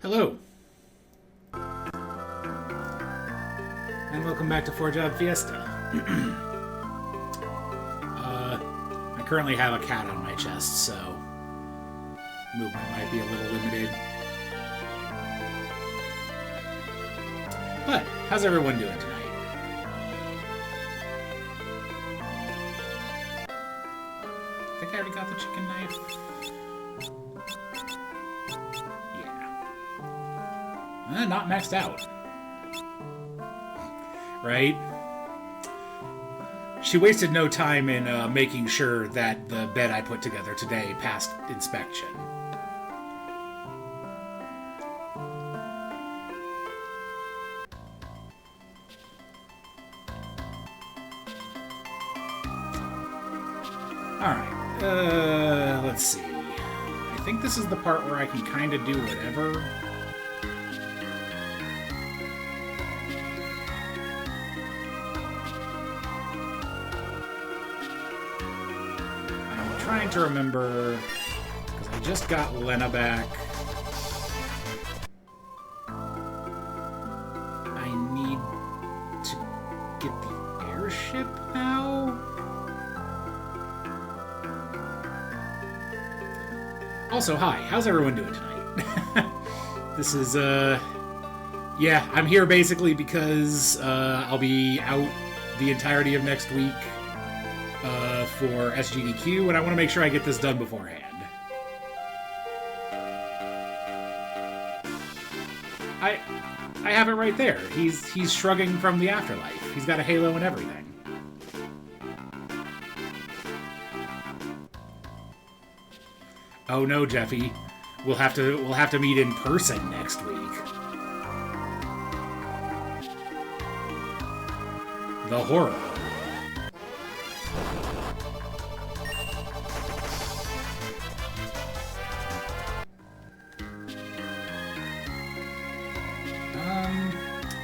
Hello, and welcome back to 4-Job Fiesta. I currently have a cat on my chest, so movement might be a little limited. But, how's everyone doing tonight? I think I already got the chicken knife. Not maxed out. Right? She wasted no time in making sure that the bed I put together today passed inspection. Alright, let's see. I think this is the part where I can kind of do whatever. Trying to remember, because I just got Lena back. I need to get the airship now? Also, hi, how's everyone doing tonight? This is, yeah, I'm here basically because I'll be out the entirety of next week for SGDQ, and I want to make sure I get this done beforehand. I have it right there. He's shrugging from the afterlife. He's got a halo and everything. Oh no, Jeffy. We'll have to meet in person next week. The horror.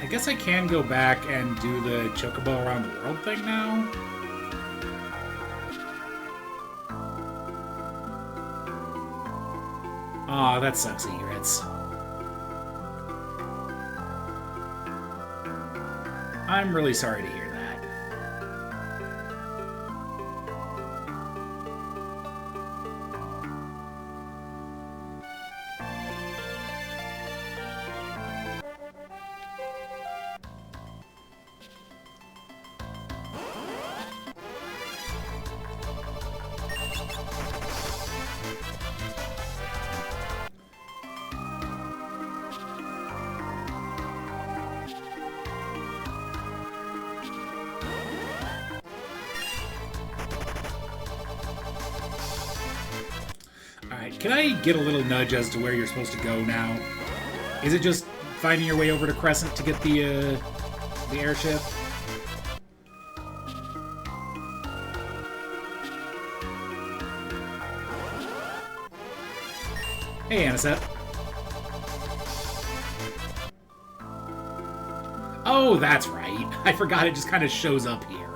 I guess I can go back and do the Chocobo around the world thing now. Aw, that sucks, egrets. I'm really sorry to hear that. Can I get a little nudge as to where you're supposed to go now? Is it just finding your way over to Crescent to get the airship? Hey, Anisette. Oh, that's right. I forgot it just kind of shows up here.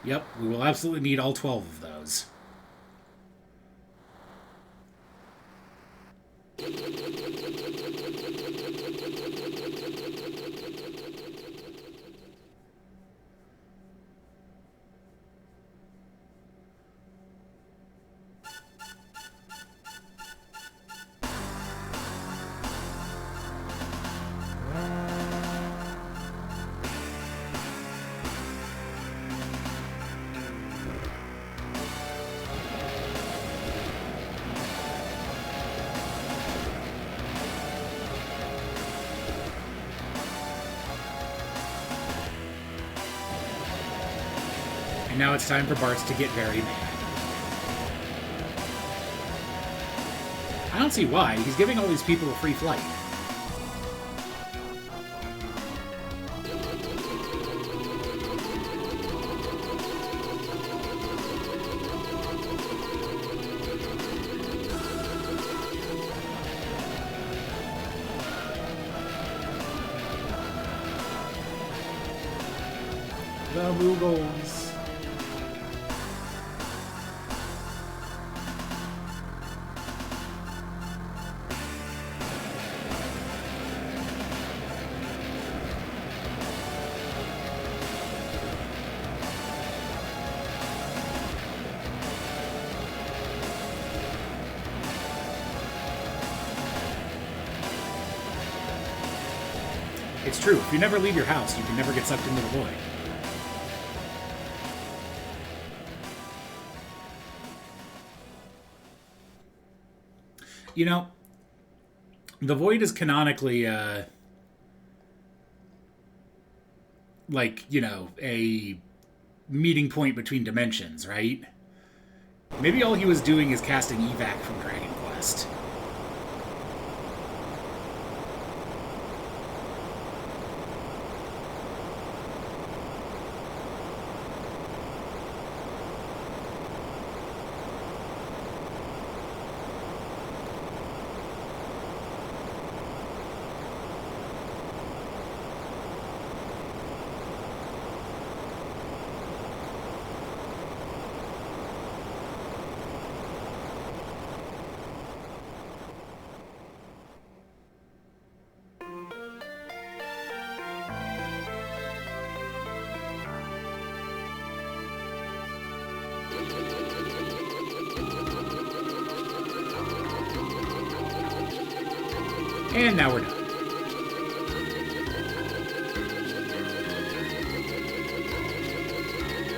Yep, we will absolutely need all 12 of those. And now it's time for Bartz to get very mad. I don't see why. He's giving all these people a free flight. Moogles. It's true. If you never leave your house, you can never get sucked into the void. You know, the void is canonically, like, you know, a meeting point between dimensions, right? Maybe all he was doing is casting evac from Dragon Quest. And now we're done.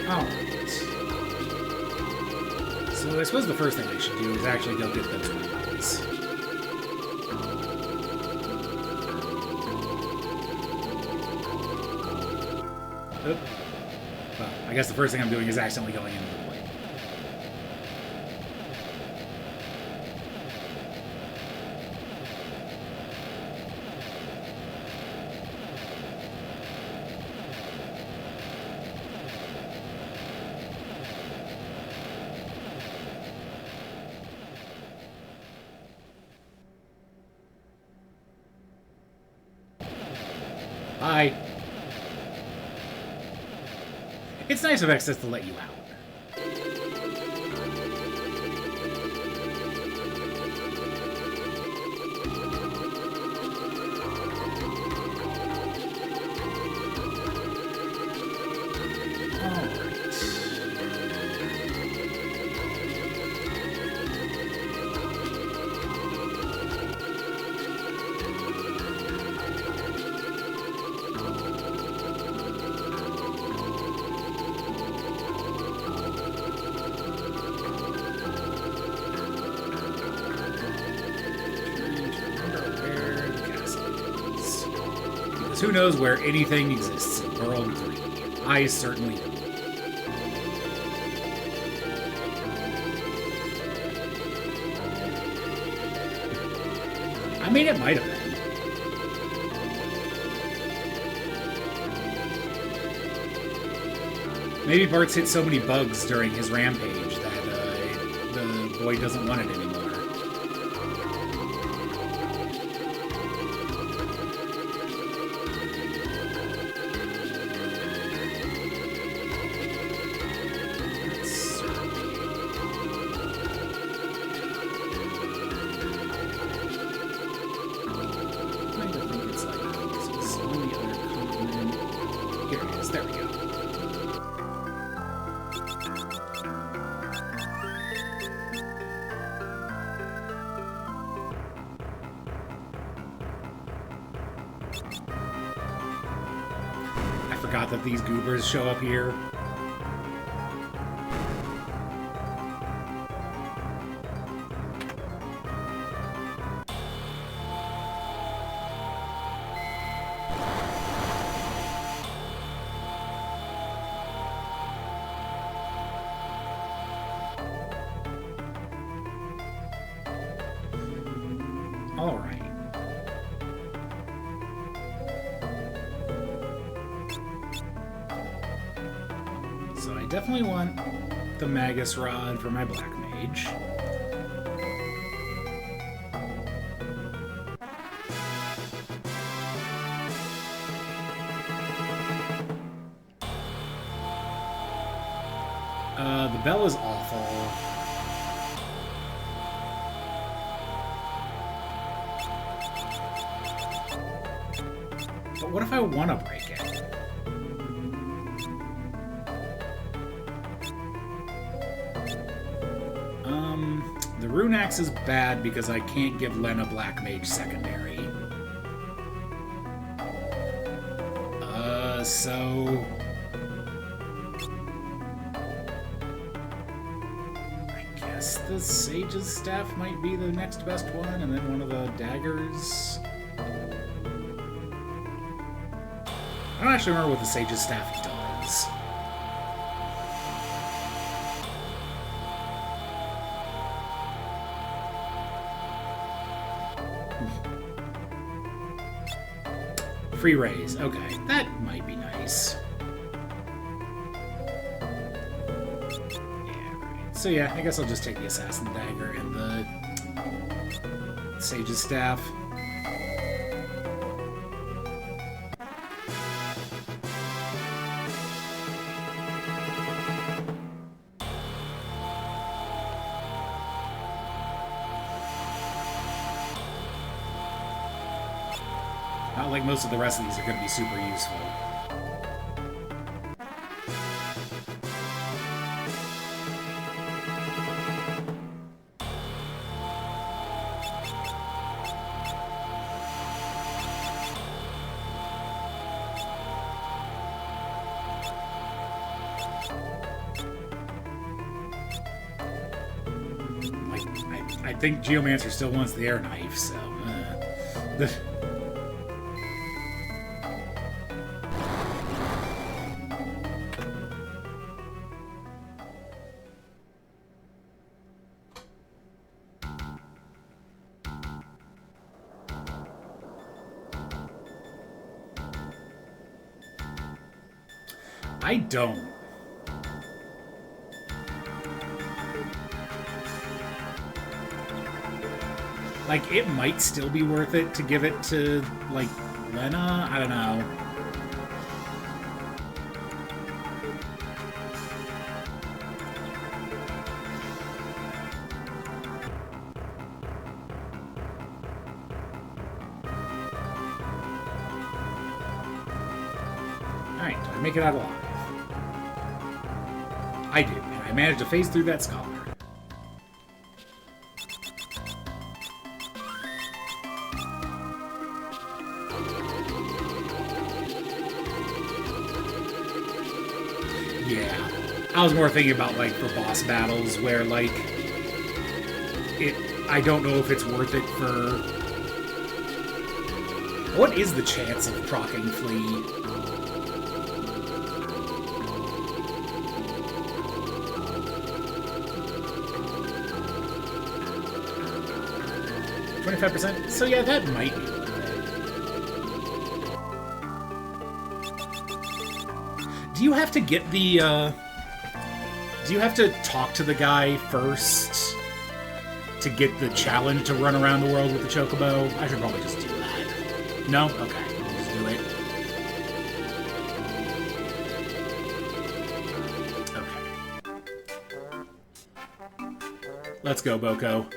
Alright. So I suppose the first thing I should do is actually go get those weapons. Oop. Well, I guess the first thing I'm doing is accidentally going into the void. Bye. It's nice of Access to let you out. Who knows where anything exists in World 3? I certainly don't. I mean, it might have been. Maybe Bart's hit so many bugs during his rampage that the void doesn't want it anymore. Forgot that these goobers show up here. All right. Definitely want the Magus Rod for my Black Mage. The bell is awful. But what if I want to break it? The Rune Axe is bad because I can't give Lena Black Mage secondary. So... I guess the Sage's Staff might be the next best one, and then one of the daggers. I don't actually remember what the Sage's Staff does. Free raise. Okay, that might be nice. Yeah, right. So yeah, I guess I'll just take the Assassin Dagger and the Sage's Staff. Not like most of the rest of these are going to be super useful. I think Geomancer still wants the air knife, so... I don't. Like, it might still be worth it to give it to, like, Lena? I don't know. Alright, do I make it out alive? I do, and I managed to phase through that Scholar. Yeah, I was more thinking about, like, for boss battles where, like, I don't know if it's worth it for... What is the chance of proccing Flea? 25%? So yeah, that might be worth it. Do you have to get the, do you have to talk to the guy first to get the challenge to run around the world with the Chocobo? I should probably just do that. No? Okay. I'll just do it. Okay. Let's go, Boko.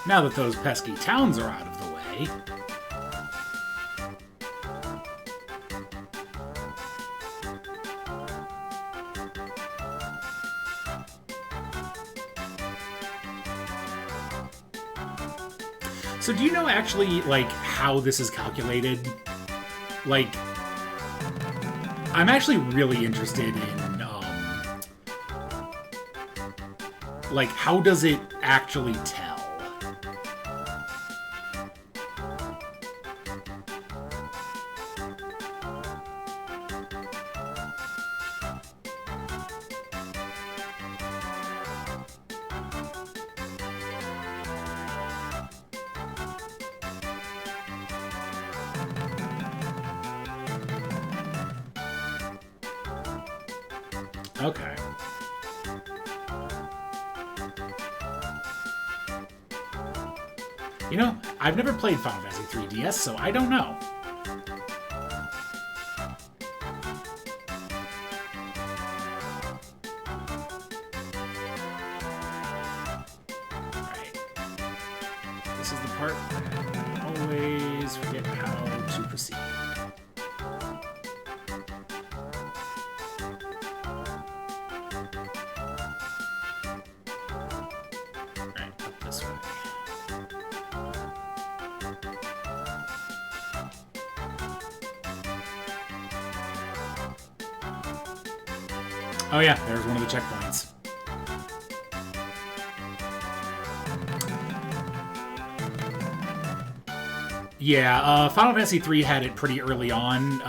Now that those pesky towns are out of the way... So do you know actually, like, how this is calculated? Like, I'm actually really interested in, like, how does it actually tell? Okay. You know, I've never played Final Fantasy 3 DS, so I don't know. Alright. This is the part where I always forget how to proceed. Alright, up this way. Oh yeah, there's one of the checkpoints. Yeah, Final Fantasy 3 had it pretty early on.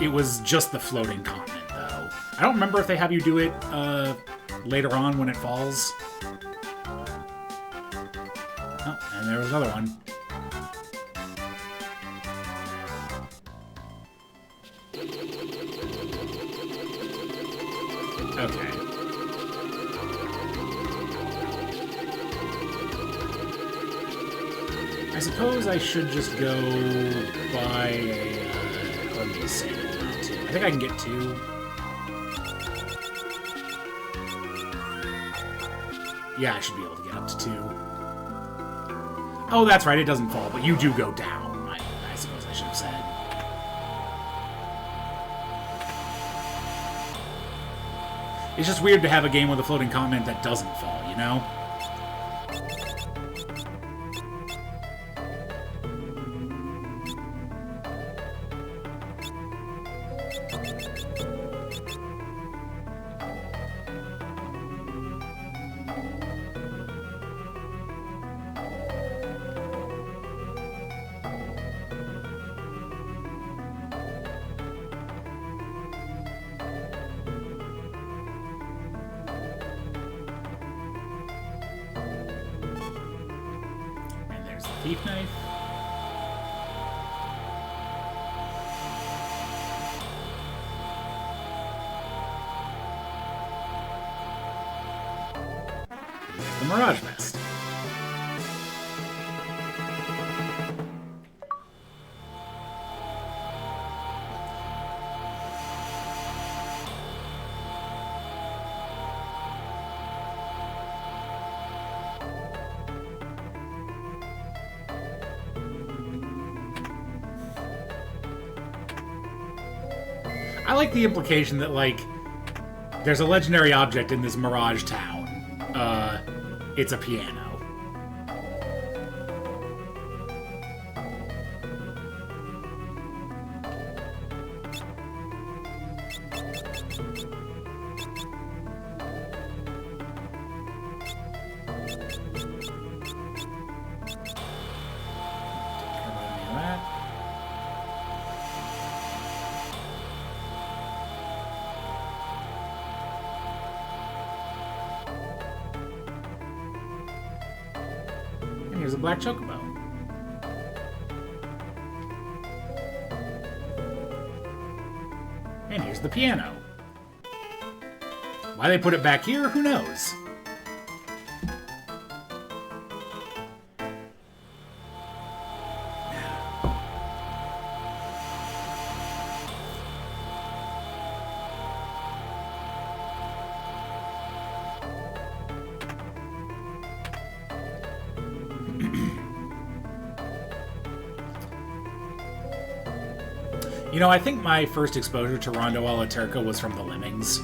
It was just the floating continent, though. I don't remember if they have you do it later on when it falls. Oh, and there was another one. Okay. I suppose I should just go buy a Hermes sandal now, too. I think I can get 2. Yeah, I should be able to get up to 2. Oh, that's right, it doesn't fall, but you do go down, I suppose I should have said. It's just weird to have a game with a floating continent that doesn't fall, you know? Thief knife. The Mirage Vest. I like the implication that, like, there's a legendary object in this Mirage town. It's a piano. Here's a black chocobo. And here's the piano. Why they put it back here, who knows? You know, I think my first exposure to Rondo alla Turca was from the Lemmings.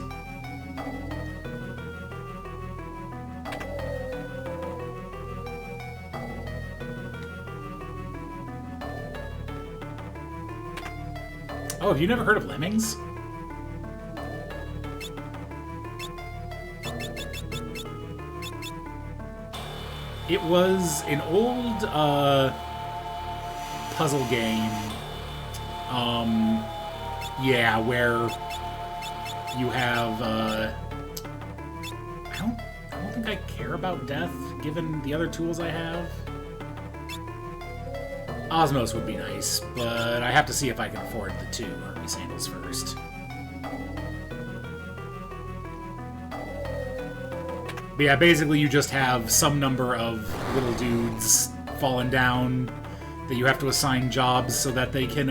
Oh, have you never heard of Lemmings? It was an old puzzle game. Yeah, where you have, I don't think I care about death, given the other tools I have. Osmos would be nice, but I have to see if I can afford the 2 Hermes sandals first. But yeah, basically you just have some number of little dudes falling down that you have to assign jobs so that they can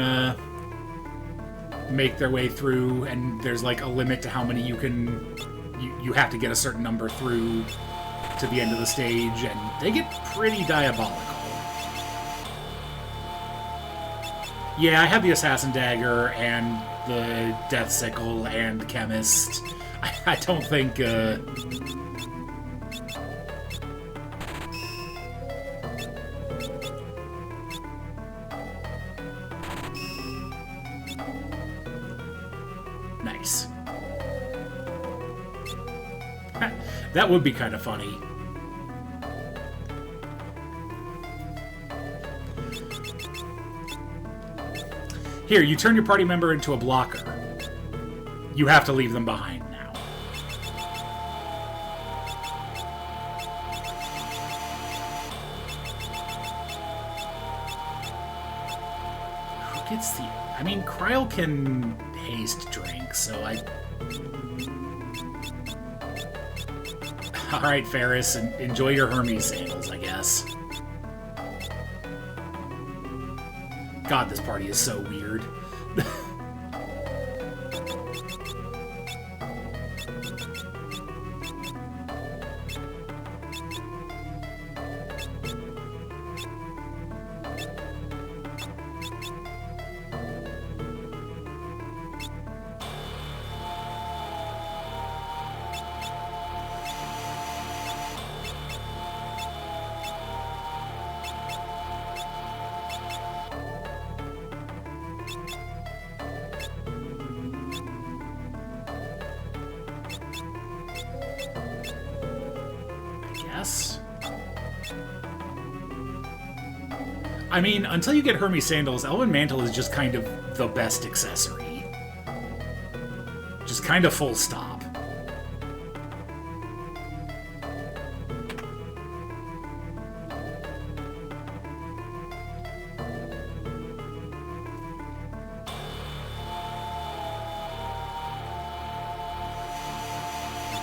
make their way through, and there's like a limit to how many you can... You have to get a certain number through to the end of the stage, and they get pretty diabolical. Yeah, I have the Assassin Dagger and the Death Sickle and the Chemist. I don't think... Nice. That would be kind of funny. Here, you turn your party member into a blocker. You have to leave them behind now. Who gets the... I mean, Kryl can haste drink, so I... Alright, Ferris, enjoy your Hermes sandals, I guess. God, this party is so weird. I mean, until you get Hermes Sandals, Elven Mantle is just kind of the best accessory. Just kind of full stop.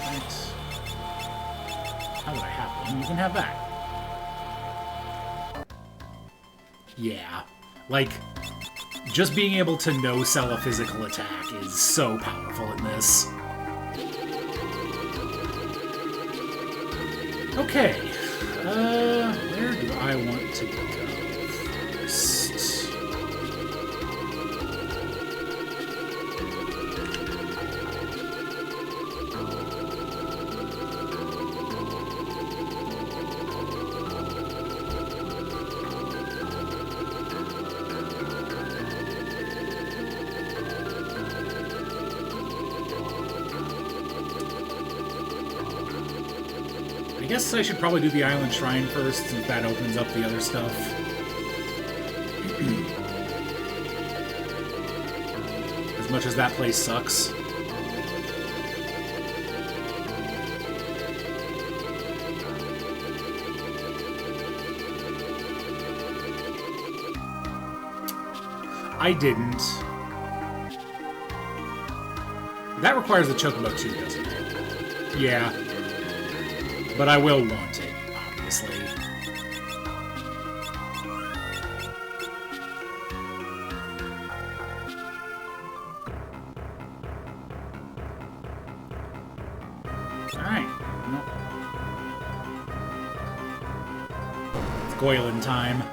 Right. How do I have one? You can have that. Yeah, like, just being able to no-sell a physical attack is so powerful in this. Okay, where do I want to go first? I guess I should probably do the Island Shrine first, since that opens up the other stuff. As much as that place sucks. I didn't. That requires the Chocobo too, doesn't it? Yeah. But I will want it, obviously. Alright. Well, it's Goylin time.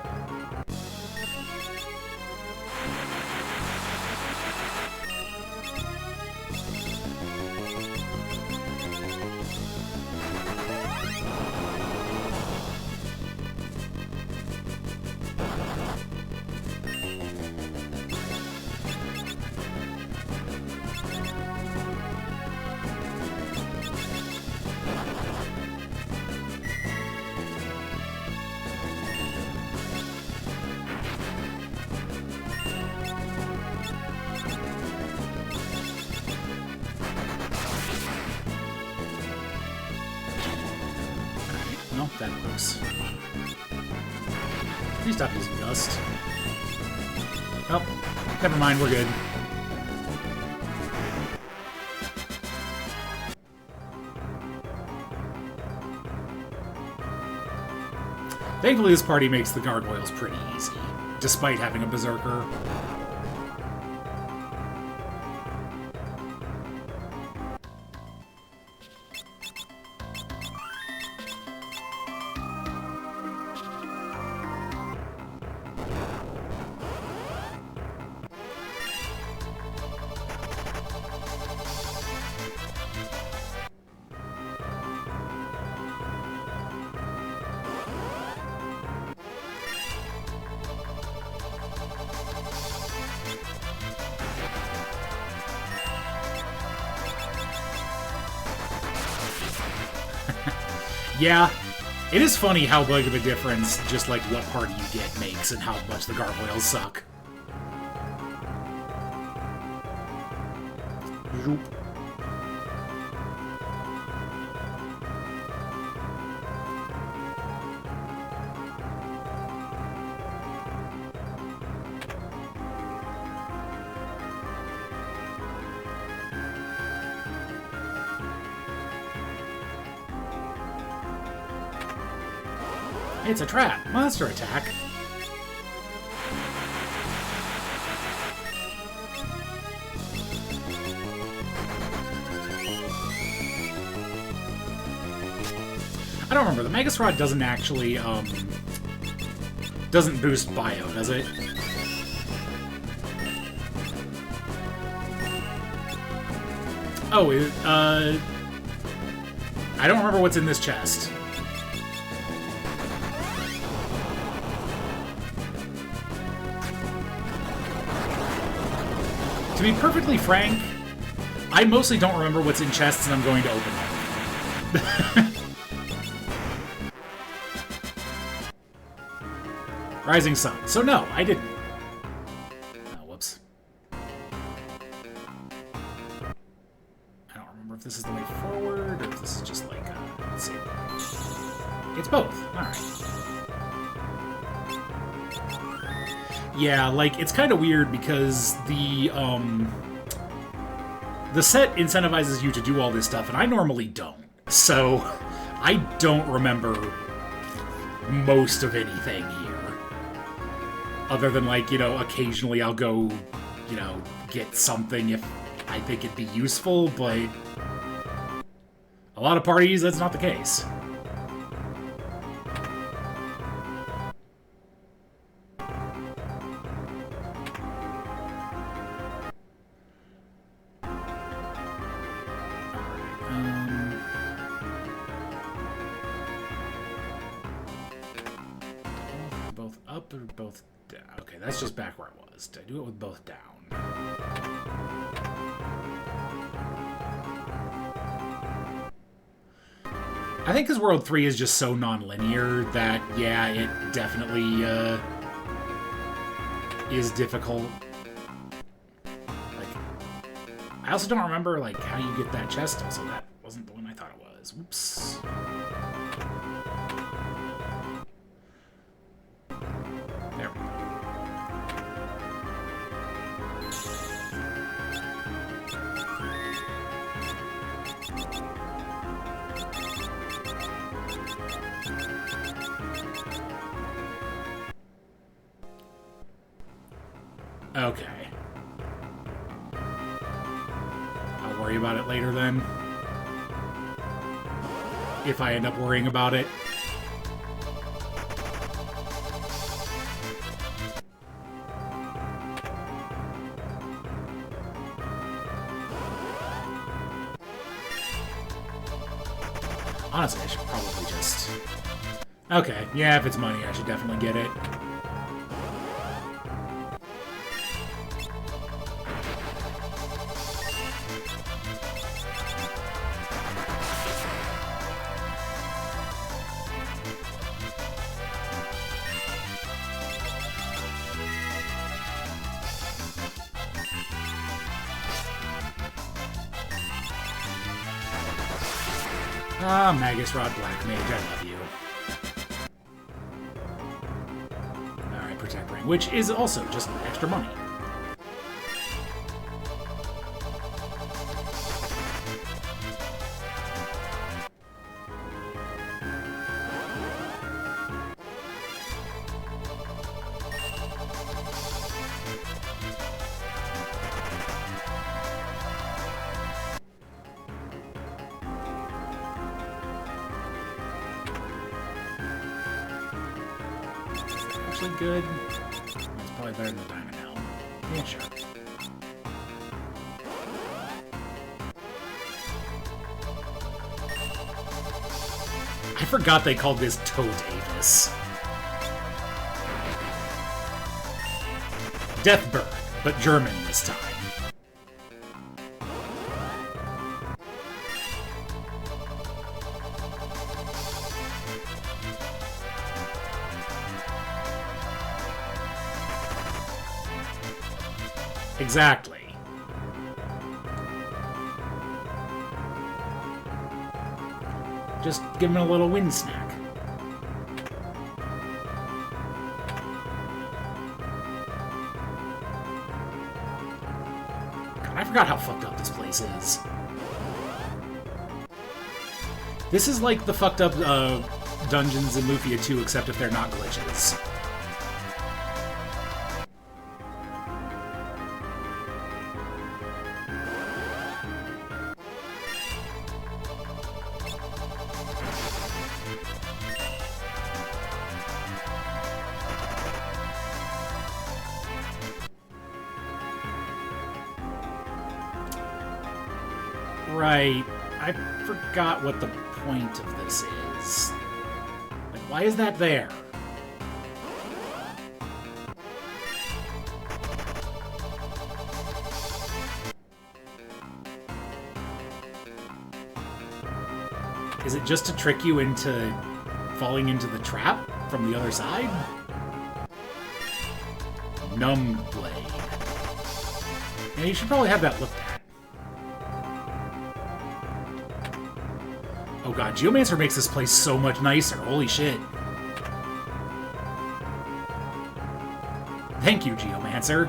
Well, that works. Please stop using Gust. Oh, never mind, we're good. Thankfully, this party makes the gargoyles pretty easy, despite having a berserker. Yeah, it is funny how big of a difference just, like, what party you get makes and how much the gargoyles suck. Zoop. It's a trap. Monster attack. I don't remember. The Magus Rod doesn't actually, doesn't boost bio, does it? Oh, I don't remember what's in this chest. To be perfectly frank, I mostly don't remember what's in chests and I'm going to open them. Rising Sun. So no, I didn't. Oh, whoops. I don't remember if this is the way forward or if this is just like, let's see. It's both. Alright. Yeah, like, it's kind of weird because the set incentivizes you to do all this stuff, and I normally don't. So, I don't remember most of anything here. Other than, like, you know, occasionally I'll go, you know, get something if I think it'd be useful, but a lot of parties, that's not the case. Both up or both down? Okay, that's just back where I was. Did I do it with both down? I think because World 3 is just so non-linear that, yeah, it definitely is difficult. Like, I also don't remember, like, how you get that chest. Also, that wasn't the one I thought it was. Whoops. There we go. Okay. I'll worry about it later then. If I end up worrying about it. Honestly, I should probably just... Okay, yeah, if it's money, I should definitely get it. Ah, Magus Rod Black Mage, I love you. Alright, Protect Ring, which is also just extra money. actually good? It's probably better than the Diamond Helm. Yeah, sure. I forgot they called this Toad Avis. Deathbird, but German this time. Exactly. Just give him a little wind snack. God, I forgot how fucked up this place is. This is like the fucked up dungeons in Lufia 2, except if they're not glitches. Right. I forgot what the point of this is. Like, why is that there? Is it just to trick you into falling into the trap from the other side? Numb Blade. Yeah, you should probably have that looked at. Oh god, Geomancer makes this place so much nicer. Holy shit. Thank you, Geomancer.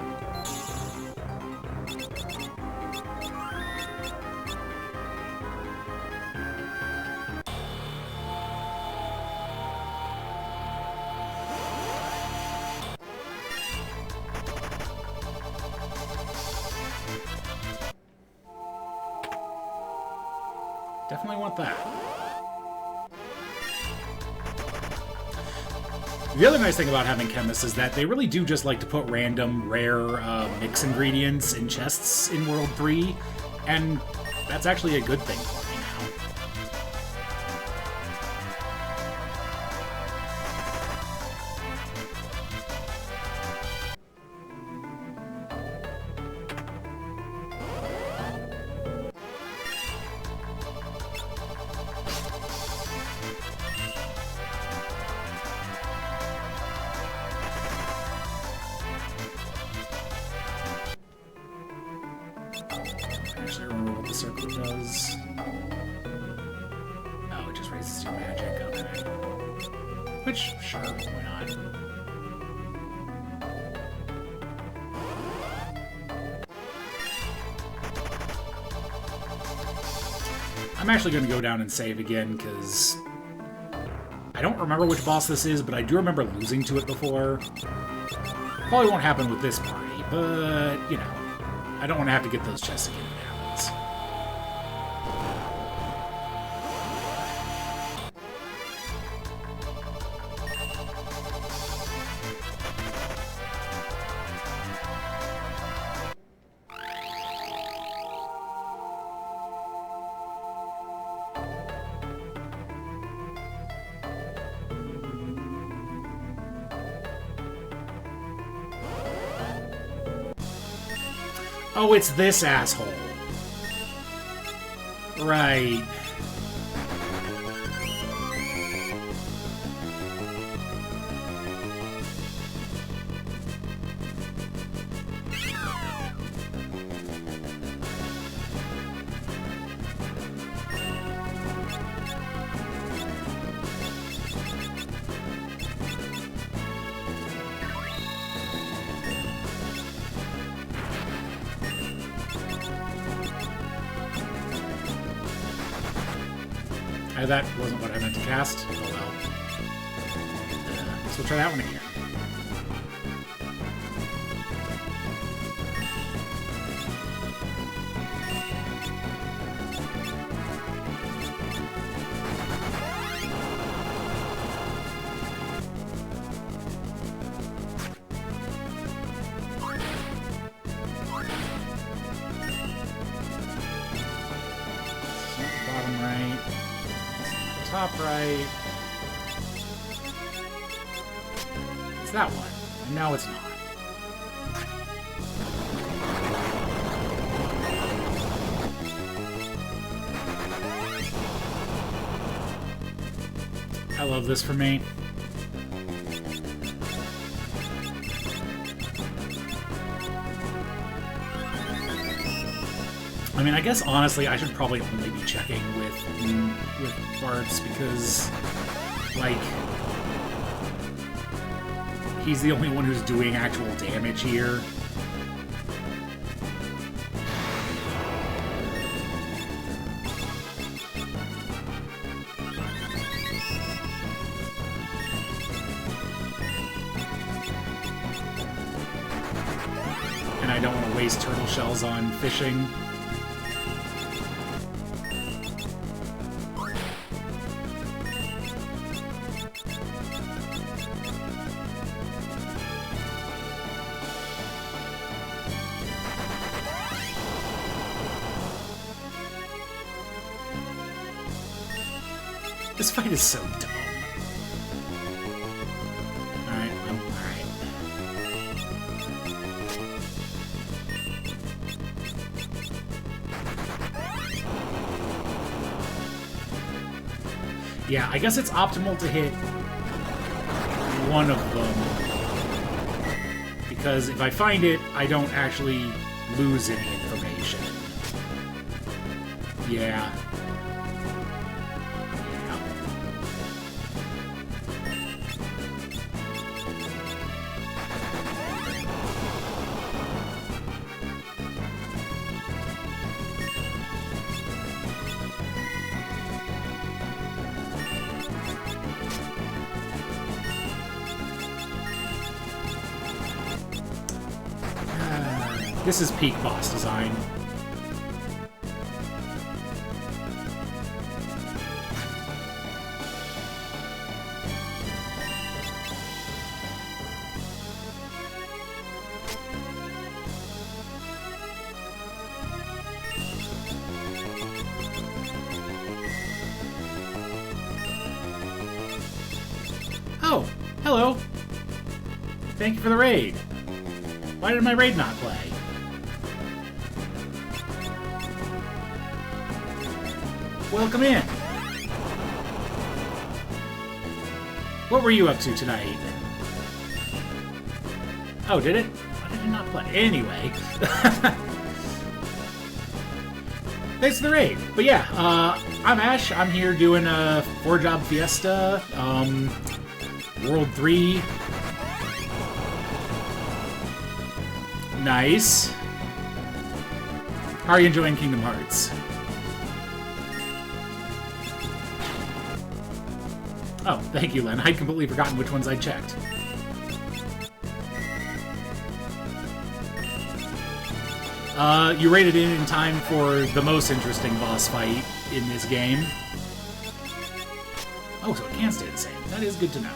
Definitely want that. The other nice thing about having chemists is that they really do just like to put random, rare mix ingredients in chests in World 3, and that's actually a good thing for me now. Actually, remember what the circle does. Oh, it just raises your magic. Okay. Which, sure, why not? I'm actually going to go down and save again, because I don't remember which boss this is, but I do remember losing to it before. Probably won't happen with this party, but, you know, I don't want to have to get those chests again if it happens. Oh, it's this asshole. Right. That wasn't what I meant to cast. Oh well. So we'll try that one again. top right. It's that one. And now it's not. I love this for me. I mean, I guess honestly, I should probably only be checking with Bart's because, like, he's the only one who's doing actual damage here. And I don't want to waste turtle shells on fishing. This fight is so dumb. Alright, alright. Yeah, I guess it's optimal to hit one of them. Because if I find it, I don't actually lose any information. Yeah. This is peak boss design. Oh, hello. Thank you for the raid. Why did my raid not play? Welcome in. What were you up to tonight? Oh, did it? Why did it not play? Anyway. Thanks for the raid. But yeah, I'm Ash. I'm here doing a 4-job Fiesta. World 3. Nice. How are you enjoying Kingdom Hearts? Oh, thank you, Len. I'd completely forgotten which ones I checked. You rated in time for the most interesting boss fight in this game. Oh, so it can stay the same. That is good to know.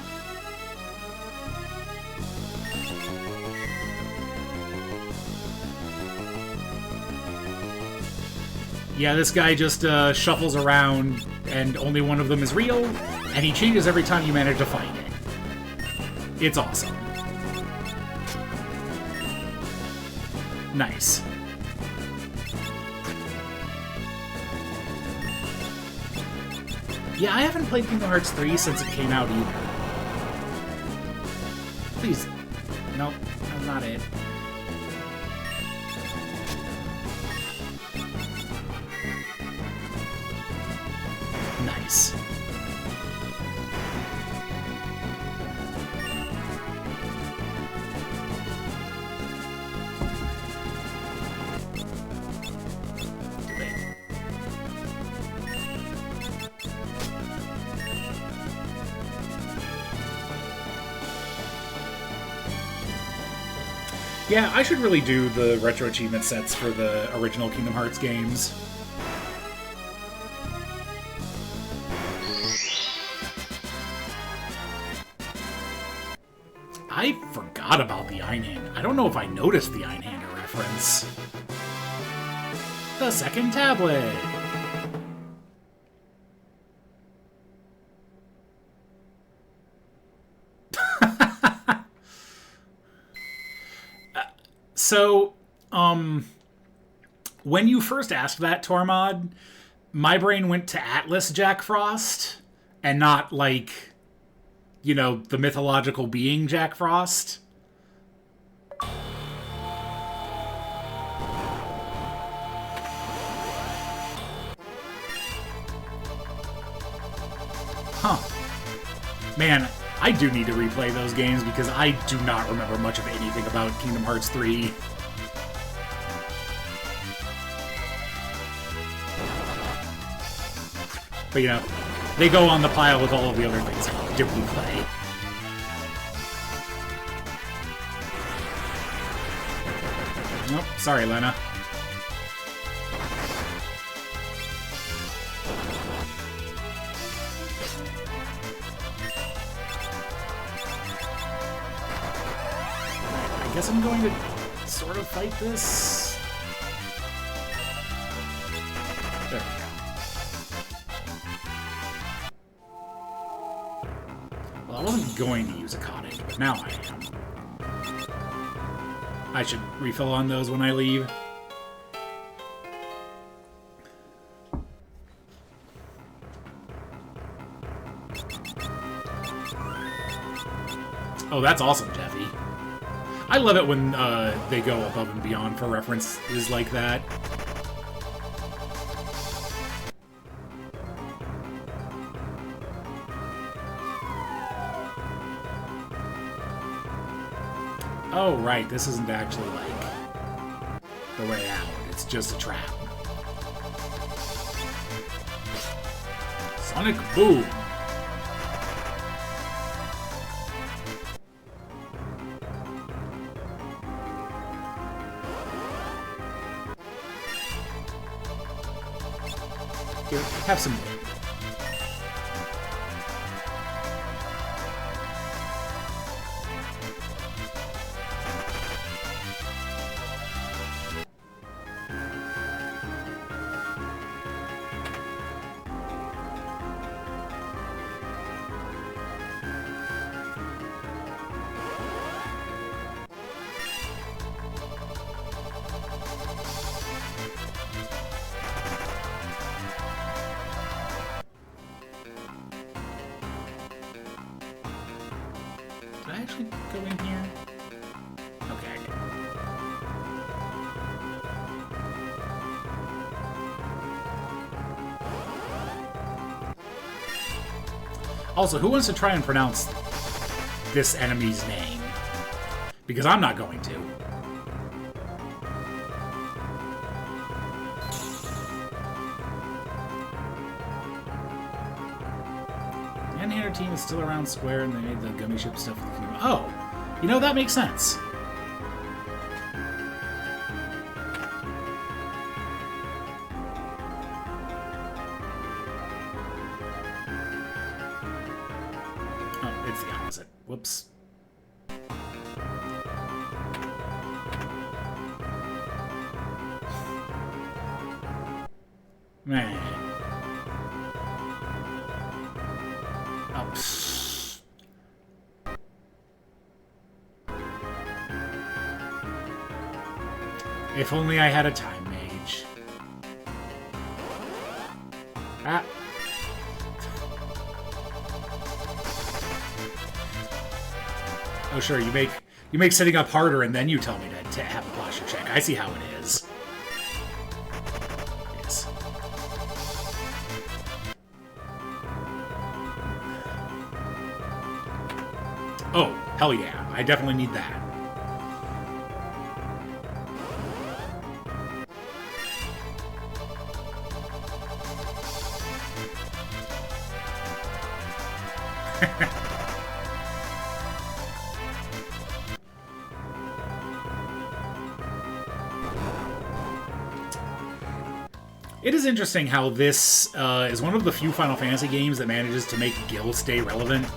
Yeah, this guy just shuffles around, and only one of them is real, and he changes every time you manage to find it. It's awesome. Nice. Yeah, I haven't played Kingdom Hearts 3 since it came out either. Please. Nope, that's not it. Nice. Yeah, I should really do the retro achievement sets for the original Kingdom Hearts games. I forgot about the Einhander. I don't know if I noticed the Einhander reference. The second tablet! So, when you first asked that, Tormod, my brain went to Atlas Jack Frost, and not, like, you know, the mythological being Jack Frost. Huh. Man, I do need to replay those games because I do not remember much of anything about Kingdom Hearts 3. But, you know, they go on the pile with all of the other things I did replay. Nope, sorry, Lena. I guess I'm going to sort of fight this. There we go. Well, I wasn't going to use a Conic, but now I am. I should refill on those when I leave. Oh, that's awesome, Jeffy. I love it when they go above and beyond for references like that. Oh, right, this isn't actually, like, the way out. It's just a trap. Sonic Boom! Here, have some more. Did I actually go in here? Okay. Also, who wants to try and pronounce this enemy's name? Because I'm not going to. The Anhander team is still around Square, and they made the gummy ship stuff with the Kingdom. Oh, you know, that makes sense. Oh, it's the opposite. Whoops. Man. Oh, pfft. If only I had a time mage. Ah. Oh, sure, you make setting up harder and then you tell me to have a posture check. I see how it is. Yes. Oh, hell yeah. I definitely need that. It is interesting how this is one of the few Final Fantasy games that manages to make Gil stay relevant.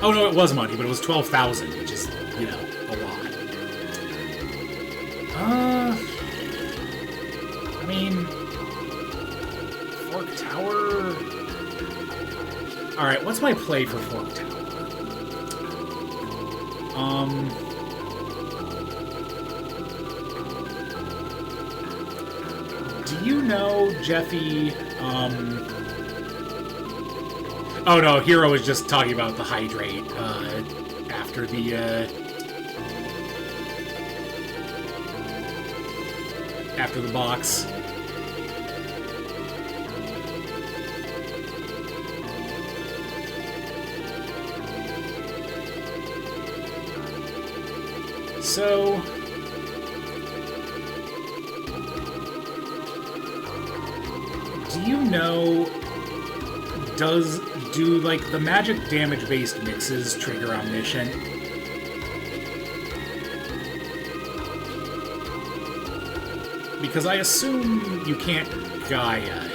Oh no, it was money, but it was 12,000, which is, you know, a lot. I mean, Fork Tower. Alright, what's my play for Forktown? Do you know, Jeffy, Oh no, Hero was just talking about the hydrate, after the, after the box. So... do you know... do, like, the magic damage-based mixes trigger Omniscient? Because I assume you can't Gaia him.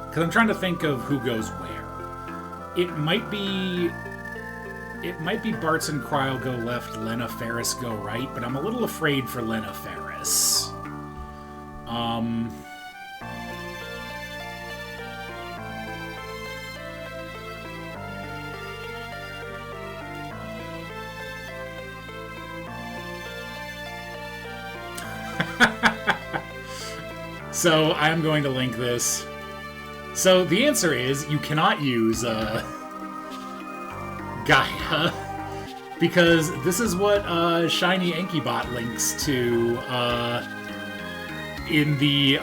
Because I'm trying to think of who goes where. It might be Bartz and Cryle go left, Lena Ferris go right, but I'm a little afraid for Lena Ferris. So I'm going to link this. So the answer is you cannot use Gaia, because this is what Shiny Enkybot links to in the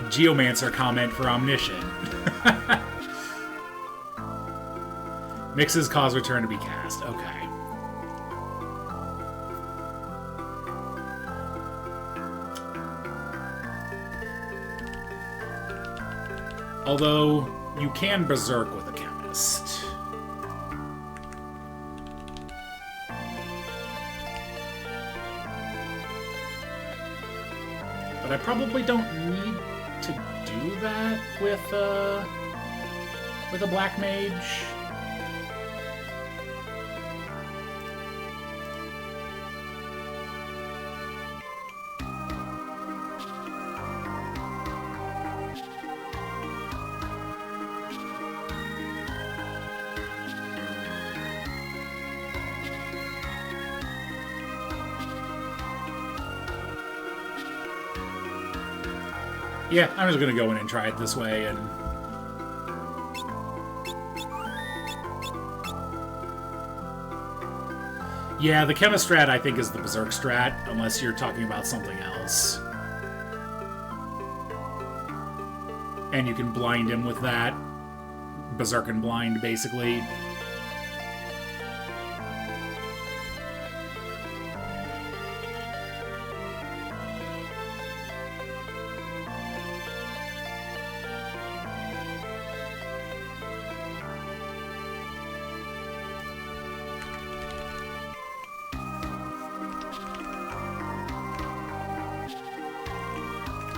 Geomancer comment for Omniscient. Mixes cause return to be cast. Okay. Although, you can Berserk with a Chemist. But I probably don't need to do that with a Black Mage. Yeah, I'm just gonna go in and try it this way, and... yeah, the Chemist strat, I think, is the Berserk strat, unless you're talking about something else. And you can blind him with that. Berserk and blind, basically.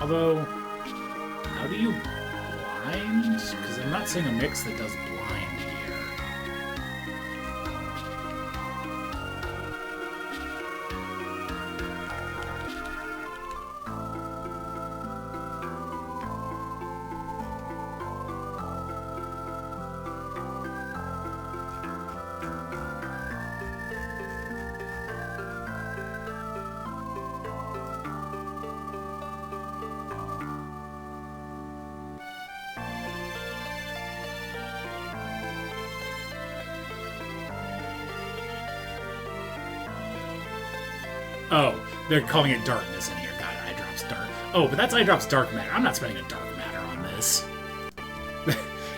Although, how do you blind? Because I'm not seeing a mix that does blind here. Oh, they're calling it darkness in here. God, eye drops dark. Oh, but that's eye drops dark matter. I'm not spending a dark matter on this.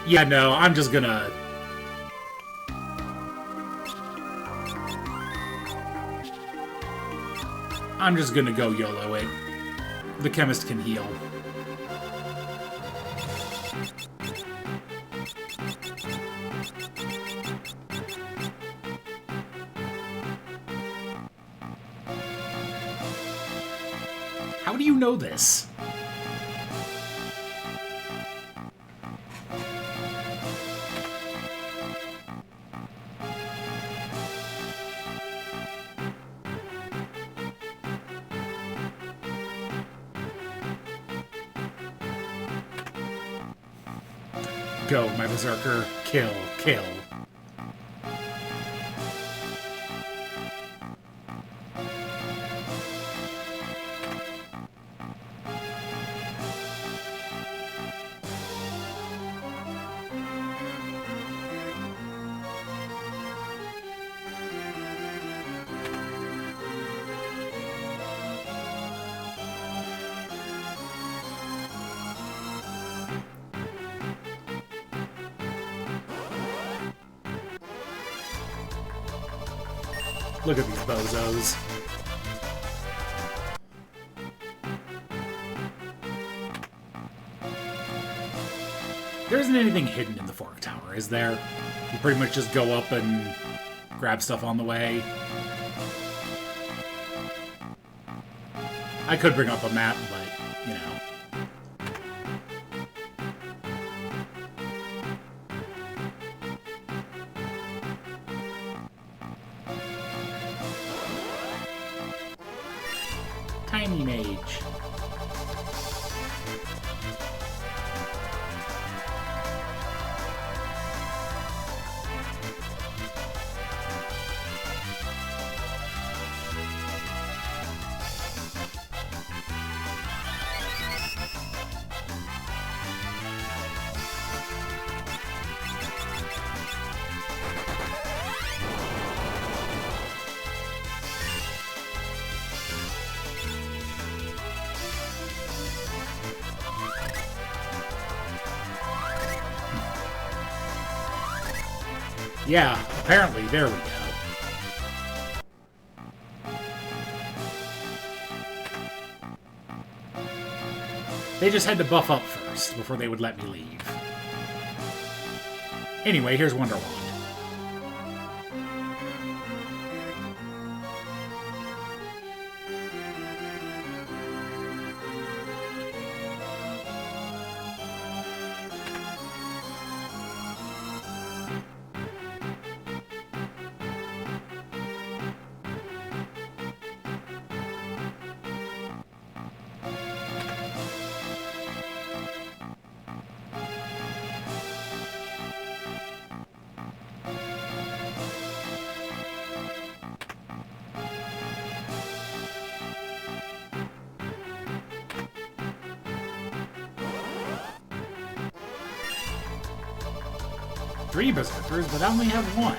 Yeah, no, I'm just gonna... I'm just gonna go YOLO it. The Chemist can heal. How do you know this? Go, my berserker. Kill, kill. Look at these bozos. There isn't anything hidden in the Fork Tower, is there? You pretty much just go up and grab stuff on the way. I could bring up a map, but, you know. Tiny mage. Yeah, apparently, there we go. They just had to buff up first before they would let me leave. Anyway, here's Wonderwand. Three berserkers, but I only have one.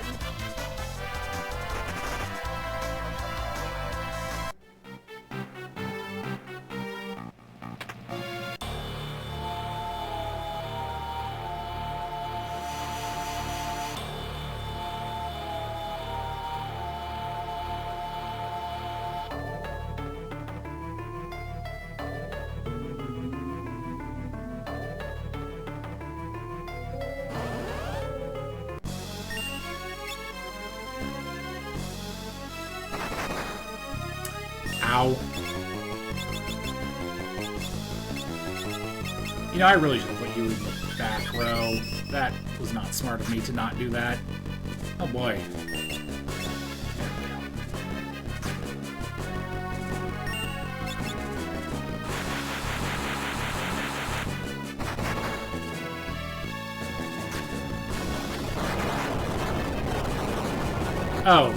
Ow. You know, I really should have put you in the back row. That was not smart of me to not do that. Oh boy. Oh.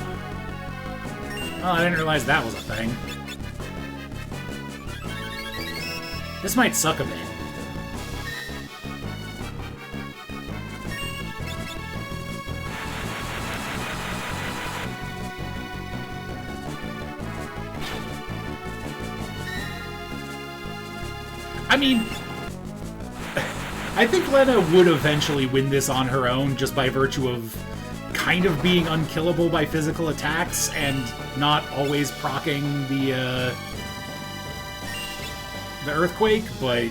Oh, I didn't realize that was a thing. This might suck a bit. I mean, I think Lena would eventually win this on her own just by virtue of kind of being unkillable by physical attacks and not always proccing the earthquake, but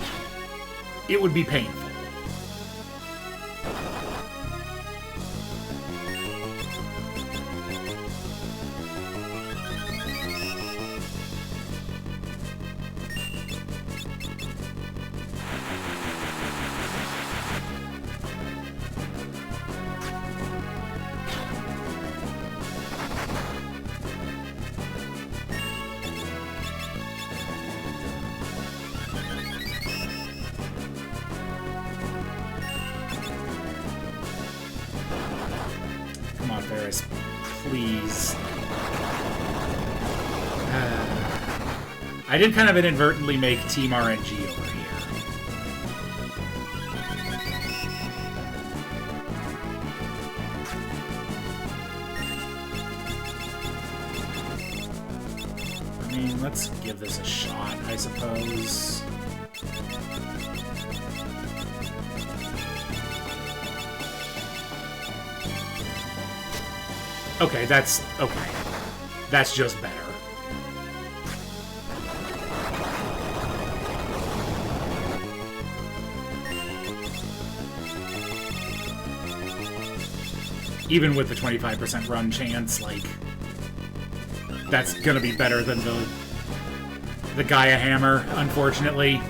it would be painful. Paris, please. I did kind of inadvertently make Team RNG over here. I mean, let's give this a shot, I suppose. Okay, that's... okay. That's just better. Even with the 25% run chance, like... that's gonna be better than the Gaia Hammer, unfortunately.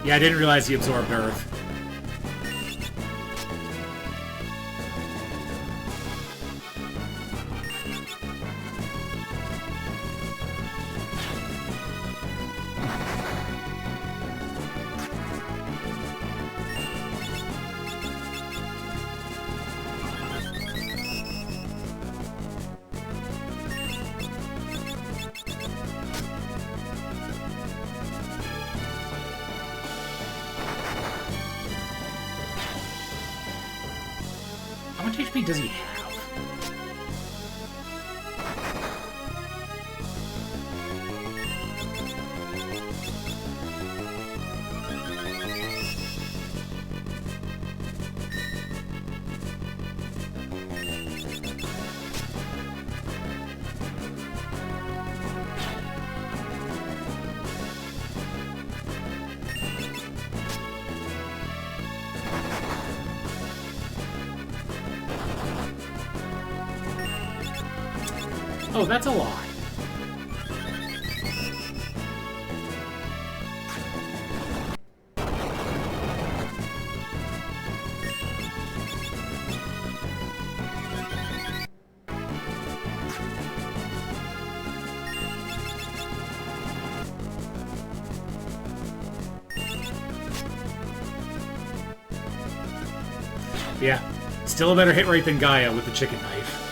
Yeah, I didn't realize he absorbed Earth. How much HP does he have? Oh, that's a lot. Yeah, still a better hit rate than Gaia with the chicken knife.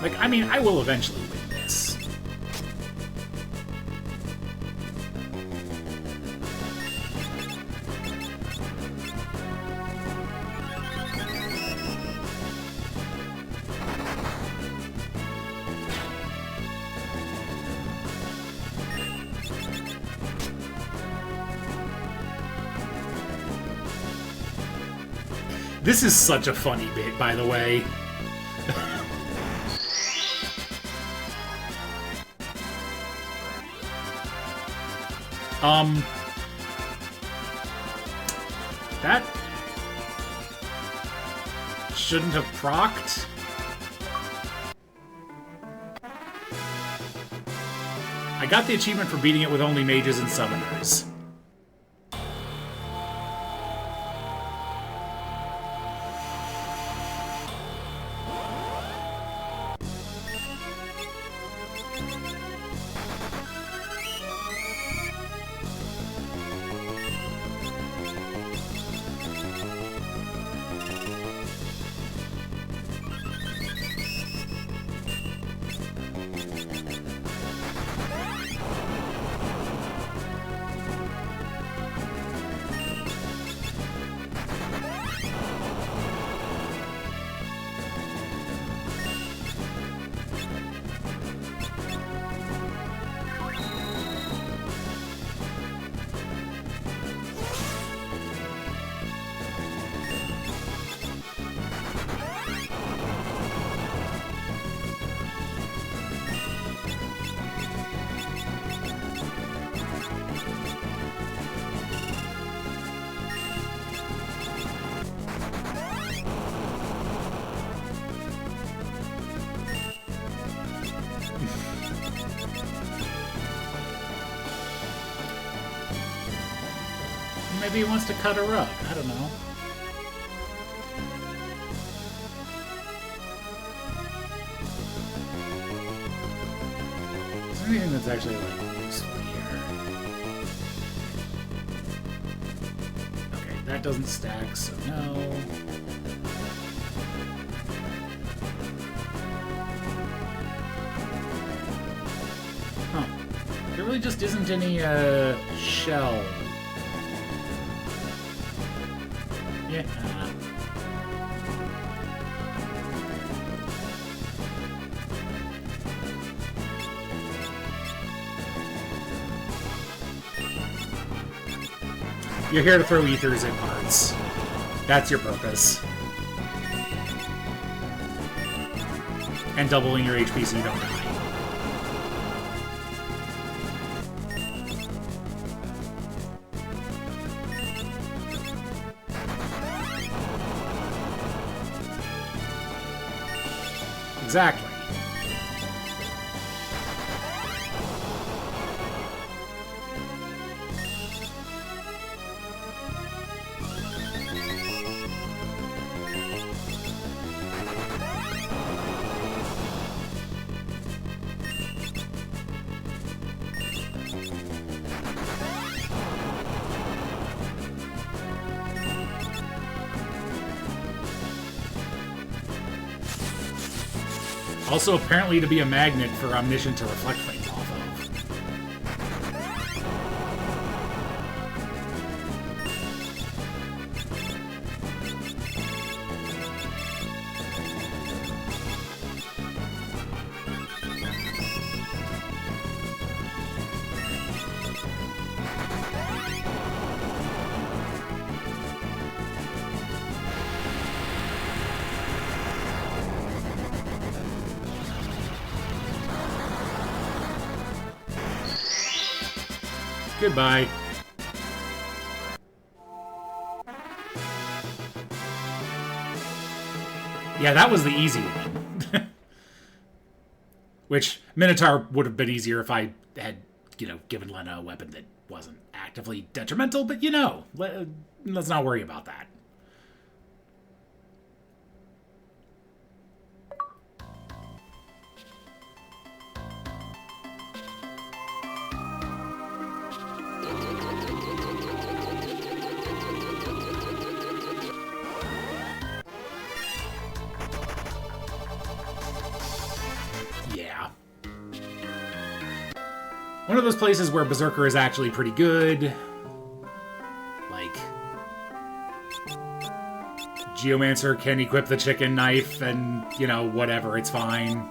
Like, I mean, I will eventually win this. This is such a funny bit, by the way. That shouldn't have procced. I got the achievement for beating it with only mages and summoners. Maybe he wants to cut her up. I don't know. Is there anything that's actually, like, useful here? Okay, that doesn't stack, so no. Huh. There really just isn't any, shell. Yeah, I don't know. You're here to throw ethers in parts. That's your purpose. And doubling your HP so you don't die. Exactly. Also, apparently to be a magnet for Omniscient to reflect things off of. Goodbye. Yeah, that was the easy one. Which, Minotaur would have been easier if I had, you know, given Lena a weapon that wasn't actively detrimental, but you know, let's not worry about that. One of those places where Berserker is actually pretty good. Like, Geomancer can equip the chicken knife and, you know, whatever, it's fine.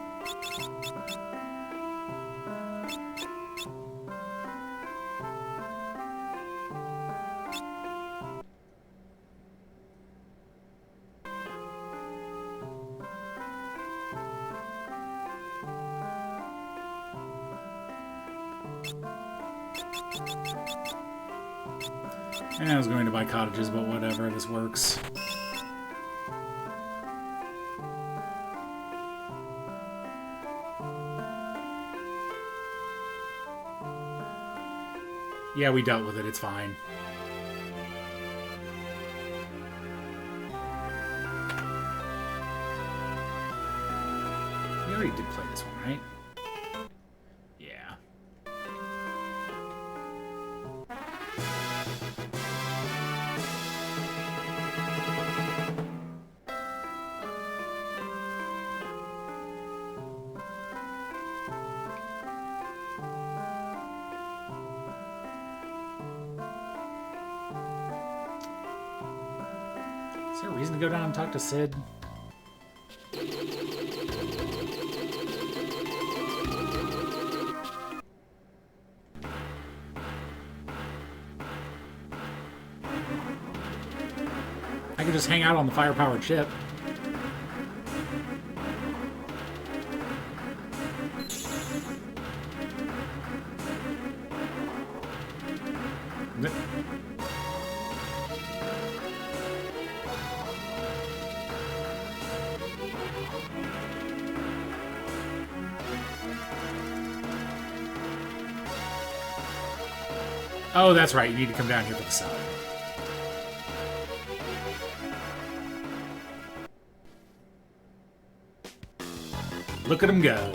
And I was going to buy cottages, but whatever, this works. Yeah, we dealt with it, it's fine. We already did play this one, right? Is there a reason to go down and talk to Sid? I could just hang out on the fire-powered ship. Oh, that's right. You need to come down here for the sun. Look at him go.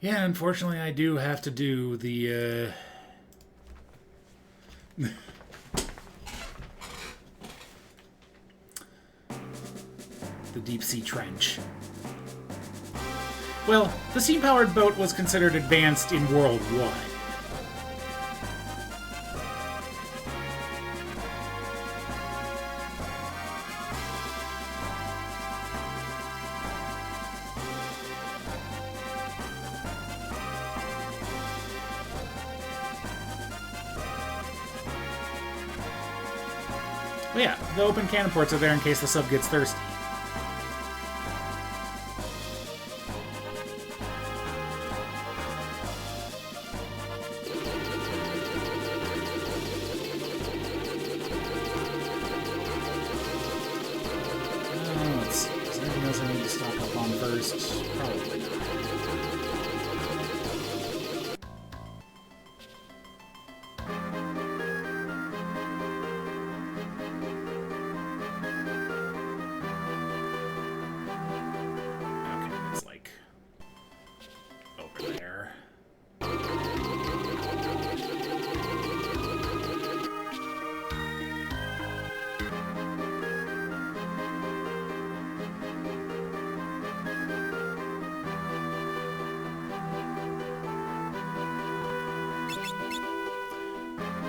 Yeah, unfortunately, I do have to do the the deep sea trench. Well, the steam-powered boat was considered advanced in World 1. But yeah, the open cannon ports are there in case the sub gets thirsty. Let's see. Is there anything else I need to stock up on first? Probably not.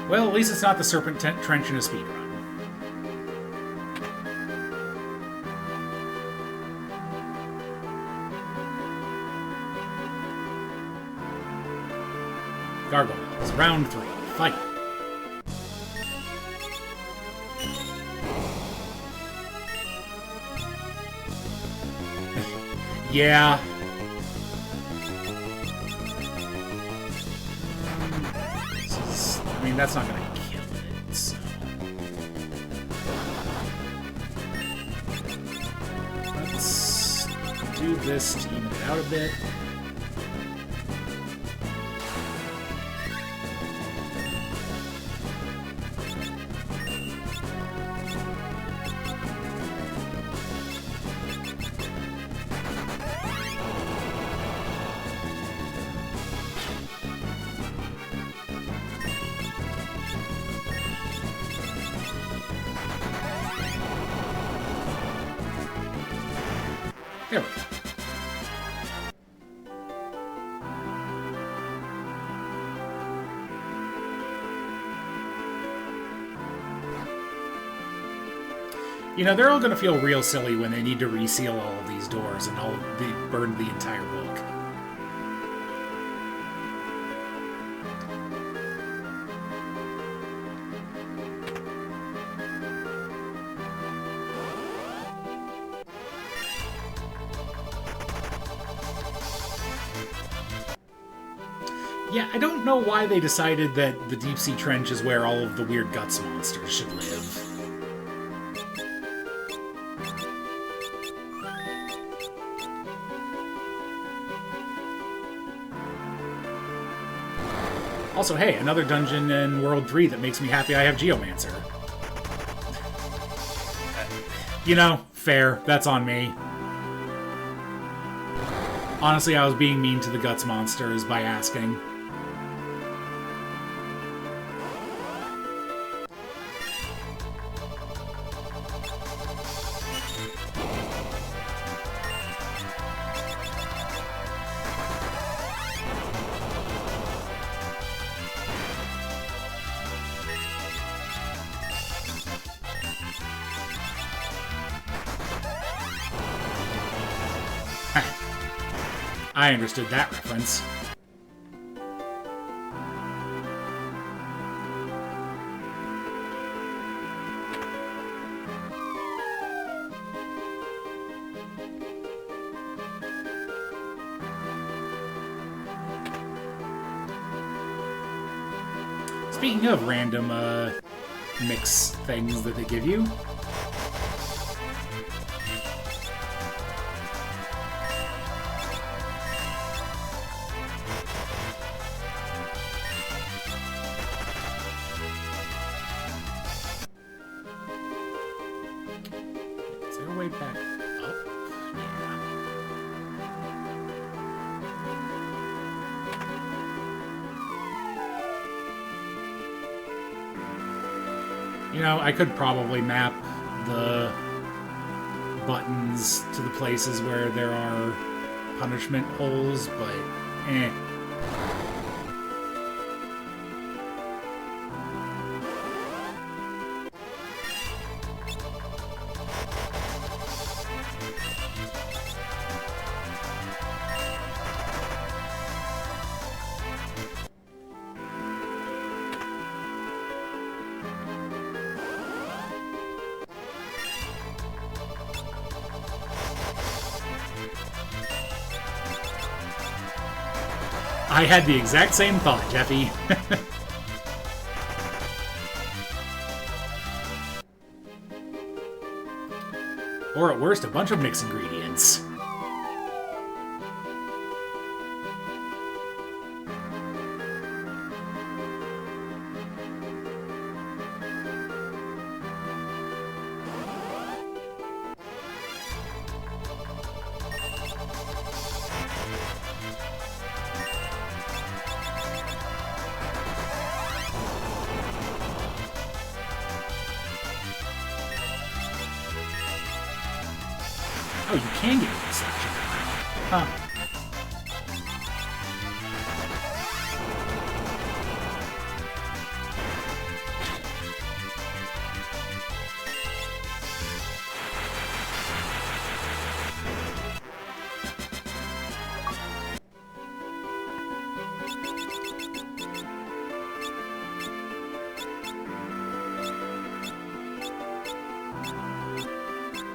Well, at least it's not the Serpent Trench in a speedrun. Gargoyles, round 3, fight. Yeah. I mean, that's not gonna kill it, so... Let's do this to even it out a bit. There we go. You know, they're all going to feel real silly when they need to reseal all of these doors and burn the entire book. Yeah, I don't know why they decided that the Deep Sea Trench is where all of the weird guts monsters should live. Also, hey, another dungeon in World 3 that makes me happy I have Geomancer. You know, fair. That's on me. Honestly, I was being mean to the guts monsters by asking. I understood that reference. Speaking of random mix things that they give you, is there a way back up? Yeah. You know, I could probably map the buttons to the places where there are punishment holes, but eh. I had the exact same thought, Jeffy. Or at worst, a bunch of mixed ingredients. Oh, you can get into this action. Huh.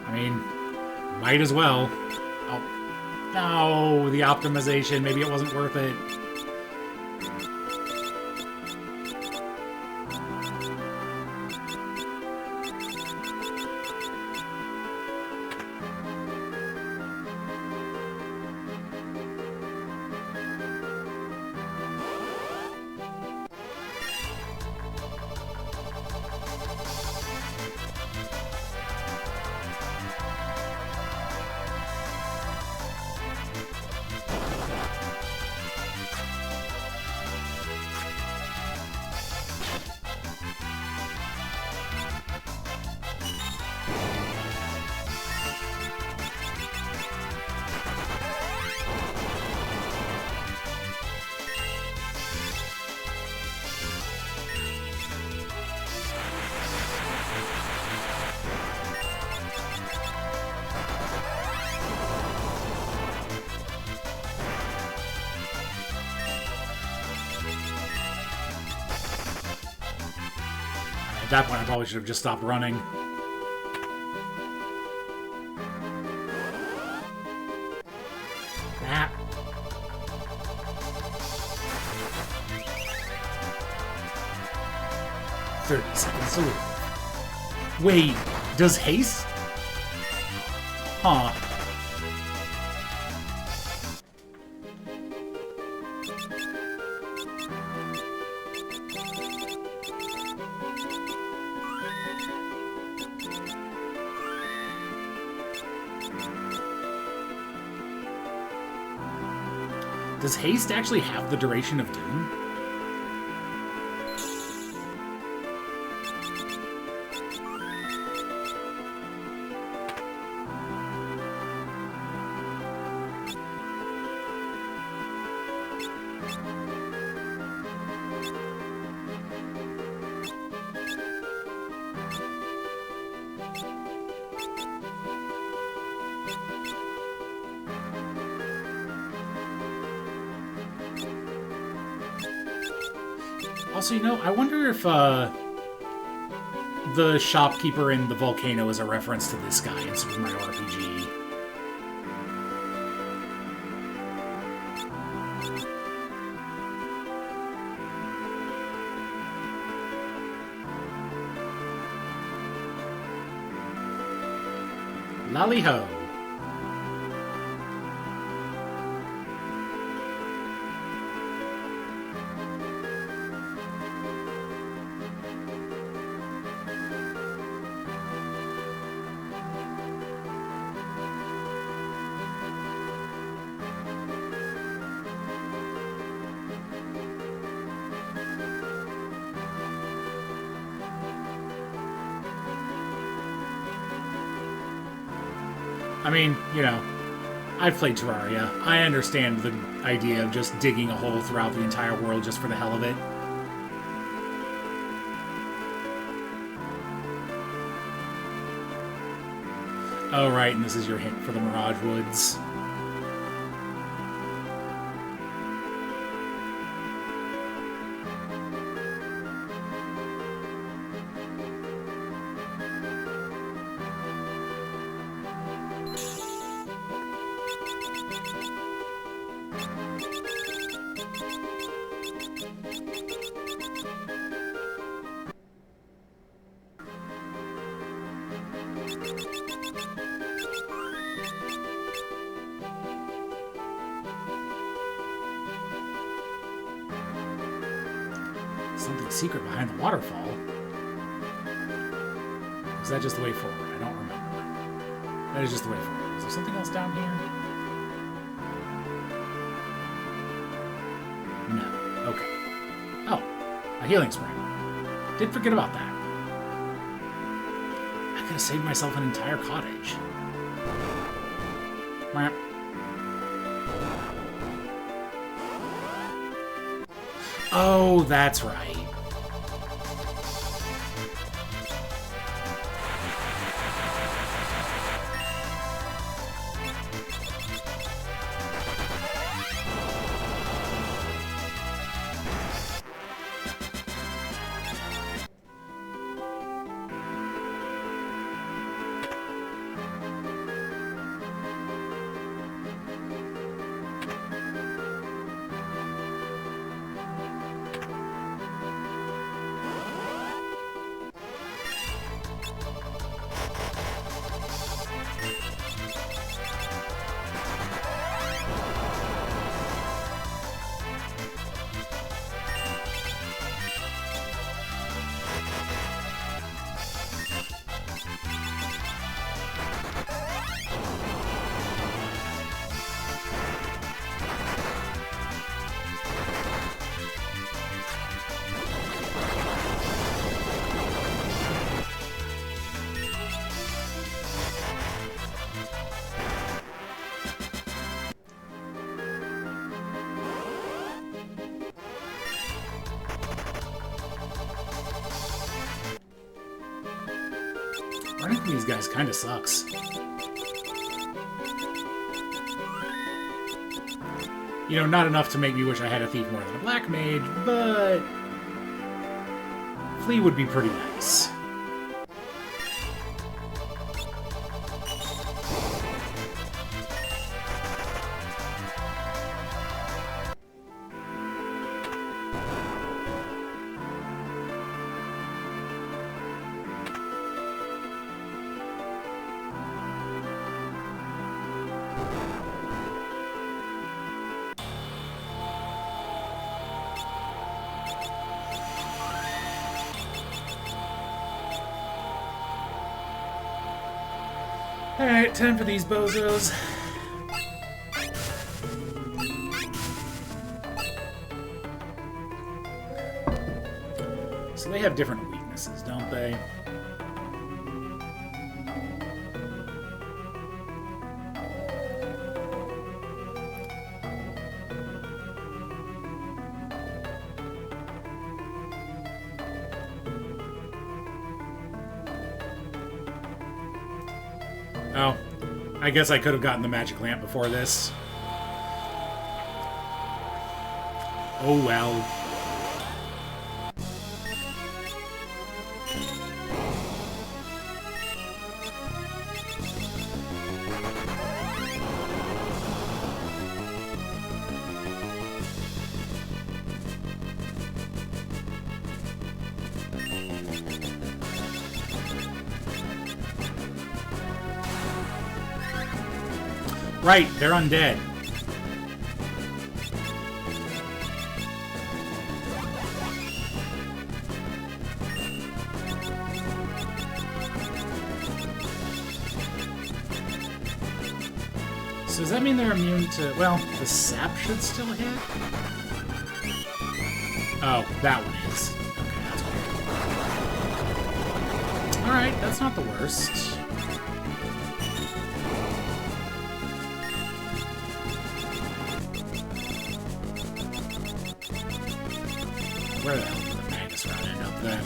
I mean, might as well. Oh, no, the optimization. Maybe it wasn't worth it. At that point, I probably should have just stopped running. That. 30 seconds to live. Wait, does haste? Huh. Does haste actually have the duration of Doom? Also, you know, I wonder if the shopkeeper in the volcano is a reference to this guy in Super Mario RPG. Lally-ho. I mean, you know, I've played Terraria. I understand the idea of just digging a hole throughout the entire world just for the hell of it. Oh, right, and this is your hint for the Mirage Woods. Something secret behind the waterfall. Is that just the way forward? I don't remember. That is just the way forward. Is there something else down here? No. Okay. Oh, a healing spring. Did forget about that. I could have saved myself an entire cottage. Oh, that's right. Running from these guys kind of sucks. You know, not enough to make me wish I had a thief more than a black mage, but Flea would be pretty nice. Alright, time for these bozos. So they have different weaknesses, don't they? Oh, I guess I could have gotten the magic lamp before this. Oh well. Right, they're undead. So does that mean they're immune to... Well, the sap should still hit? Oh, that one is. Okay, that's weird. Alright, that's not the worst. Where the hell did the Magus Rod end up then?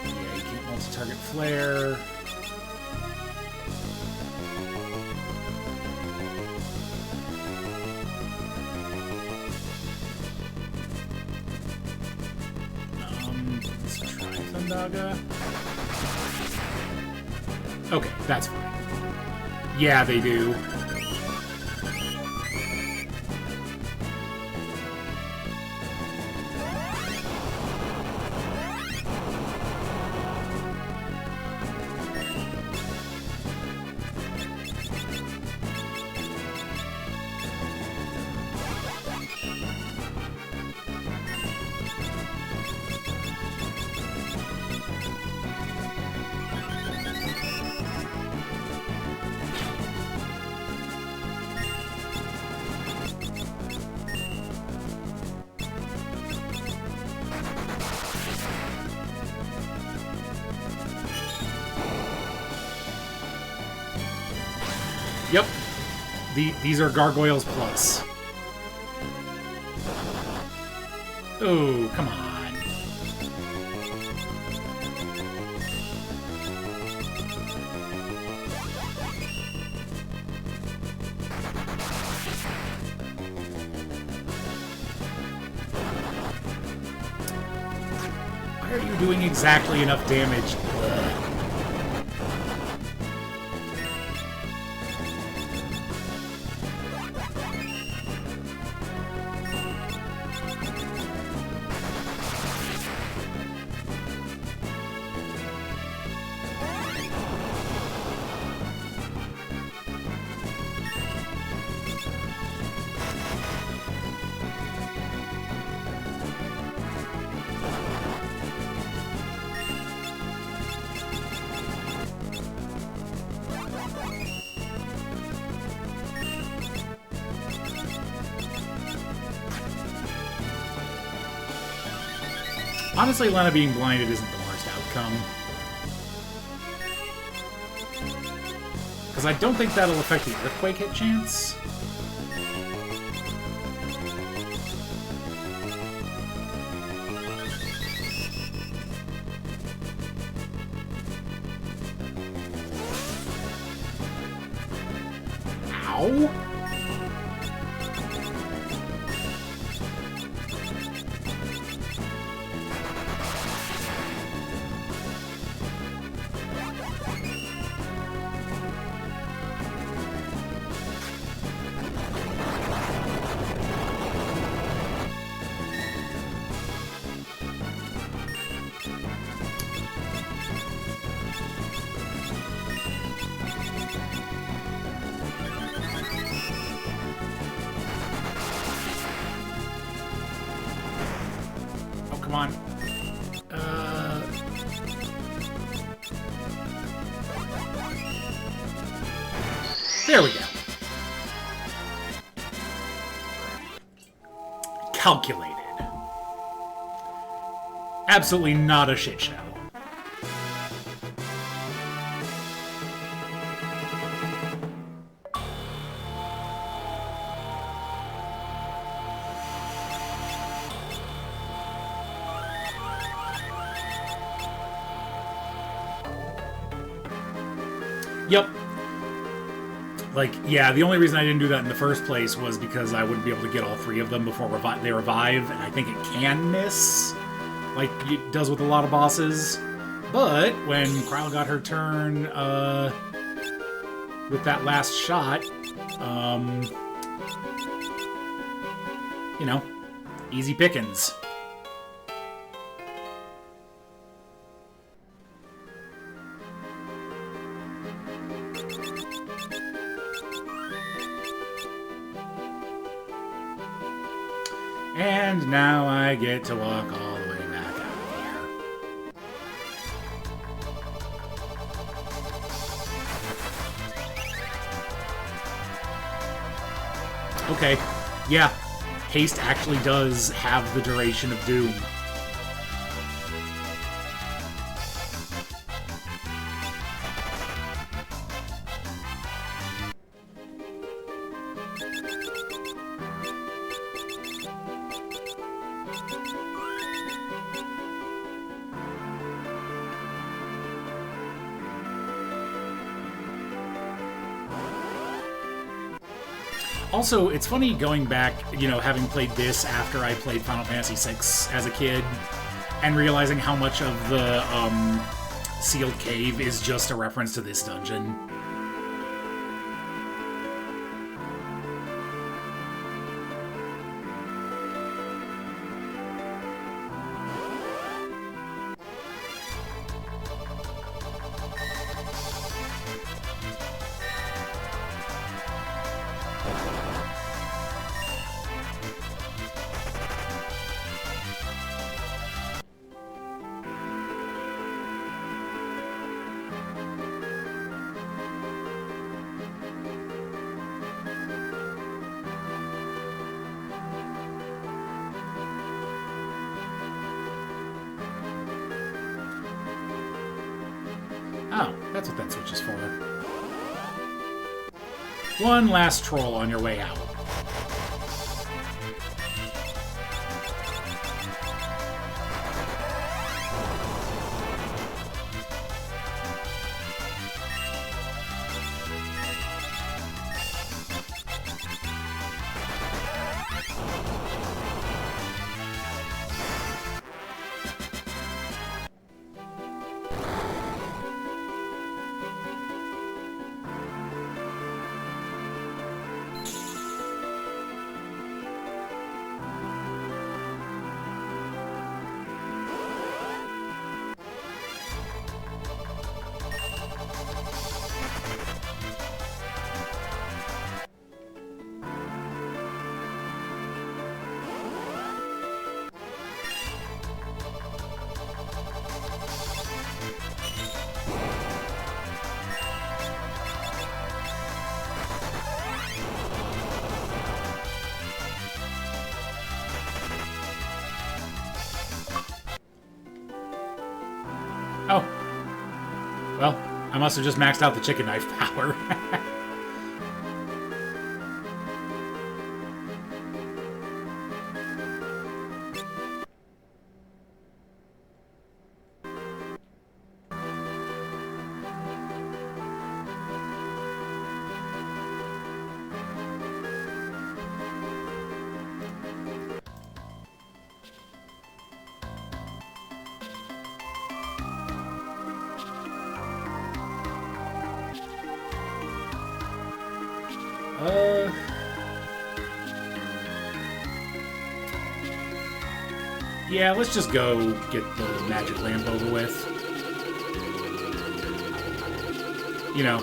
Yeah, you can't multi-target flare. Let's try Thundaga. Okay, that's fine. Yeah, they do. Yep. These are Gargoyles Plus. Oh, come on. Why are you doing exactly enough damage? Ugh. Honestly, Lena being blinded isn't the worst outcome. Because I don't think that'll affect the Earthquake hit chance. Ow! Come on. There we go. Calculated. Absolutely not a shit show. Yep. Like, yeah, the only reason I didn't do that in the first place was because I wouldn't be able to get all three of them before they revive, and I think it can miss, like it does with a lot of bosses. But when Kryl got her turn with that last shot, you know, easy pickings. And now I get to walk all the way back out of here. Okay, yeah. Haste actually does have the duration of Doom. Also, it's funny going back, you know, having played this after I played Final Fantasy VI as a kid, and realizing how much of the sealed cave is just a reference to this dungeon. Oh, that's what that switch is for. One last troll on your way out. Oh. Well, I must have just maxed out the chicken knife power. Yeah, let's just go get the magic lamp over with. You know,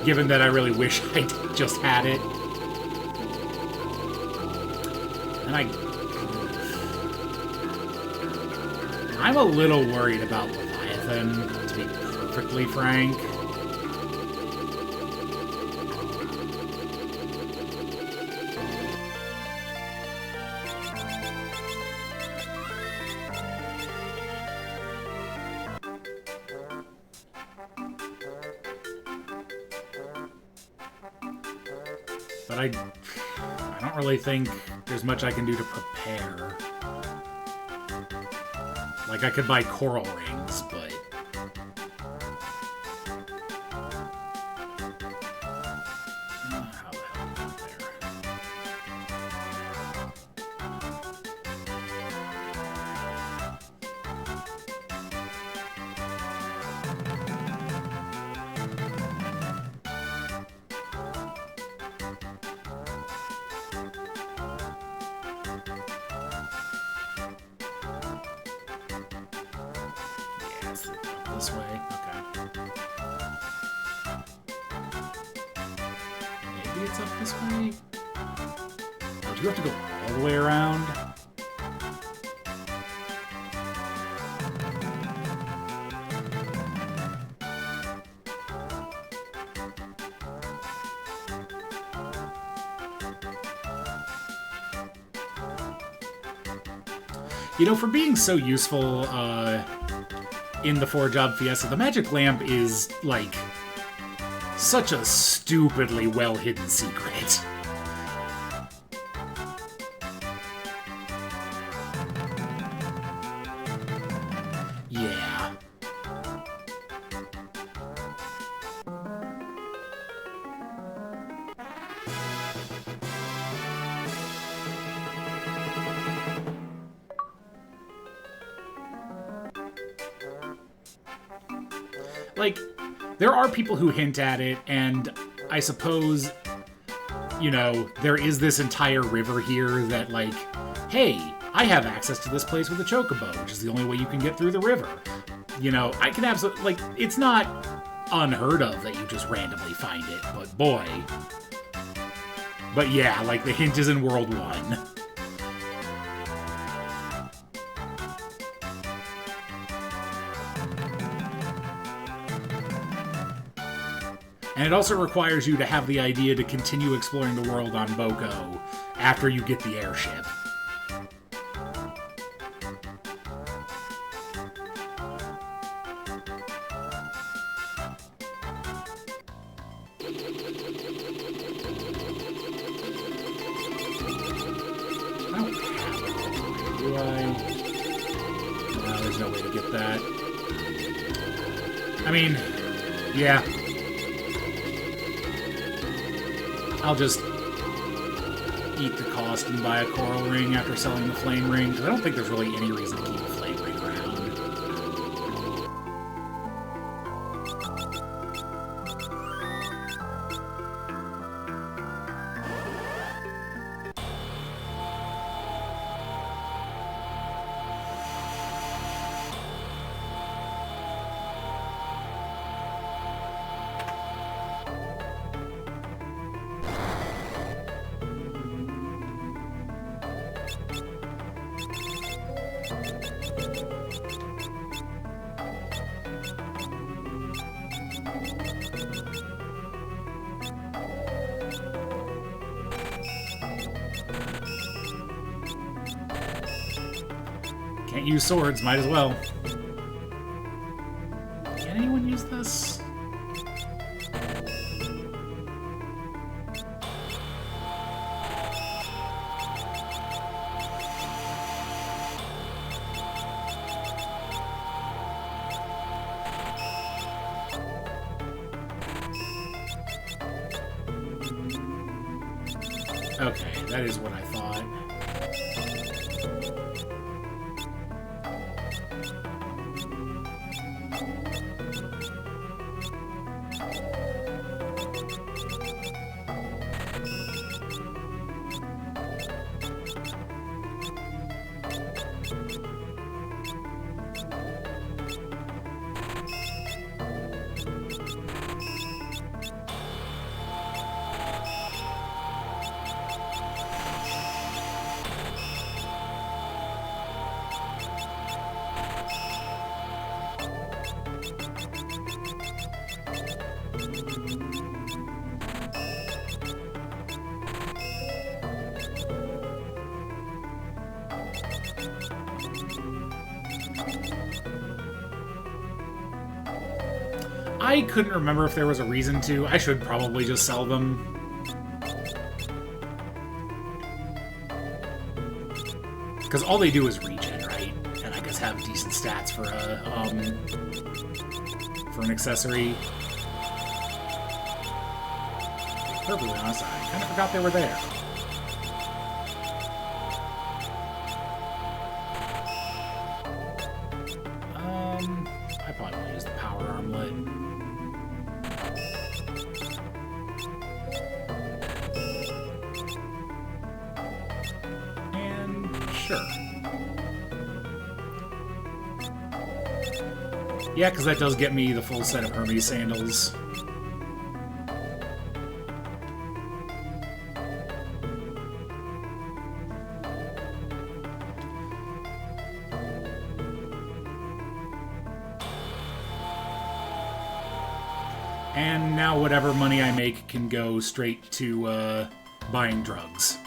given that I really wish I just had it. And I'm a little worried about Leviathan, to be perfectly frank. But I don't really think there's much I can do to prepare. Like, I could buy coral rings, but... how the hell do I get there? This way? Okay. Maybe it's up this way? Oh, do you have to go all the way around? You know, for being so useful in the 4-job Fiesta, the magic lamp is, like, such a stupidly well-hidden secret. Yeah. Like, there are people who hint at it, and I suppose, you know, there is this entire river here that, like, hey, I have access to this place with a chocobo, which is the only way you can get through the river. You know, I can absolutely, like, it's not unheard of that you just randomly find it, but boy. But yeah, like, the hint is in World 1. And it also requires you to have the idea to continue exploring the world on Boko after you get the airship. Do I? No, there's no way to get that. I mean, yeah. I'll just eat the cost and buy a coral ring after selling the flame ring, because I don't think there's really any reason to keep a flame ring around. Can't use swords, might as well. Can anyone use this? Okay, that is what I thought. I couldn't remember if there was a reason to. I should probably just sell them. Because all they do is regen, right? And I guess have decent stats for an accessory. Perfectly honest, I kind of forgot they were there. I probably want to use the power armlet. Sure. Yeah, because that does get me the full set of Hermes sandals. And now whatever money I make can go straight to buying drugs.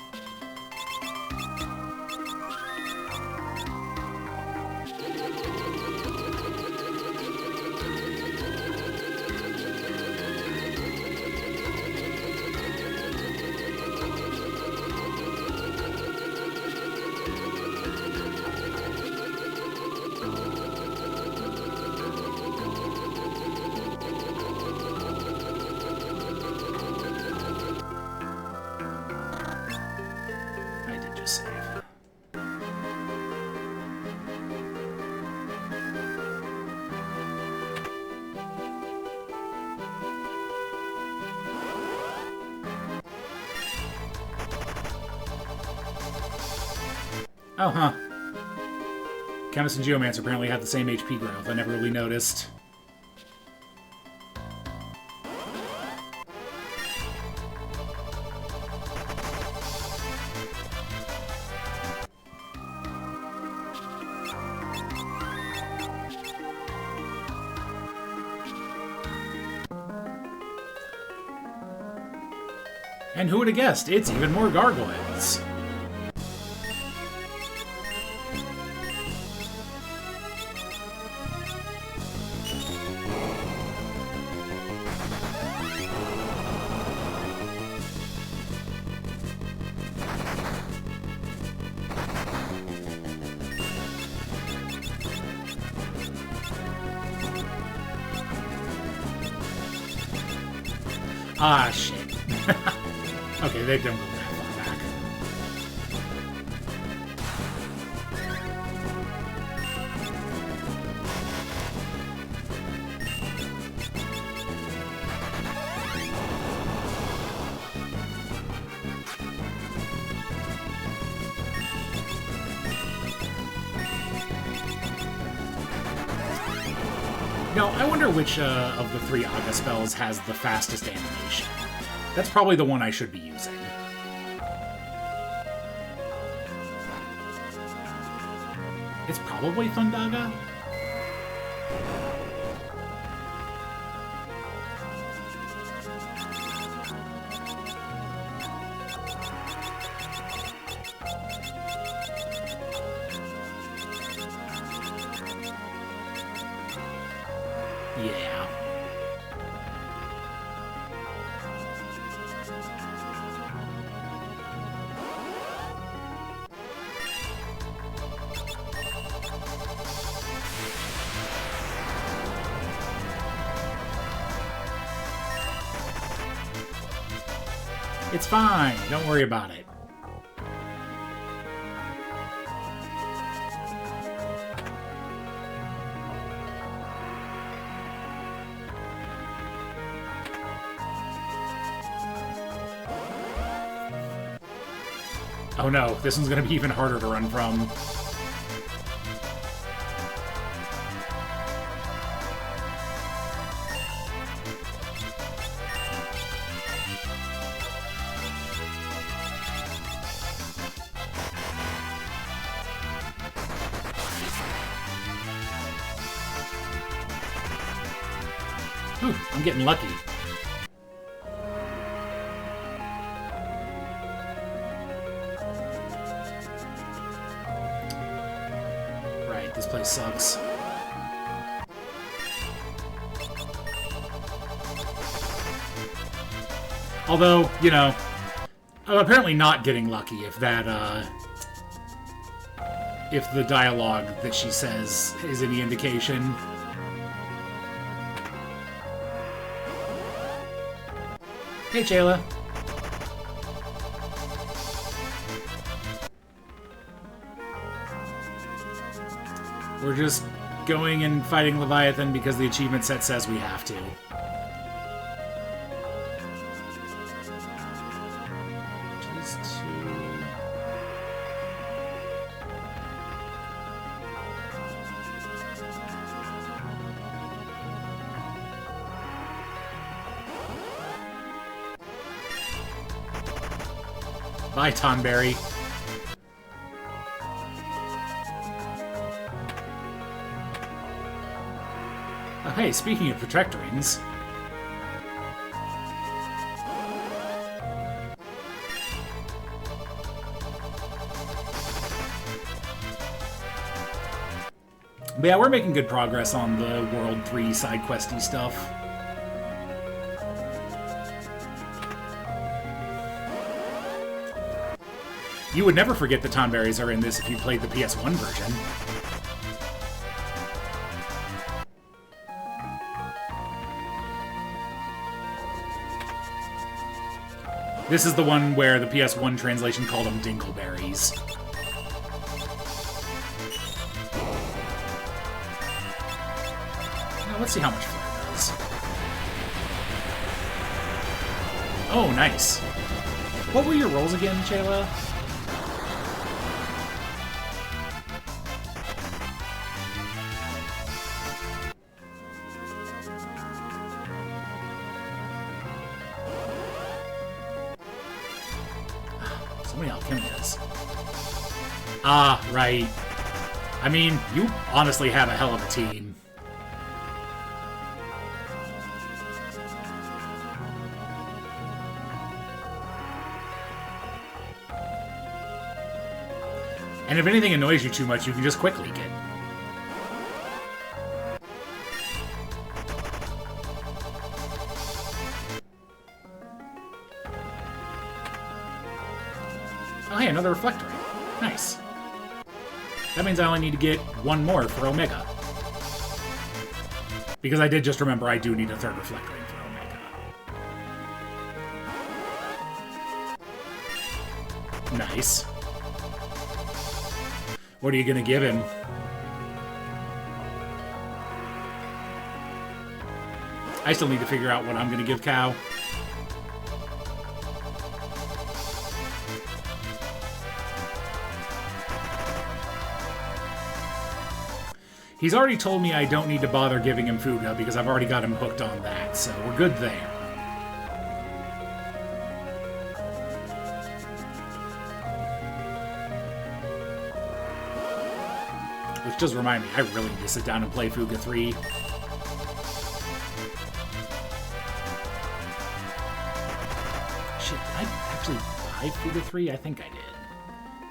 Oh, huh. Chemist and Geomancer apparently have the same HP growth. I never really noticed. And who would have guessed? It's even more gargoyles. Ah, shit. Okay, they don't go that far back. Now, I wonder which of the 3 Aga spells has the fastest animation. That's probably the one I should be using. It's probably Thundaga? Yeah. It's fine. Don't worry about it. Oh no, this one's gonna be even harder to run from. Ooh, I'm getting lucky. Right, this place sucks. Although, you know, I'm apparently not getting lucky if that, if the dialogue that she says is any indication. Hey, Jayla. We're just going and fighting Leviathan because the achievement set says we have to. These two... Bye, Tonberry. Oh, hey, speaking of protectorings... But yeah, we're making good progress on the World 3 side questy stuff. You would never forget the Tonberries are in this if you played the PS1 version. This is the one where the PS1 translation called them Dingleberries. Now let's see how much Flare does. Oh, nice. What were your rolls again, Shayla? So many Alchemias. Ah, right. I mean, you honestly have a hell of a team. And if anything annoys you too much, you can just quick leak it. Oh, hey, another reflector. Nice. That means I only need to get one more for Omega. Because I did just remember I do need a third reflector for Omega. Nice. What are you going to give him? I still need to figure out what I'm going to give Cow. He's already told me I don't need to bother giving him Fuga because I've already got him hooked on that, so we're good there. Which does remind me, I really need to sit down and play Fuga 3. Shit, did I actually buy Fuga 3? I think I did.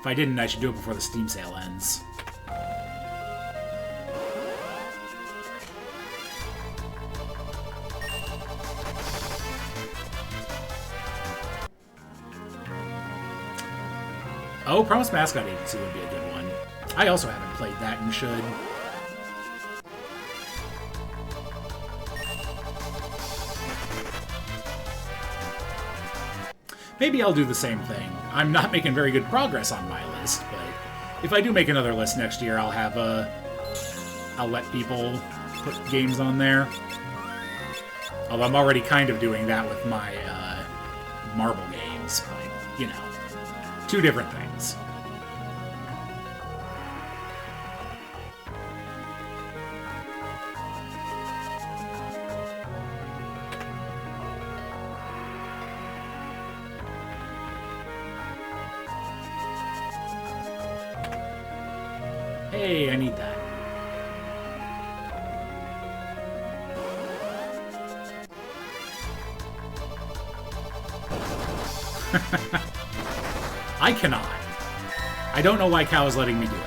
If I didn't, I should do it before the Steam sale ends. Oh, Promised Mascot Agency would be a good one. I also haven't played that and should. Maybe I'll do the same thing. I'm not making very good progress on my list, but if I do make another list next year, I'll have I'll let people put games on there. Although I'm already kind of doing that with my marble games, but, you know, two different things. Hey, I need that. I cannot. I don't know why Cow is letting me do it.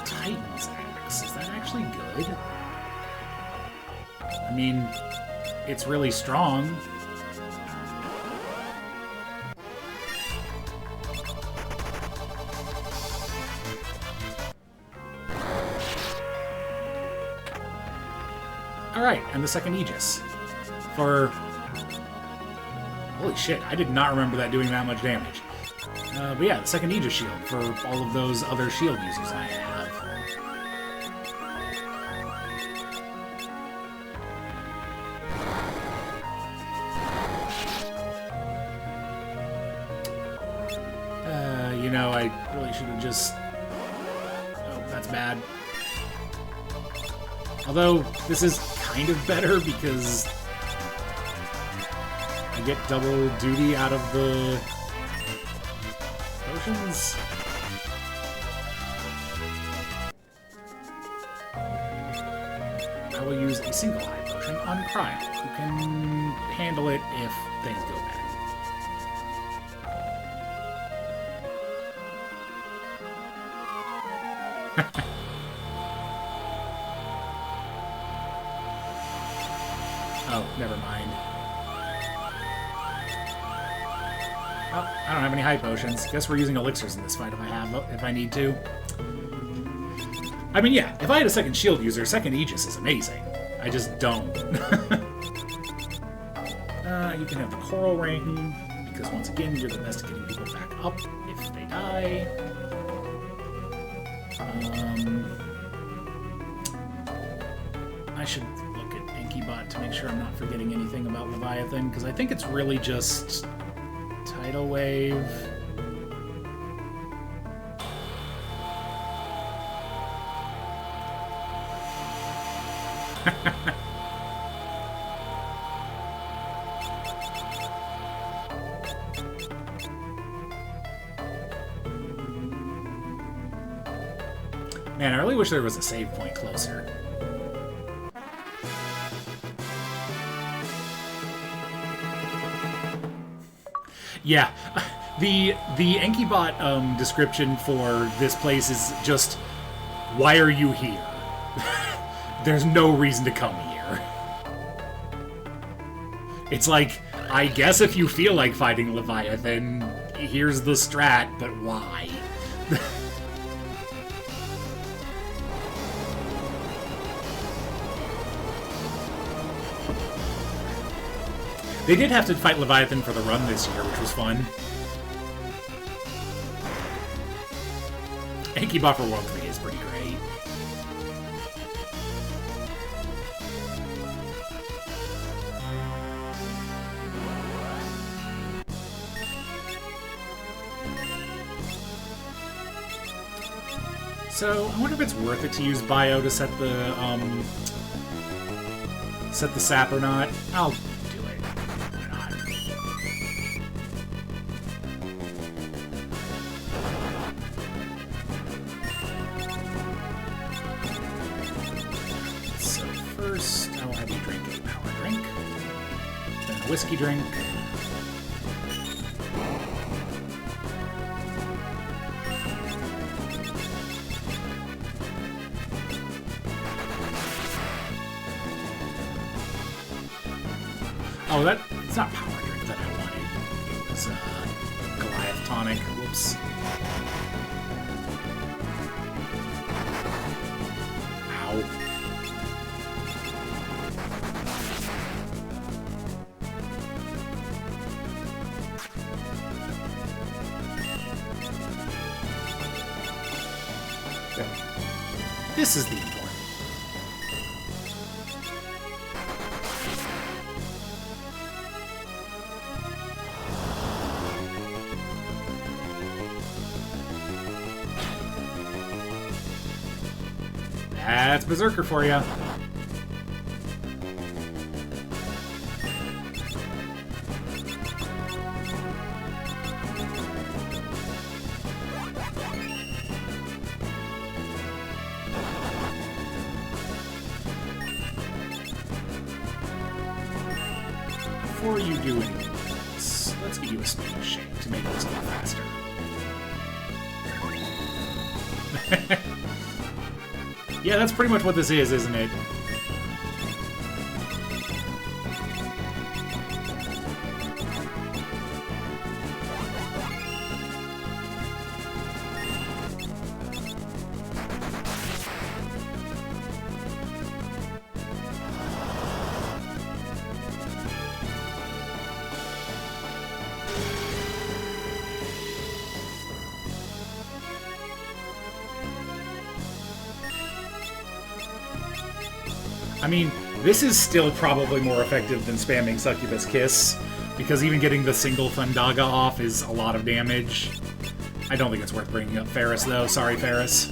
Titan's Axe. Is that actually good? I mean, it's really strong. Alright, and the second Aegis. For... Holy shit, I did not remember that doing that much damage. But yeah, the second Aegis shield for all of those other shield users I have. You know, I really should have just... Oh, that's bad. Although, this is kind of better because I get double duty out of the potions. I will use a single high potion on Cryo, who can handle it if things go bad. Oh, never mind. Oh, I don't have any high potions. Guess we're using elixirs in this fight if I need to. I mean, yeah, if I had a second shield user, second Aegis is amazing. I just don't. You can have the Coral Ring, because once again, you're the best at getting people back up if they die. I should look at Inkybot to make sure I'm not forgetting anything about Leviathan, because I think it's really just Tidal Wave. Man, I really wish there was a save point closer. Yeah, the Inkybot description for this place is just, why are you here? There's no reason to come here. It's like, I guess if you feel like fighting Leviathan, here's the strat, but why? They did have to fight Leviathan for the run this year, which was fun. Inkybot for World 3 is pretty great. So, I wonder if it's worth it to use Bio to set the sap or not. I'll do it. Why not? So first, I'll have you drink a power drink, then a whiskey drink. Oh, it's not power drink that I wanted. It was Goliath tonic. Whoops. Ow. This is the important. That's Berserker for you. Before you do anything else, let's get you a speed shake to make this a little faster. Yeah, that's pretty much what this is, isn't it? I mean, this is still probably more effective than spamming Succubus Kiss, because even getting the single Thundaga off is a lot of damage. I don't think it's worth bringing up Ferris, though. Sorry, Ferris.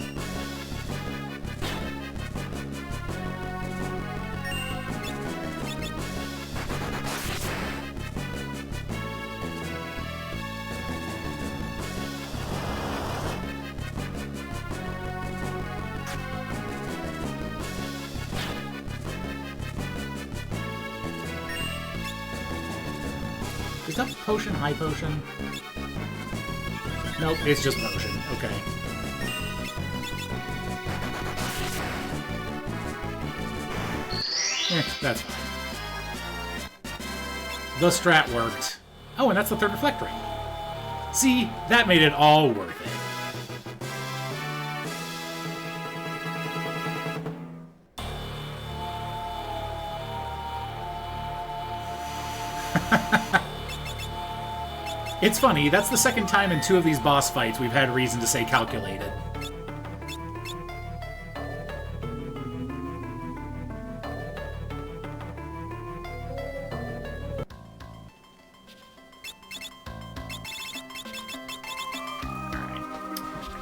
Is that potion high potion? Nope, it's just potion. Okay. That's fine. The strat worked. Oh, and that's the third reflect ring. See, that made it all worth it. It's funny, that's the second time in 2 of these boss fights we've had reason to say calculated.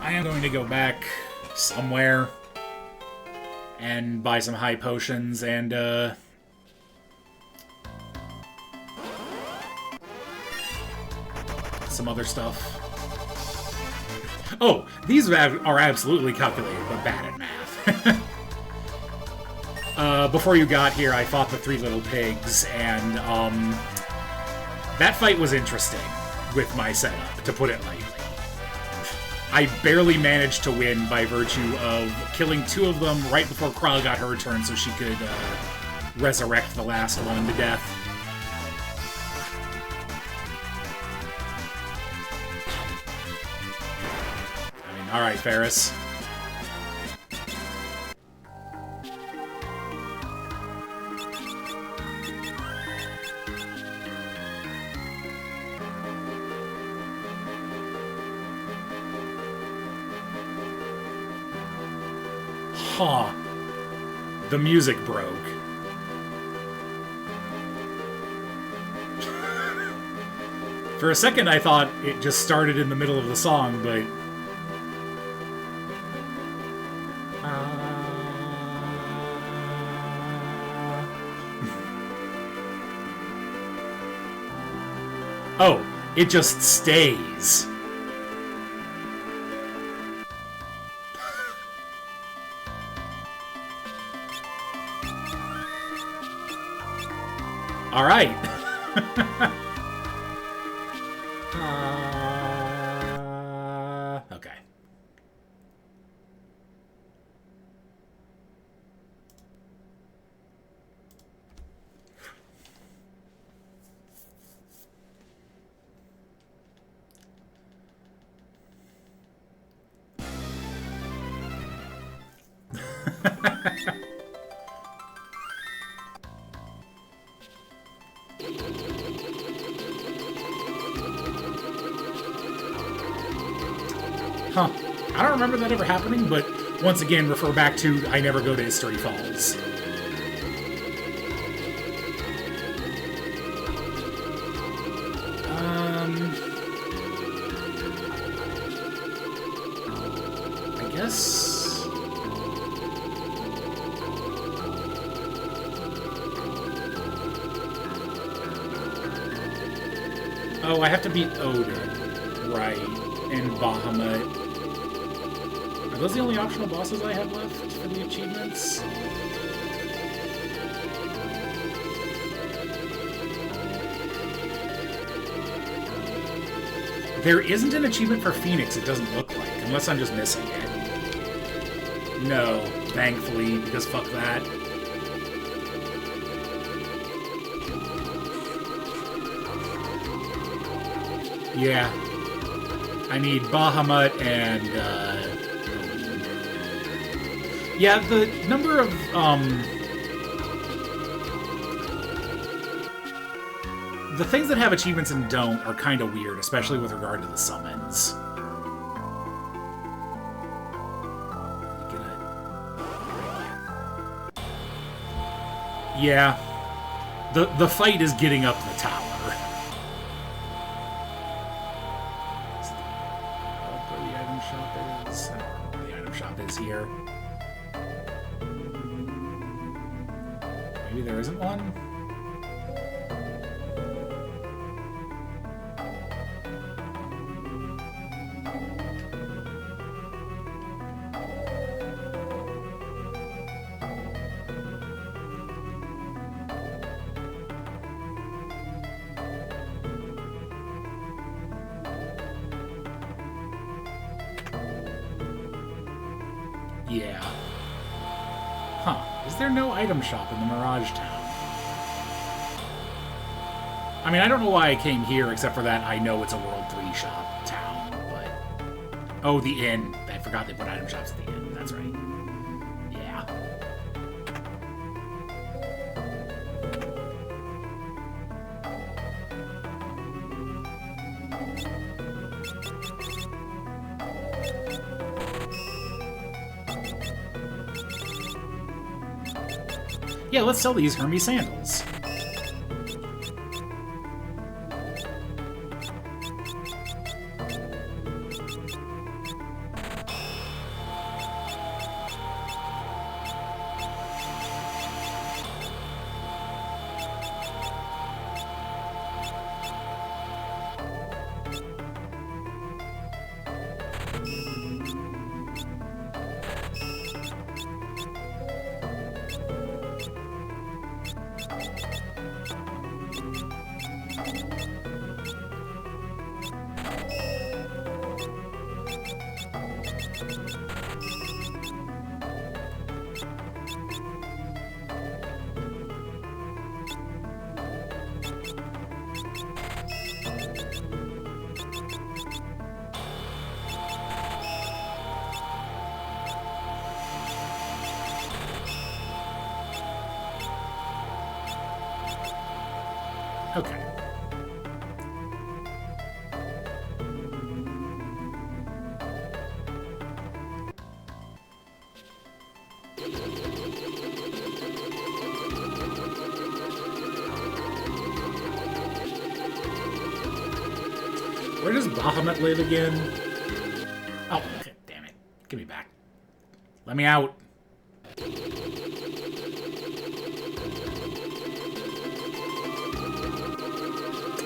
I am going to go back somewhere and buy some high potions and, some other stuff. Oh, these are absolutely calculated, but bad at math. Before you got here, I fought the three little pigs, and, that fight was interesting with my setup, to put it lightly. I barely managed to win by virtue of killing two of them right before Kral got her turn so she could, resurrect the last one to death. Alright, Ferris. Huh. The music broke. For a second I thought it just started in the middle of the song, but... Oh, it just stays. All right. Okay. Huh. I don't remember that ever happening, but once again, refer back to I never go to History Falls. I guess... Oh, I have to beat Odin. Right. And Bahamut. Are those the only optional bosses I have left for the achievements? There isn't an achievement for Phoenix, it doesn't look like, unless I'm just missing it. No, thankfully, because fuck that. Yeah. I need Bahamut and, yeah, the number of, the things that have achievements and don't are kind of weird, especially with regard to the summons. Yeah. The fight is getting up the tower. Here. Maybe there isn't one? Yeah. Huh. Is there no item shop in the Mirage Town? I mean, I don't know why I came here, except for that I know it's a World 3 shop town, but... Oh, the inn. I forgot they put item shops at the inn. That's right. Yeah. Yeah, let's sell these Hermes sandals. Okay. Where does Bahamut live again? Oh, okay, damn it. Give me back. Let me out.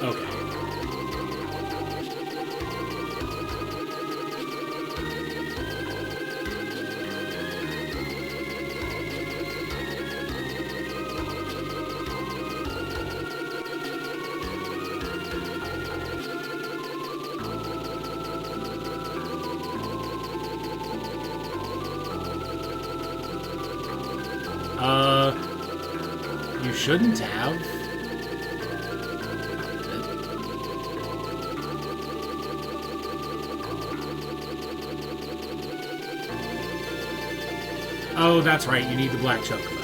Okay. You shouldn't have. Oh, that's right. You need the black chocobo.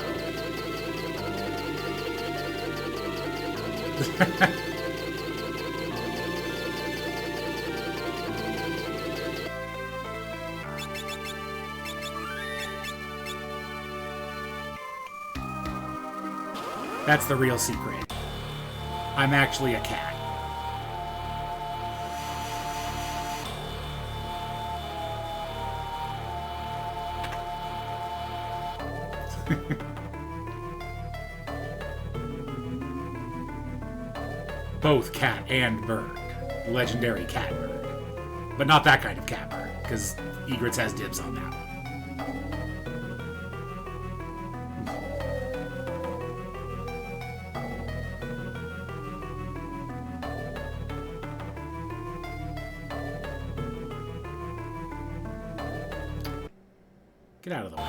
That's the real secret. I'm actually a cat. Both cat and bird. Legendary cat bird. But not that kind of cat bird, because Egrets has dibs on that one. Get out of the way.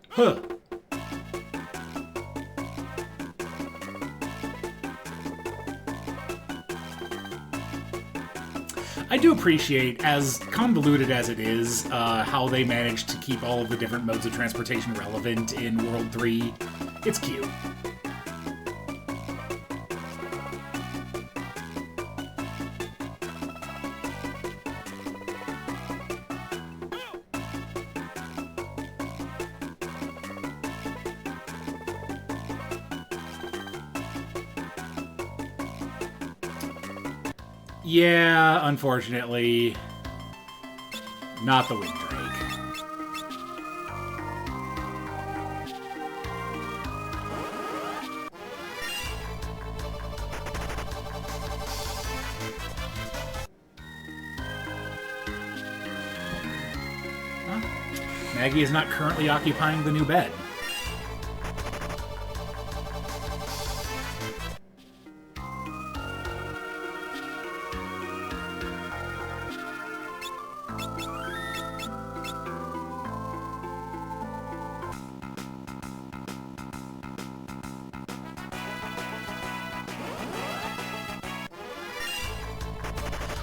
Huh. I do appreciate, as convoluted as it is, how they managed to keep all of the different modes of transportation relevant in World 3. It's cute. Yeah, unfortunately, not the Windrake. Huh? Maggie is not currently occupying the new bed.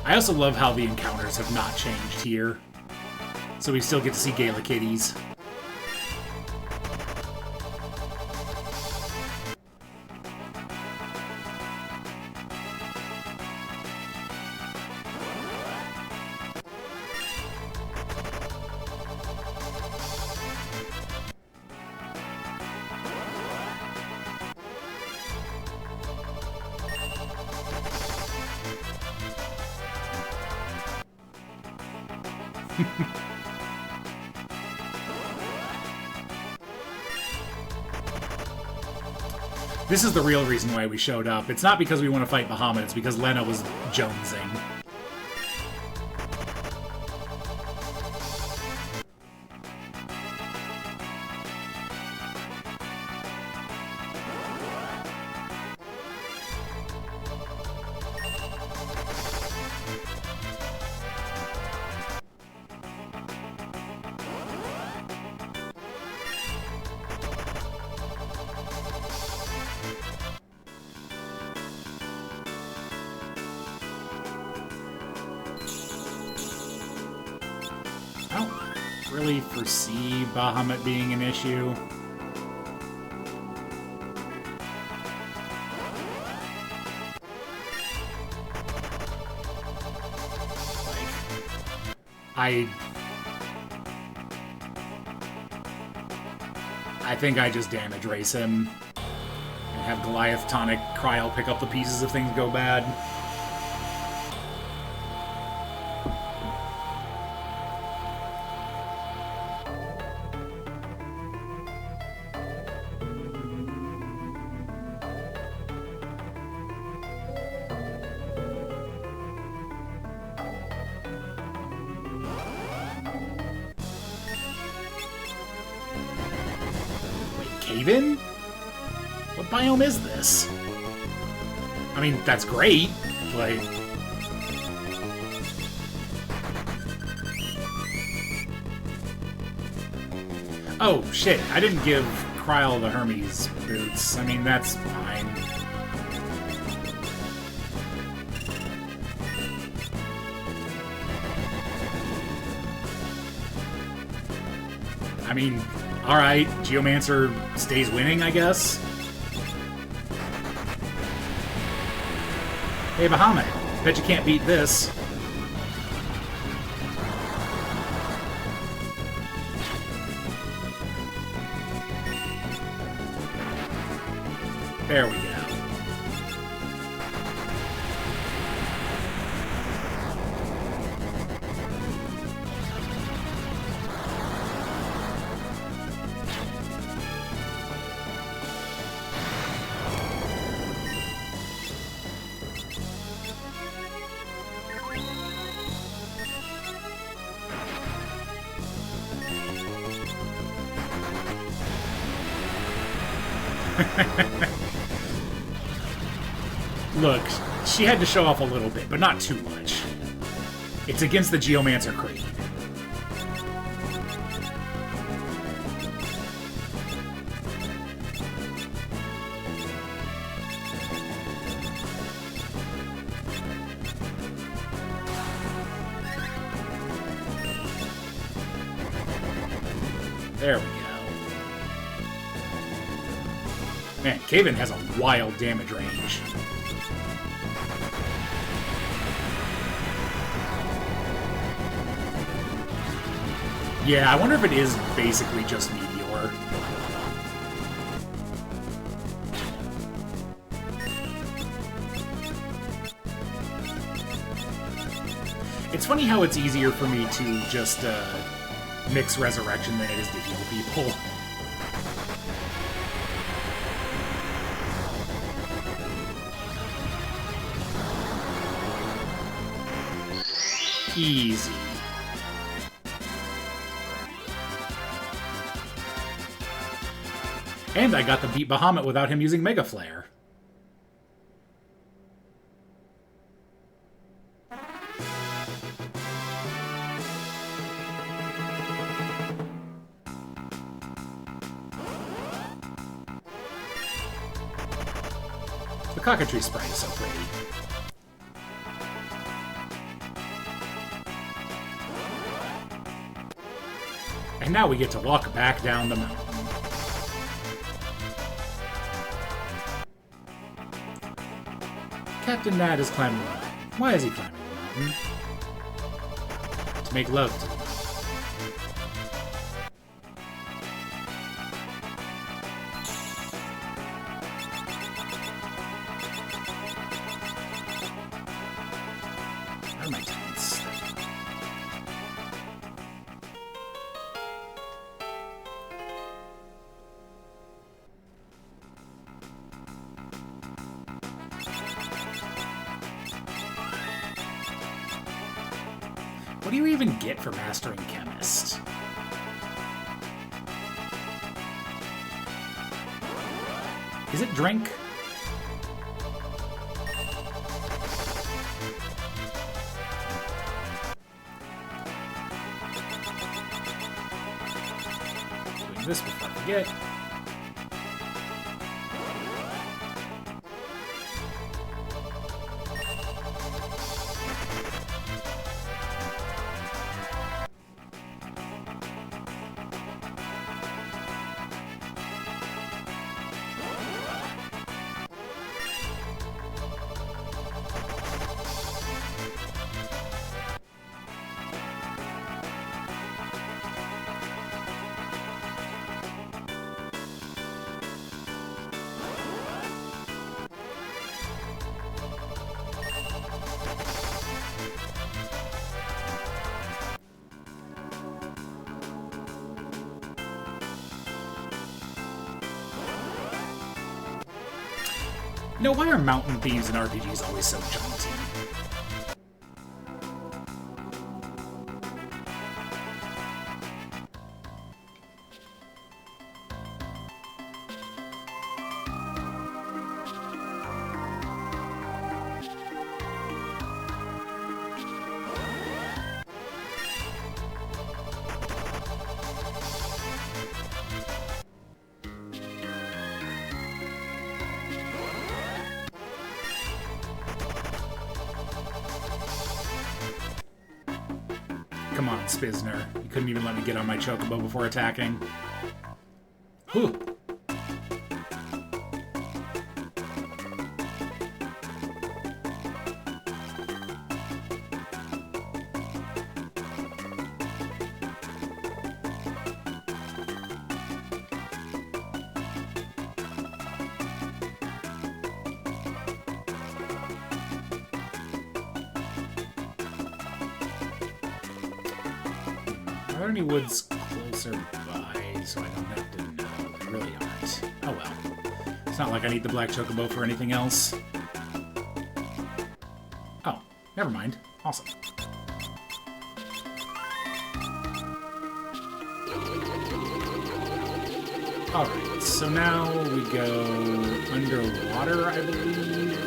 I also love how the encounters have not changed here. So we still get to see Gala kitties. This is the real reason why we showed up. It's not because we want to fight Bahamut, it's because Lena was jonesing. really foresee Bahamut being an issue. Like, I think I just damage race him and have Goliath Tonic Cryo pick up the pieces if things go bad. Cave-in? What biome is this? I mean, that's great, but... Oh, shit, I didn't give Kryl the Hermes boots. I mean, that's fine. I mean... Alright, Geomancer stays winning, I guess. Hey, Bahamut, bet you can't beat this. There we go. Look, she had to show off a little bit, but not too much. It's against the Geomancer Creed. There we go. Man, Cave-in has a wild damage range. Yeah, I wonder if it is basically just Meteor. It's funny how it's easier for me to just mix Resurrection than it is to heal people. Easy. And I got to beat Bahamut without him using Mega Flare. The Cockatree sprite is so pretty. And now we get to walk back down the mountain. Captain Nat is climbing the mountain. Why is he climbing the mountain? To make love to you. Where are my tents? What do you even get for mastering Chemist? Is it drink? Doing this before I forget. No, why are mountain themes in RPGs always so jaunty? Come on, Spizner. You couldn't even let me get on my chocobo before attacking. Whew. Are there any woods closer by so I don't have to know? There really aren't. Oh well. It's not like I need the black chocobo for anything else. Oh, never mind. Awesome. Alright, so now we go underwater, I believe,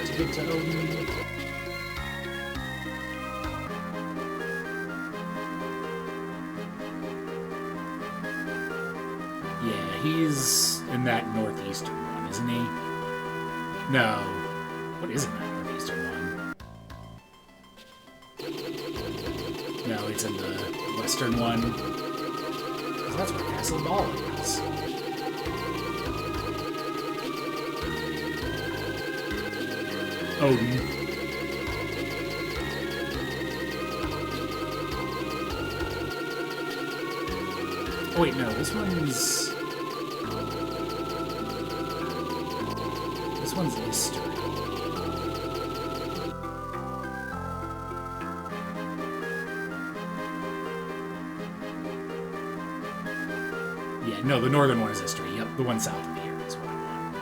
to get to Odin. Yeah, he's in that northeastern one, isn't he? No. What is in that northeastern one? No, it's in the western one. That's where Castle Ball is. Odin. Oh wait, no, this one's history. Yeah, no, the northern one is history. Yep, the one south of here is what I want.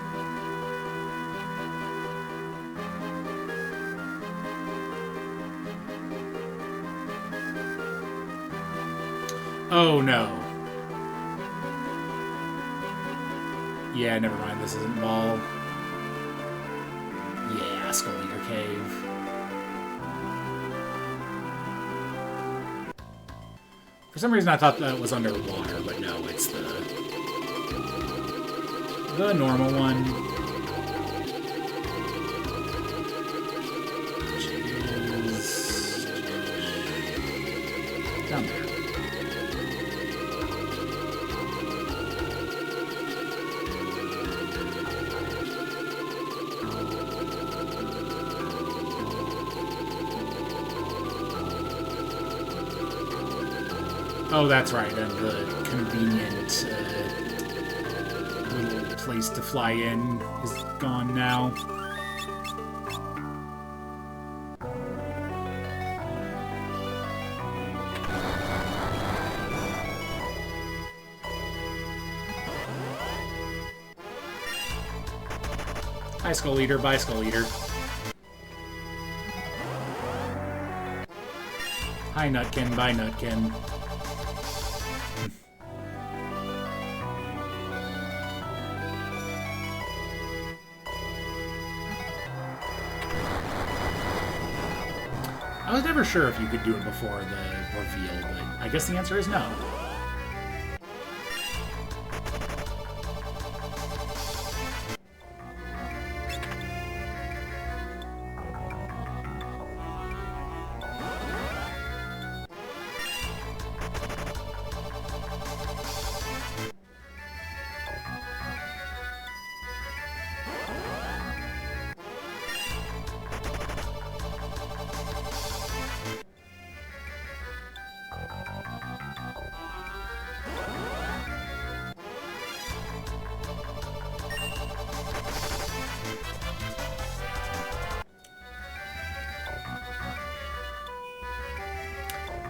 Oh no. Yeah, never mind, this isn't Ball. Yeah, Skull Eater Cave. For some reason I thought that was underwater, but no, it's the normal one. Which is down there. Oh, that's right, and the convenient little place to fly in is gone now. Hi, Skull Eater. Bye, Skull Eater. Hi, Nutkin. Bye, Nutkin. I was never sure if you could do it before the reveal, but I guess the answer is no.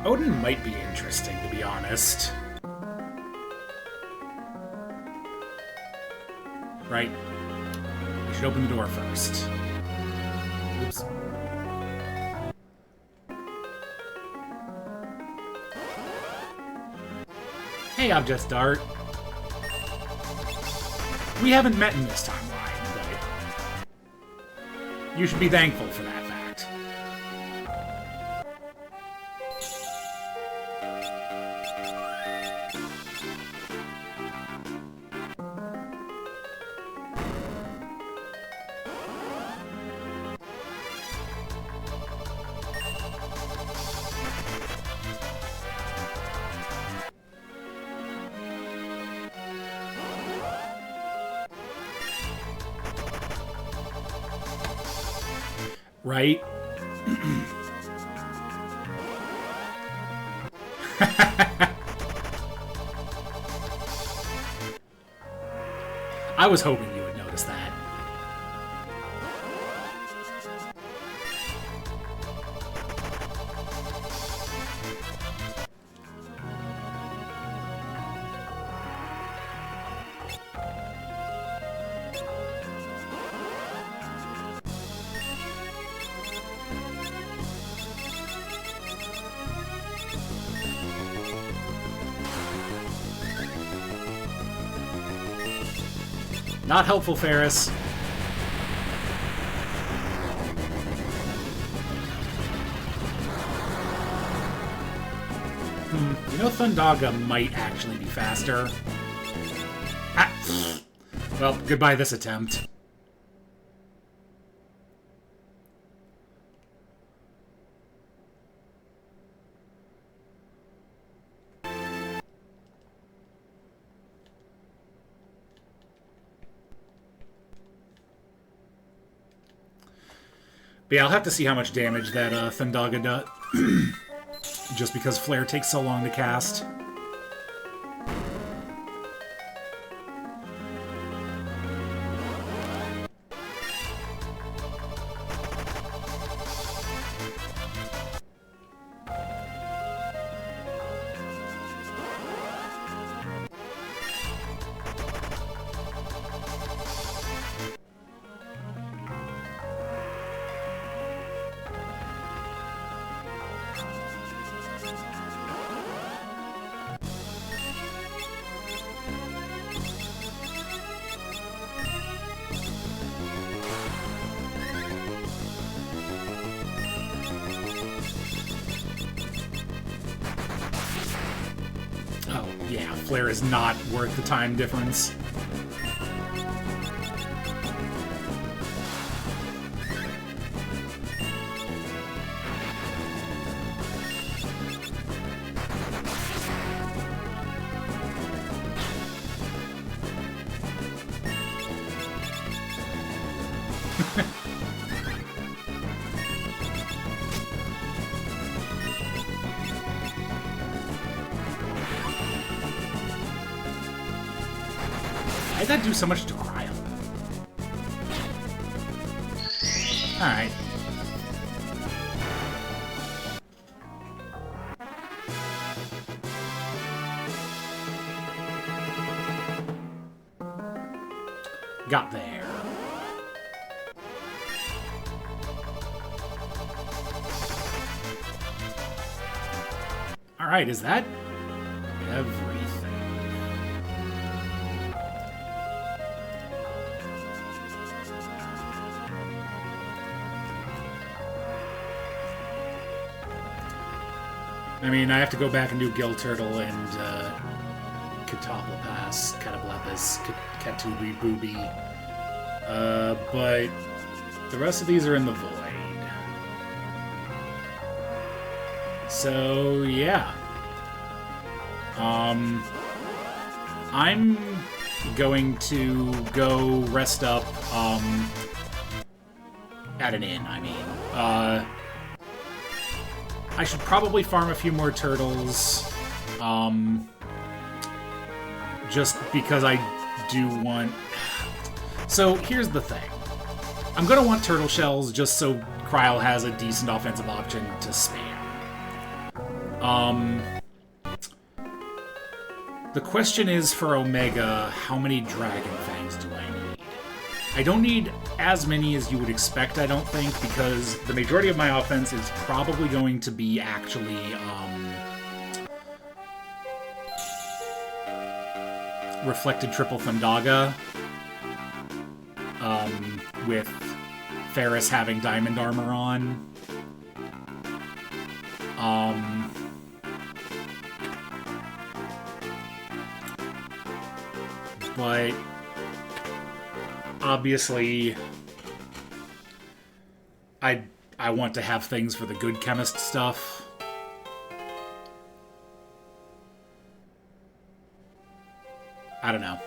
Odin might be interesting, to be honest. Right? should open the door first. Oops. Hey, Object Dart. We haven't met in this timeline, but you should be thankful for that fact. Right? I was hoping you would notice that. Not helpful, Ferris. You know, Thundaga might actually be faster. Ah. Well, goodbye this attempt. But yeah, I'll have to see how much damage that Thundaga does. Just because Flare takes so long to cast. Yeah, Flare is not worth the time difference. Why did that do so much to Cryo? Alright. Got there. Alright, is that everything? I mean, I have to go back and do Gill Turtle and Catoblepas, Catoblepas, Catubi Booby. But the rest of these are in the void. So, yeah. I'm going to go rest up at an inn, I mean. I should probably farm a few more turtles, just because I do want... So, here's the thing. I'm gonna want turtle shells just so Cryo has a decent offensive option to spam. The question is, for Omega, how many Dragon Fangs do I need? I don't need as many as you would expect, I don't think, because the majority of my offense is probably going to be actually, Reflected Triple Thundaga, with Ferris having diamond armor on. But obviously, I want to have things for the good chemist stuff. I don't know.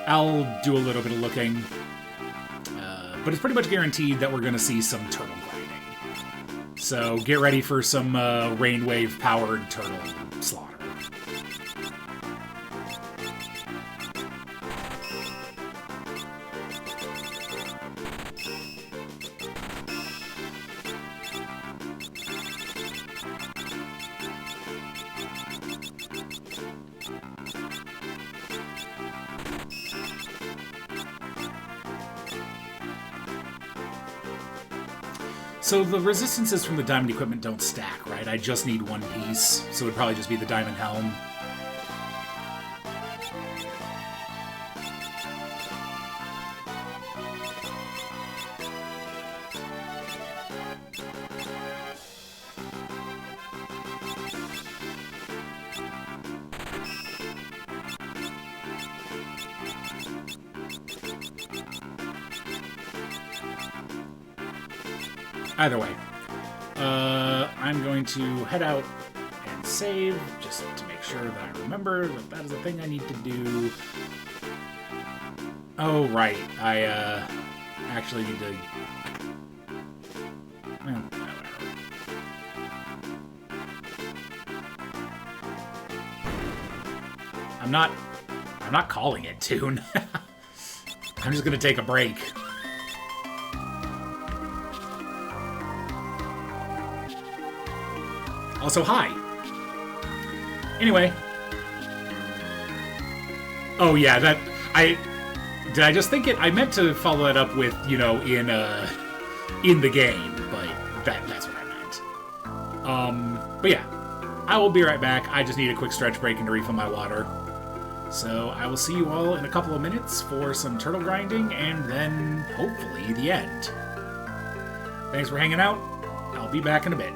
I'll do a little bit of looking. But it's pretty much guaranteed that we're going to see some turtle grinding. So get ready for some Rainwave-powered turtle slaughter. So the resistances from the diamond equipment don't stack, right? I just need one piece, so it would probably just be the diamond helm. Either way, I'm going to head out and save, just to make sure that I remember that that is a thing I need to do. Oh, right, I actually need to... Well, whatever. I'm not calling it Toon. I'm just gonna take a break. Also, hi. Anyway. Oh yeah, did I just think it? I meant to follow that up with, you know, in the game, but that's what I meant. But yeah, I will be right back. I just need a quick stretch break and to refill my water. So I will see you all in a couple of minutes for some turtle grinding and then hopefully the end. Thanks for hanging out. I'll be back in a bit.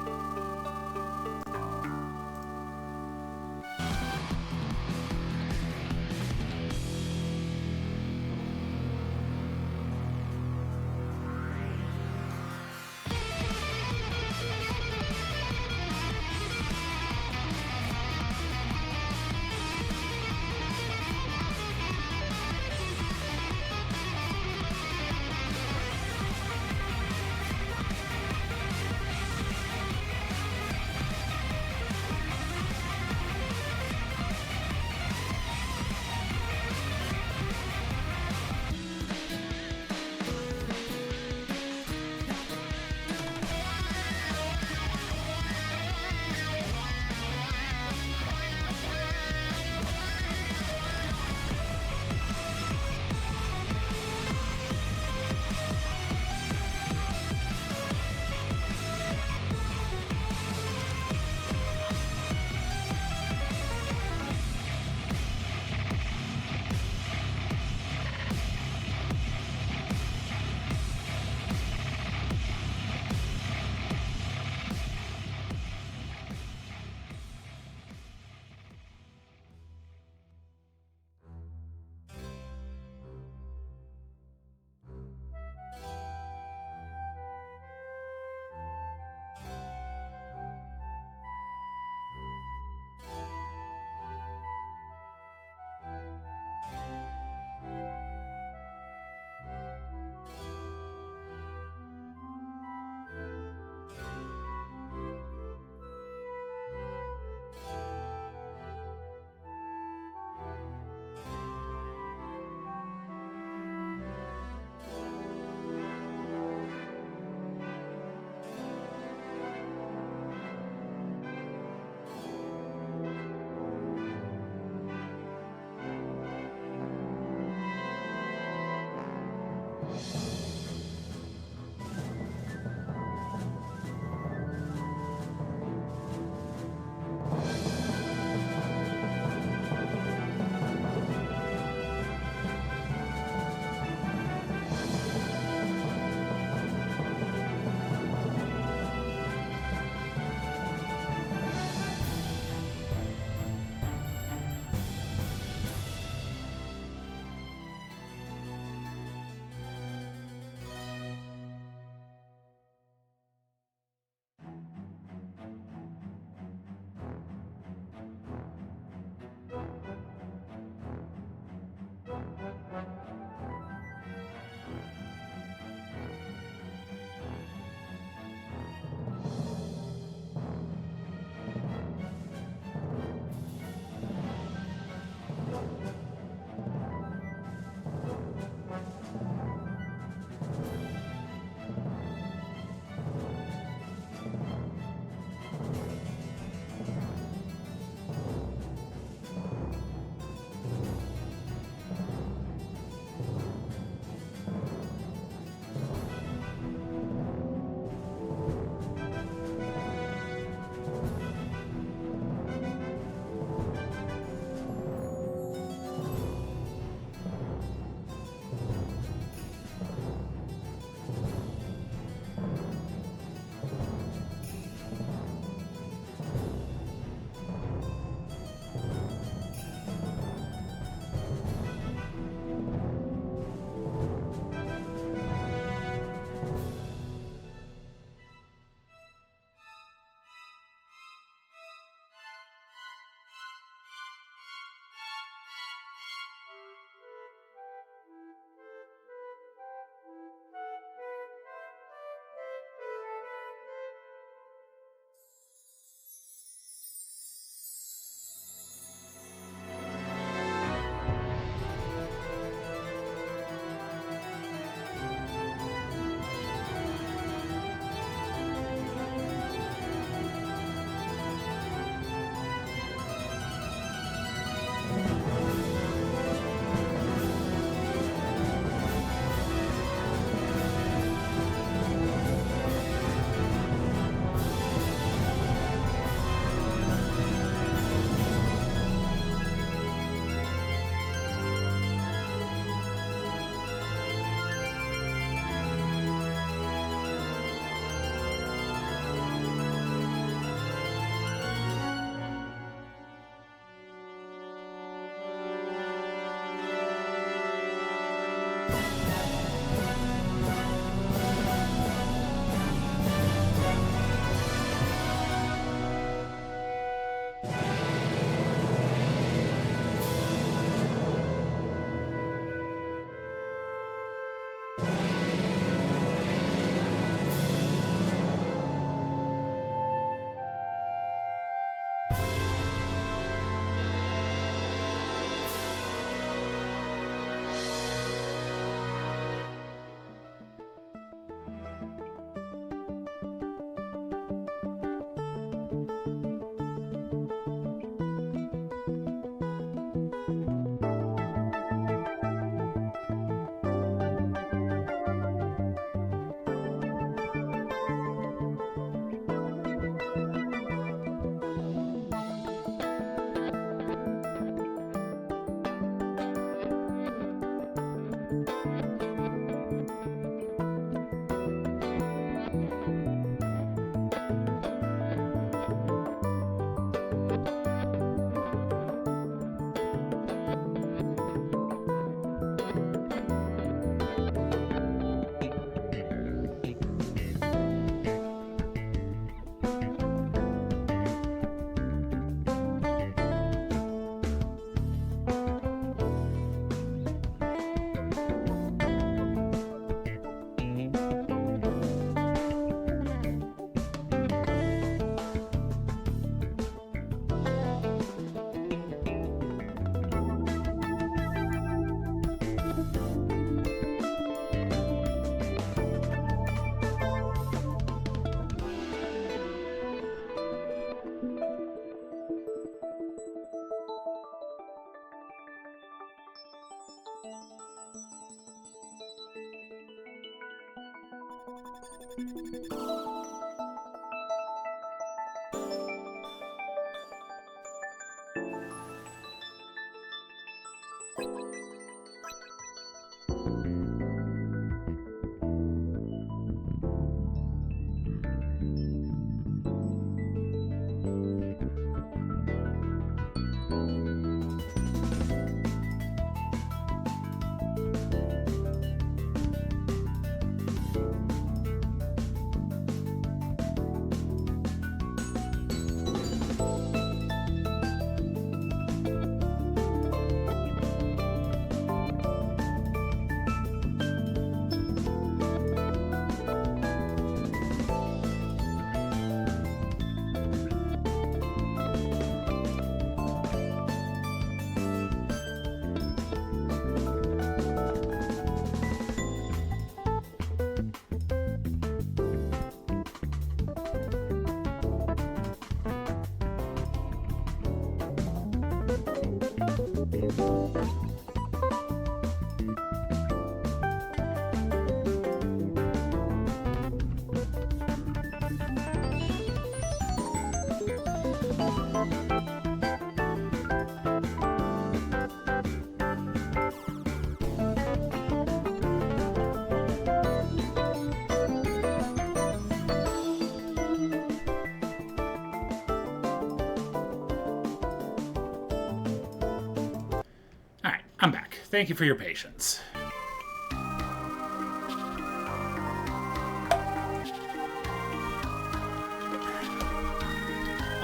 I'm back. Thank you for your patience.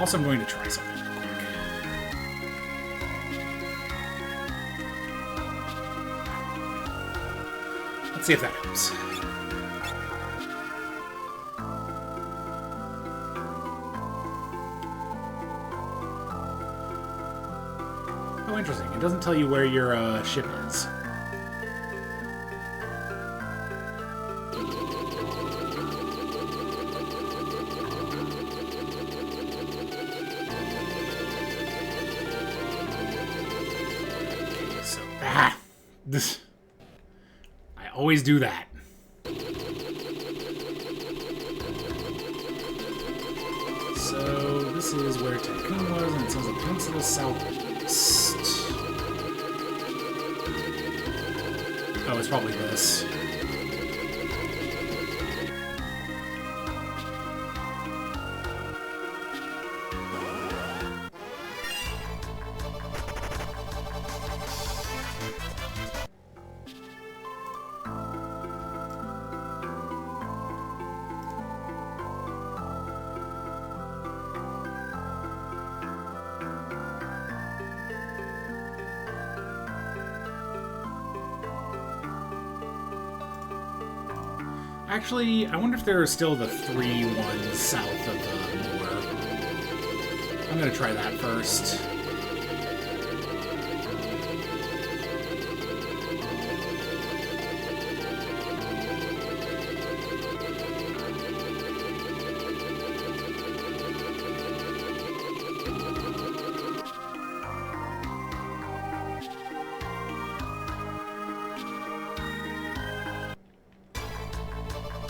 Also, I'm going to try something real quick. Let's see if that helps. Oh, interesting. It doesn't tell you where your ship is. So this, I always do that. So this is where Tycoon was, and it says a peninsula southwest. Oh, it's probably this. Actually, I wonder if there are still the 3 ones south of Moore. I'm gonna try that first.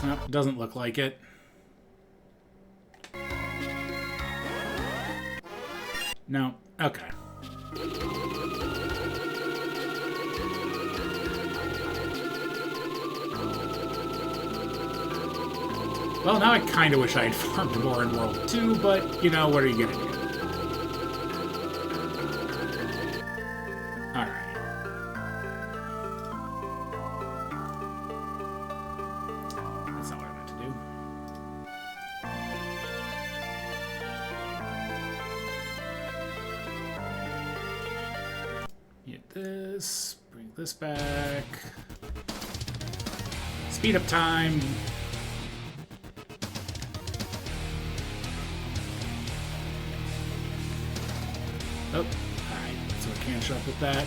Nope, doesn't look like it. No, okay. Well, now I kind of wish I had farmed more in World 2, but, you know, what are you gonna do? Alright. That's not what I meant to do. Get this, bring this back. Speed up time. Oh, alright, so I can't show up with that.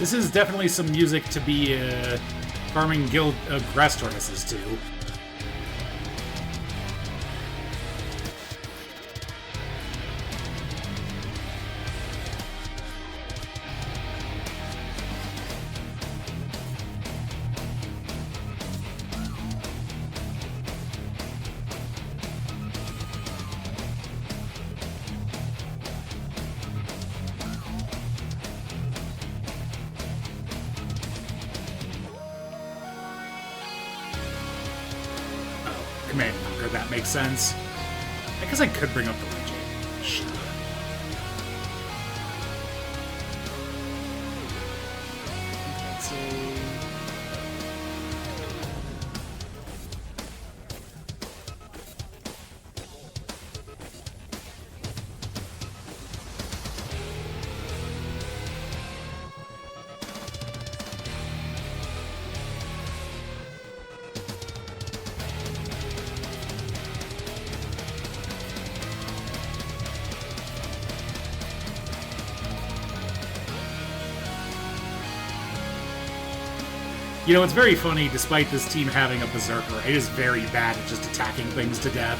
This is definitely some music to be farming guild grass tortoises to. Command and Conquer, that makes sense. I guess I could bring up the Legion. Sure. Let's You know, it's very funny, despite this team having a Berserker, it is very bad at just attacking things to death.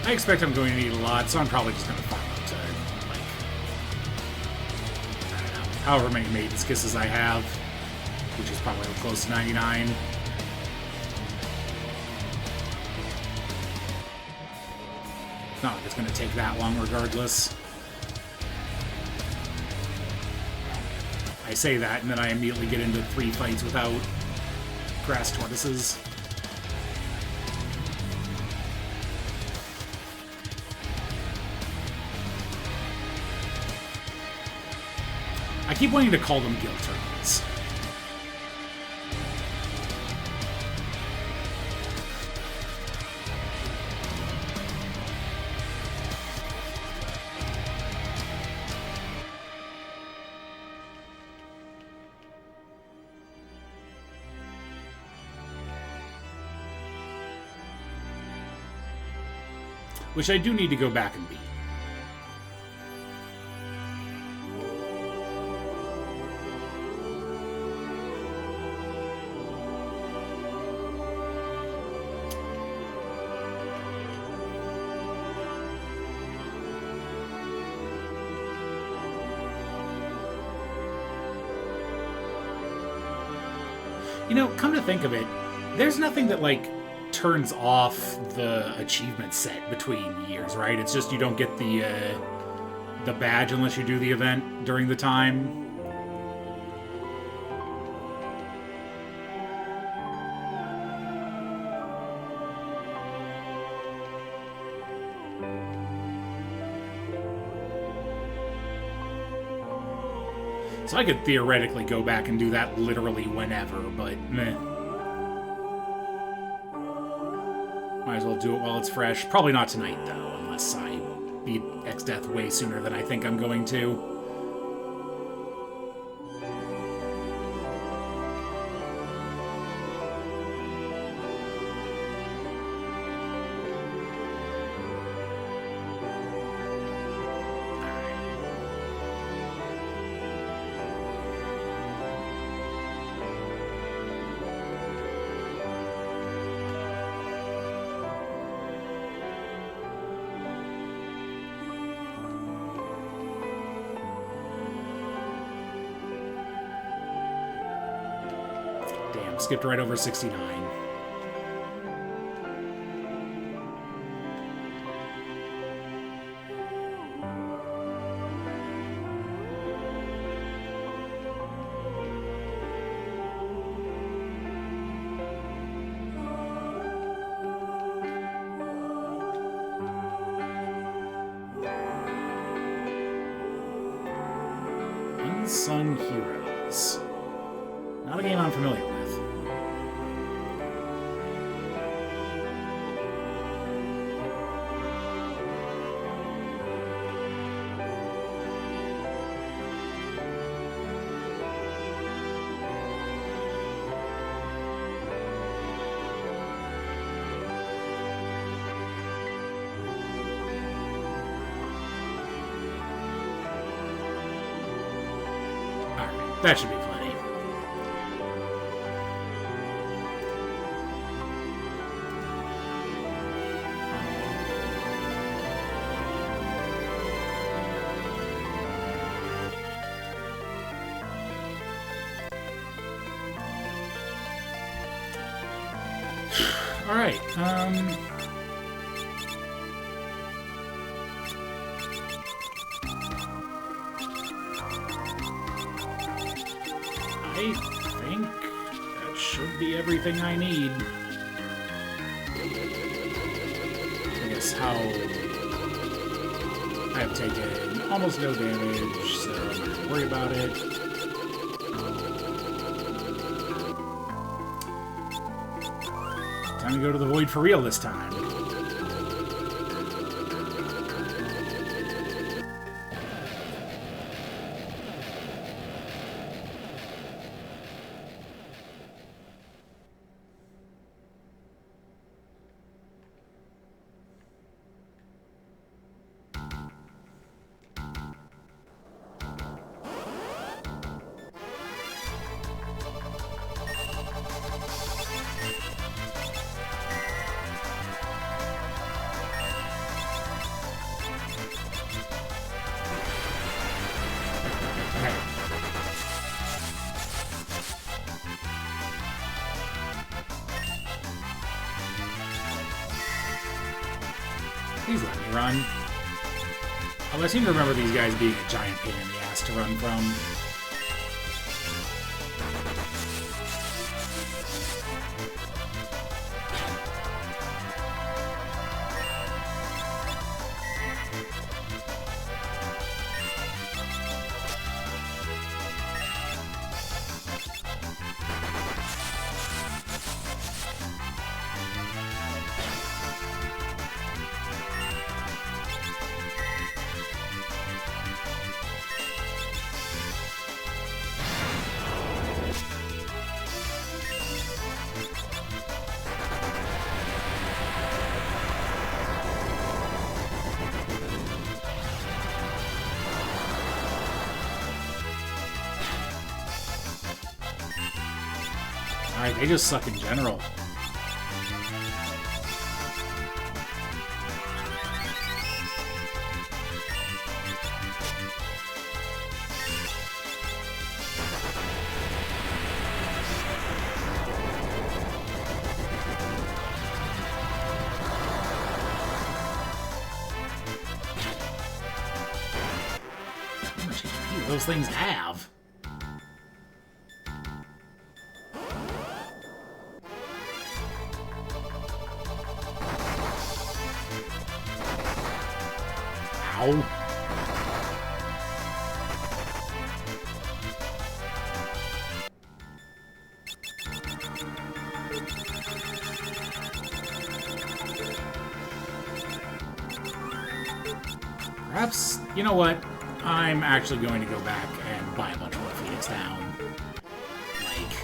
I expect I'm going to need a lot, so I'm probably just going to farm up to, like, I don't know, however many Maiden's Kisses I have, which is probably close to 99. It's not like it's going to take that long regardless. I say that, and then I immediately get into 3 fights without grass tortoises. I keep wanting to call them guild turtles. Which I do need to go back and beat. You know, come to think of it, there's nothing that, like, turns off the achievement set between years, right? It's just you don't get the badge unless you do the event during the time. So I could theoretically go back and do that literally whenever, but meh. Might as well do it while it's fresh. Probably not tonight, though, unless I beat X-Death way sooner than I think I'm going to. Damn, skipped right over 69. Unsung Heroes. Not a game I'm familiar with. Alright, that should be plenty. Alright, I think that should be everything I need. I guess how I have taken almost no damage, so I'm not gonna worry about it. Time to go to the void for real this time. Please let me run. Although I seem to remember these guys being a giant pain in the ass to run from. Alright, they just suck in general. How much HP do those things have? Ow. Perhaps, you know what? I'm actually going to go back and buy a bunch more Phoenix down. Like,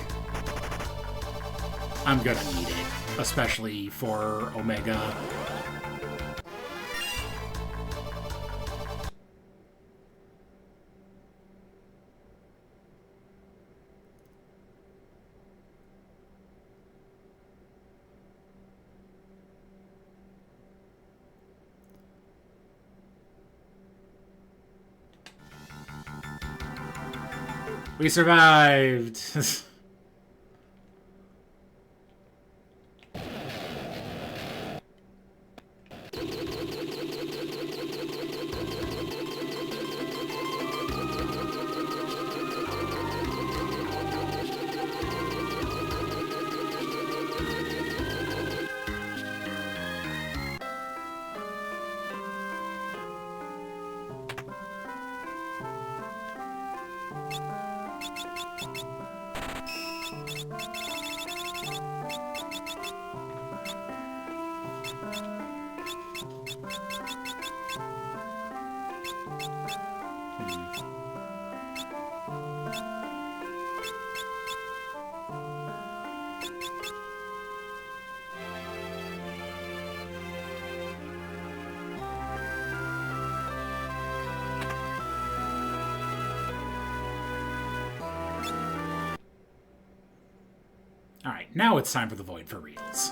I'm gonna need it, especially for Omega. We survived! Alright, now it's time for the Void for reals.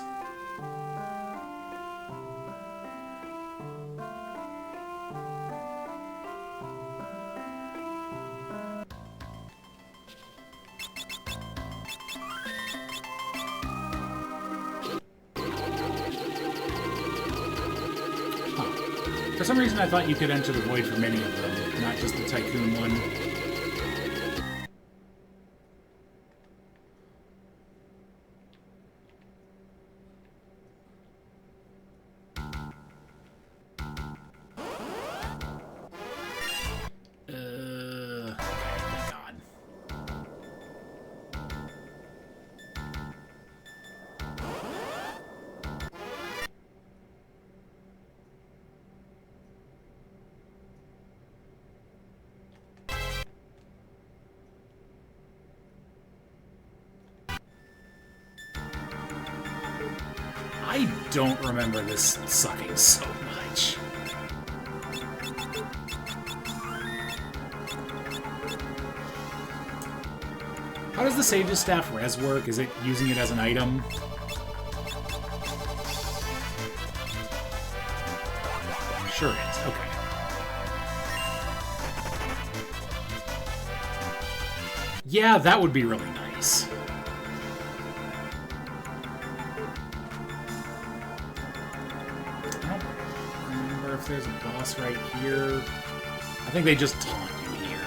For some reason, I thought you could enter the Void from any of them, not just the Tycoon one. Thank God. I don't remember this sucking so much. How does the Sage's Staff res work? Is it using it as an item? Sure is. Okay. Yeah, that would be really nice. If there's a boss right here. I think they just taunt you here.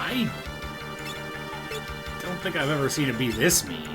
I don't think I've ever seen it be this mean.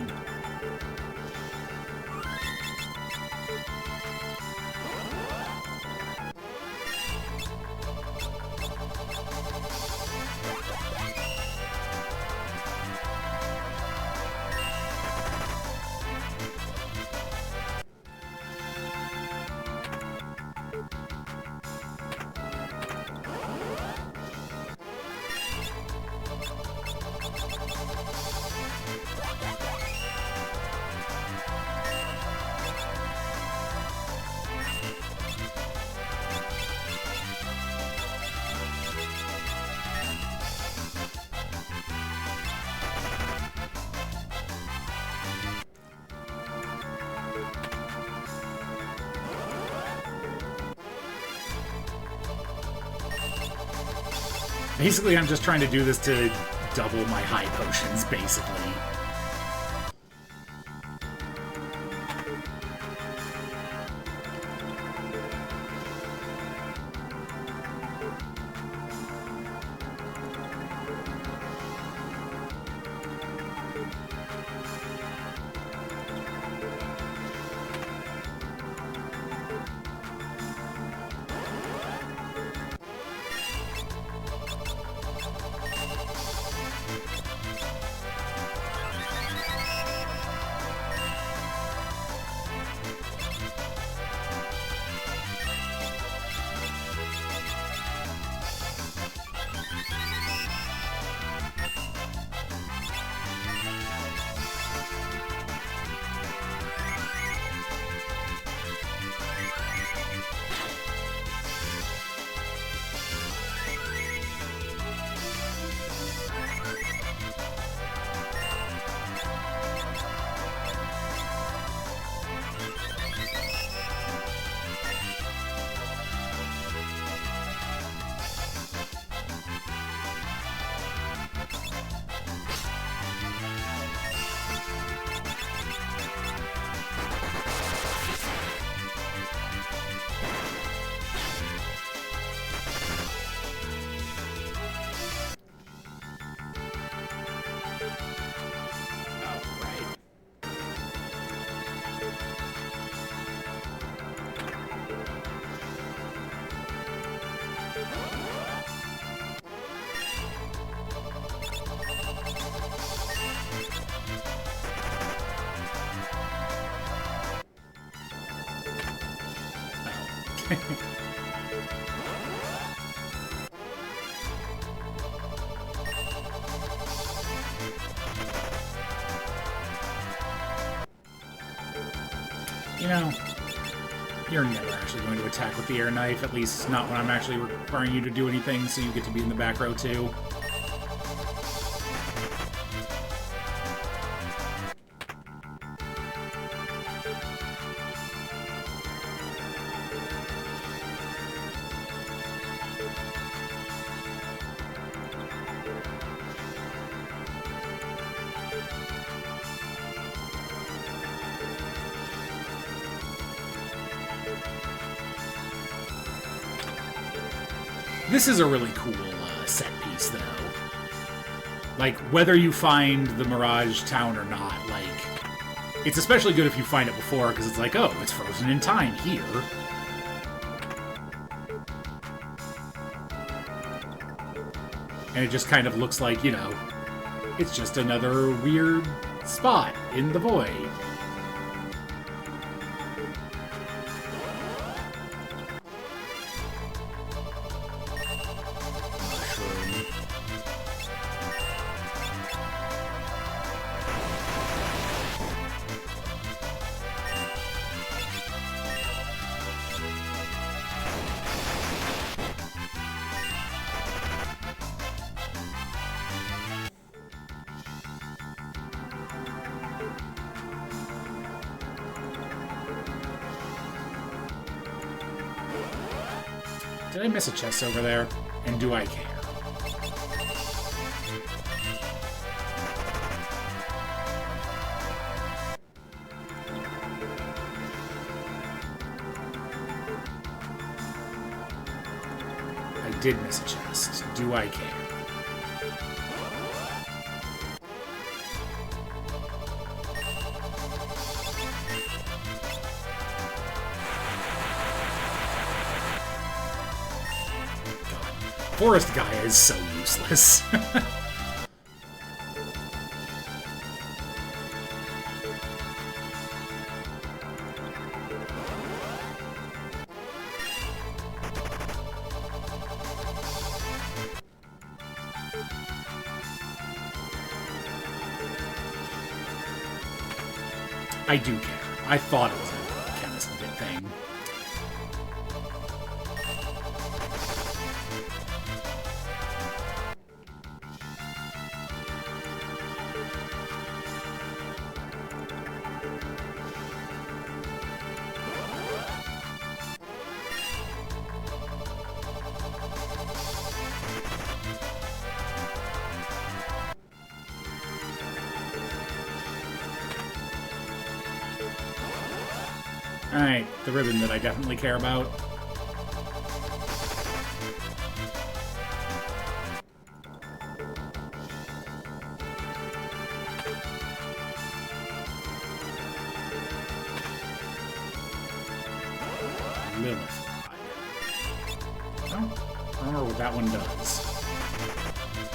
Basically, I'm just trying to do this to double my high potions, basically. You know, you're never actually going to attack with the air knife, at least not when I'm actually requiring you to do anything, so you get to be in the back row too. This is a really cool set piece, though. Like, whether you find the Mirage Town or not, like, it's especially good if you find it before, because it's like, oh, it's frozen in time here. And it just kind of looks like, you know, it's just another weird spot in the void. Did I miss a chest over there? And do I care? I did miss a chest. Do I care? Forest guy is so useless. I do care. I thought it was a chemist bit thing. Alright, the ribbon that I definitely care about. Lilith Rod. Oh, I don't remember what that one does.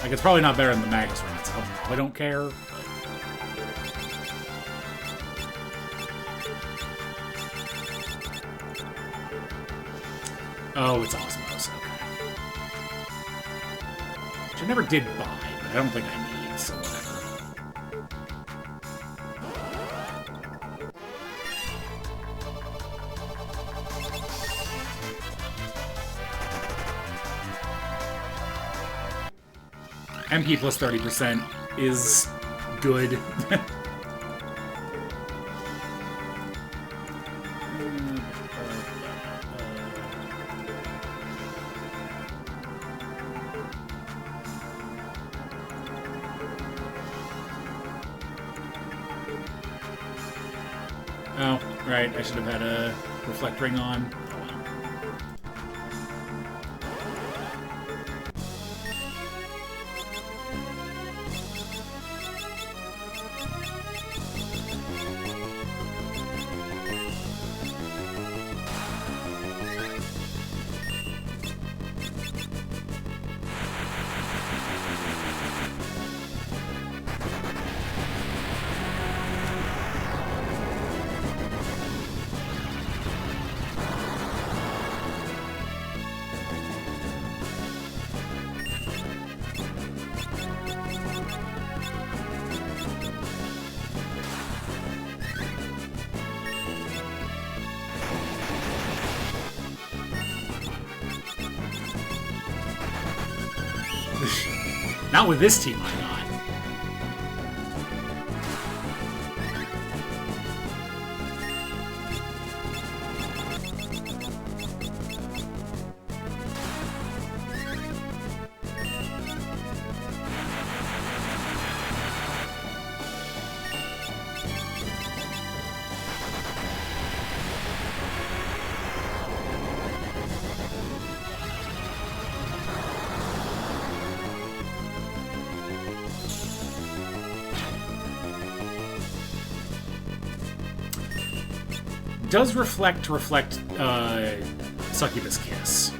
Like, it's probably not better than the Magus Rod, so I probably don't care. Oh, it's Osmos, okay. Which I never did buy, but I don't think I need, so whatever. MP plus 30% is good. Oh, right, I should have had a reflect ring on. Oh well. Not with this team, I'm not. Does reflect Succubus Kiss.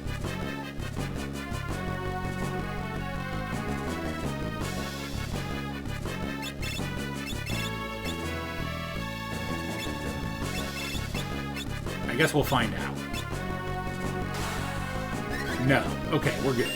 I guess we'll find out. No. Okay, we're good.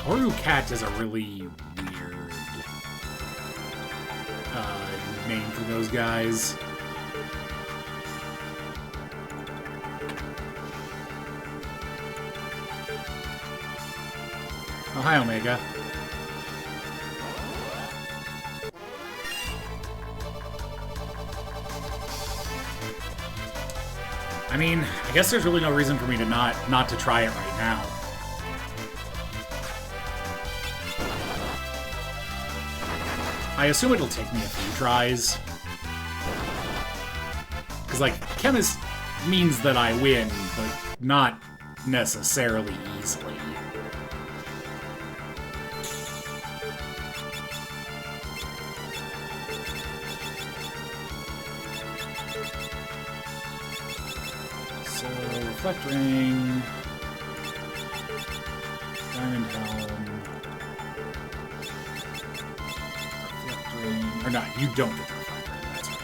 Oru Cat is a really weird name for those guys. Oh, hi, Omega. I mean, I guess there's really no reason for me to not to try it right now. I assume it'll take me a few tries. Because, like, Chemist means that I win, but not necessarily easily. So, Reflect Ring, Diamond Helm. Or not, you don't get the reflect ring, that's right.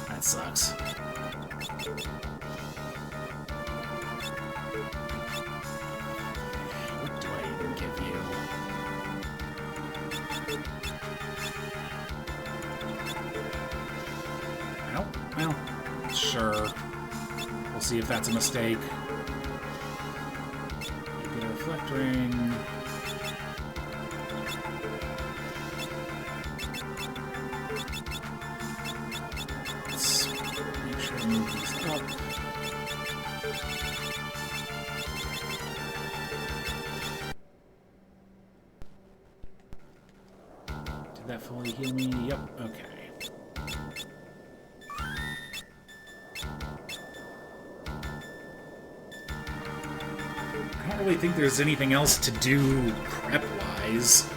That sucks. What do I even give you? Well, sure. We'll see if that's a mistake. You get a reflect ring. Did that fully heal me? Yep, okay. I don't really think there's anything else to do prep-wise.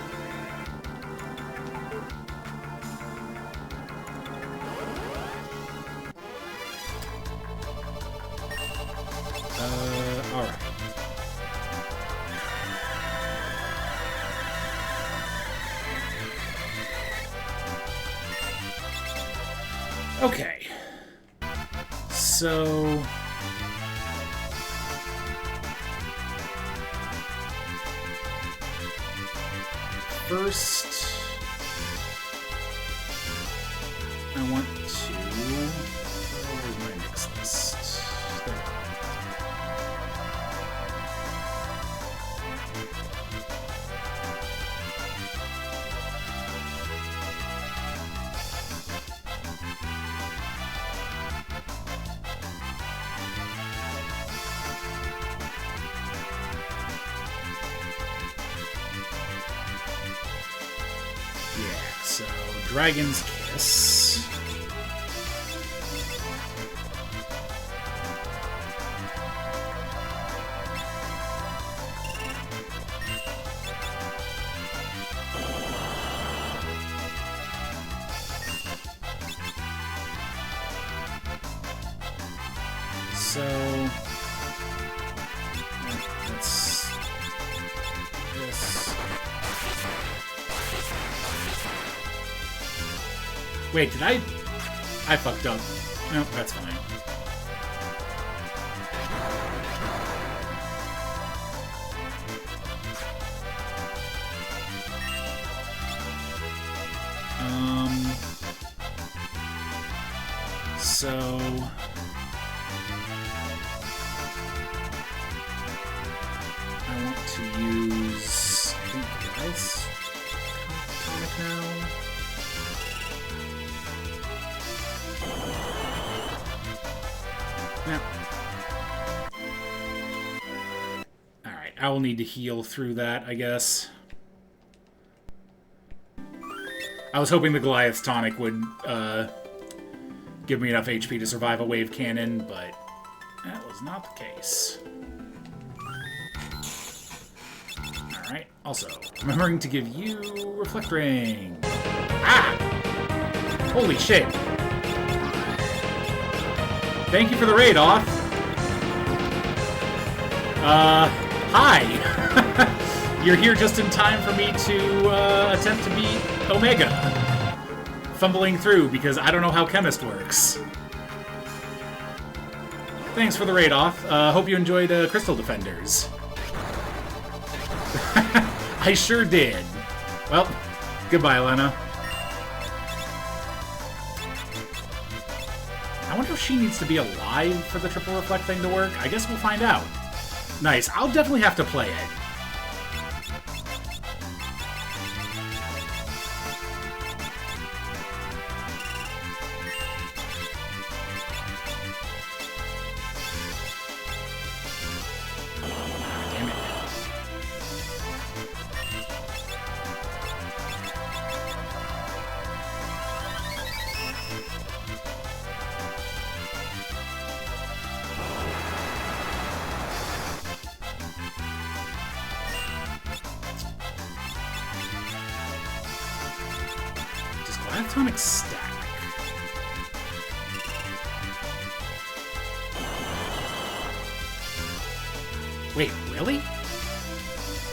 Alright. Okay. So... First... I want to... Where's my mix list? There. So, Dragon's Kiss. So let's this. Wait, did I fucked up. No, that's fine. So I want to use, I think, Goliath's tonic now. Yeah. Alright, I will need to heal through that, I guess. I was hoping the Goliath's tonic would give me enough HP to survive a wave cannon, but that was not the case. Alright, also, remembering to give you Reflect Ring. Ah! Holy shit! Thank you for the raid, Off. Hi! You're here just in time for me to attempt to beat Omega. Fumbling through because I don't know how Chemist works. Thanks for the raid, Off. Hope you enjoyed Crystal Defenders. I sure did. Well, goodbye, Lena. I wonder if she needs to be alive for the triple reflect thing to work. I guess we'll find out. Nice. I'll definitely have to play it. Atomic stack. Wait, really?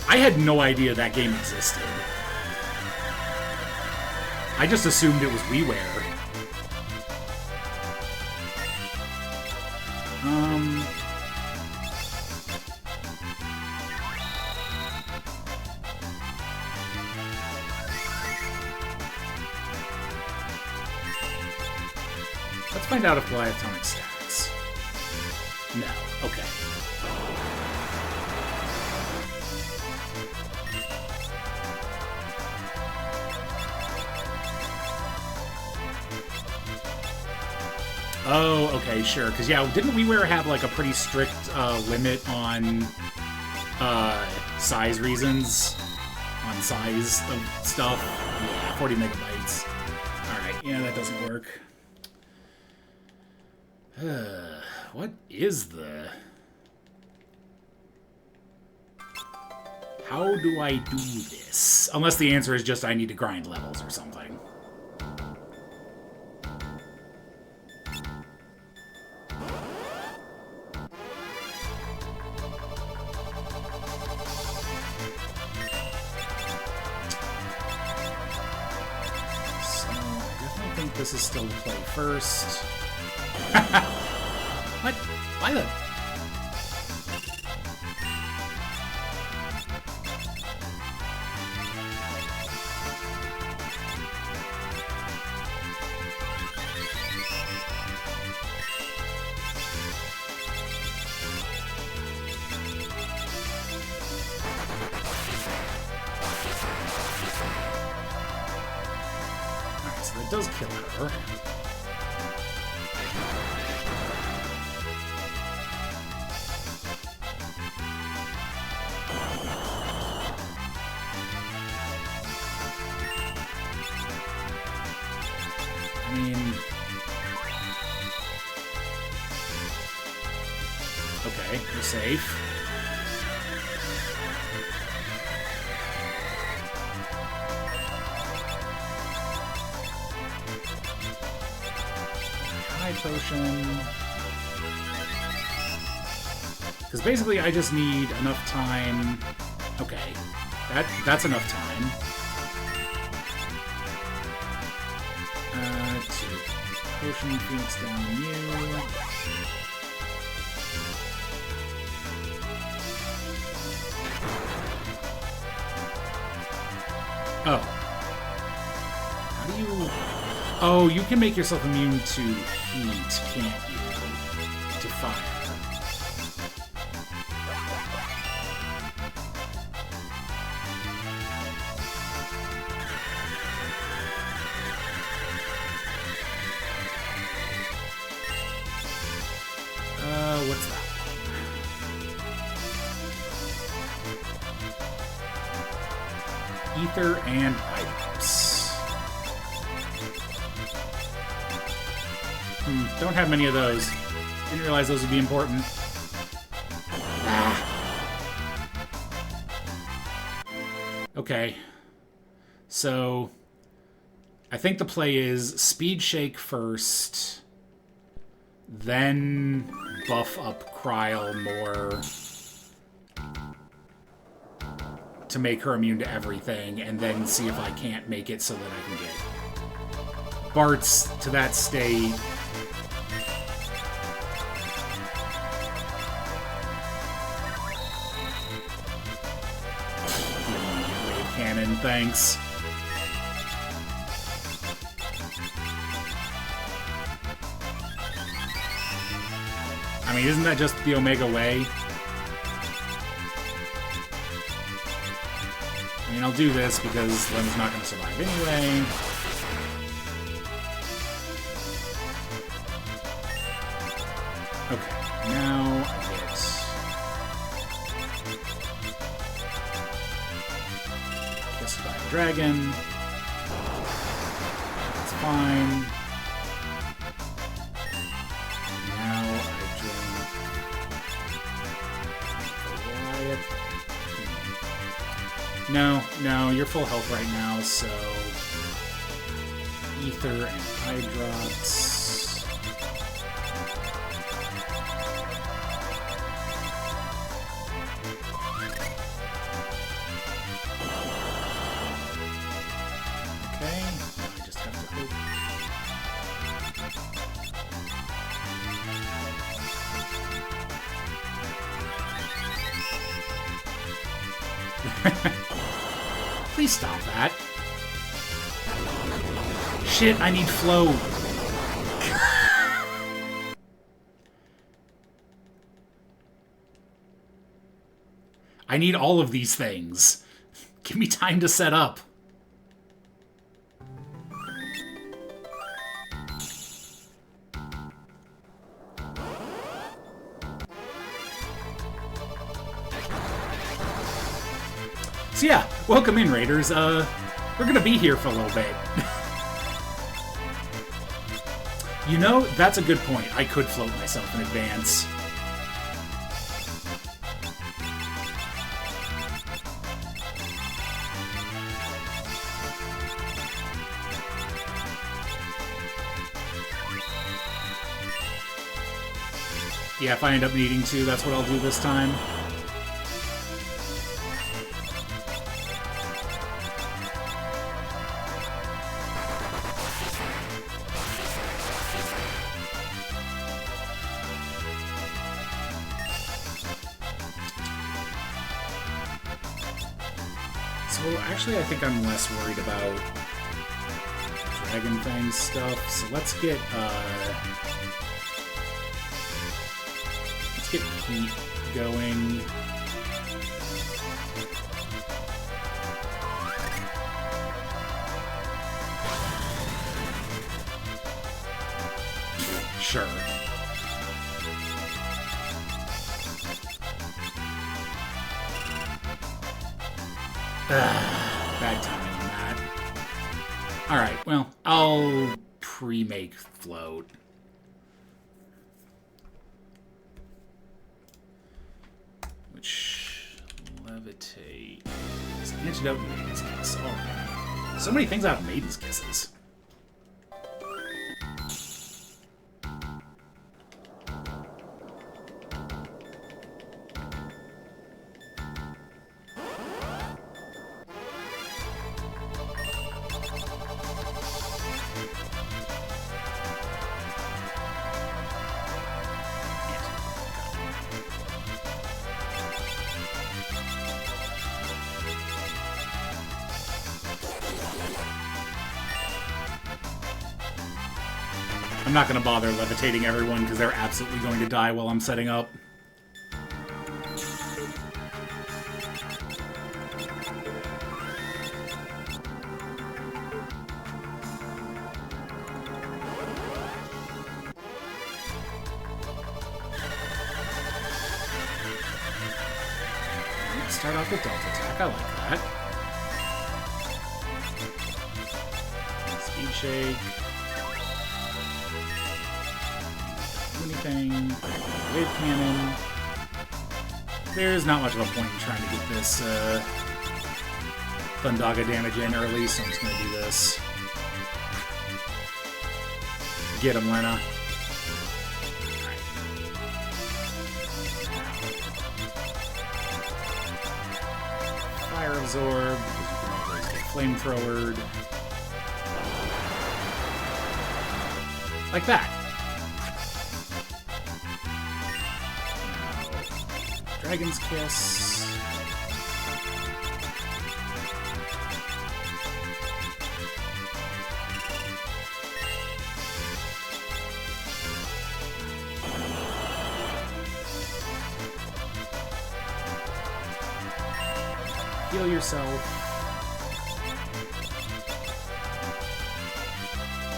I had no idea that game existed. I just assumed it was WiiWare. Let's find out if Goliathonic stacks. No. Okay. Oh, okay, sure. Because, yeah, didn't WiiWare have, like, a pretty strict limit on size reasons? On size of stuff? Yeah, 40 megabytes. Alright, yeah, that doesn't work. What is the... How do I do this? Unless the answer is just I need to grind levels or something. So, I definitely think this is still the play first. What? Why the... Alright, so that does kill her. I mean... Okay, we're safe. High potion. Because basically I just need enough time... Okay. That's enough time. To Potion Phoenix down you. Oh. How do you... Oh, you can make yourself immune to heat, can't you? To fire. What's that? Ether and items. Don't have many of those. Didn't realize those would be important. Okay. So, I think the play is Speed Shake first, then buff up Kryl more to make her immune to everything, and then see if I can't make it so that I can get Bart's to that state. Wave cannon, thanks. I mean, isn't that just the Omega way? I mean, I'll do this because Lem's not going to survive anyway. Okay, now I get... Kissed by a dragon. That's fine. No, you're full health right now, so... Ether and Eye Drops. Okay, now I just have to hope. Please stop that. Shit, I need flow. I need all of these things. Give me time to set up. So yeah, welcome in, Raiders. We're gonna be here for a little bit. You know, that's a good point. I could float myself in advance. Yeah, if I end up needing to, that's what I'll do this time. Actually, I think I'm less worried about Dragon Fang stuff. So let's get heat going. Sure. Bad timing on that. Alright, well, I'll pre-make float. Which... levitate... is antidote in Maiden's Kiss. Oh, so many things out of Maiden's Kisses. I'm not going to bother levitating everyone because they're absolutely going to die while I'm setting up. Let's start off with Delta Attack. I like that. Speed Shake. Anything. Wave Cannon. There's not much of a point in trying to get this Thundaga damage in early, so I'm just going to do this. Get him, Lena. Fire Absorb, because you can always get Flamethrowered. Like that. Dragon's Kiss. Heal yourself.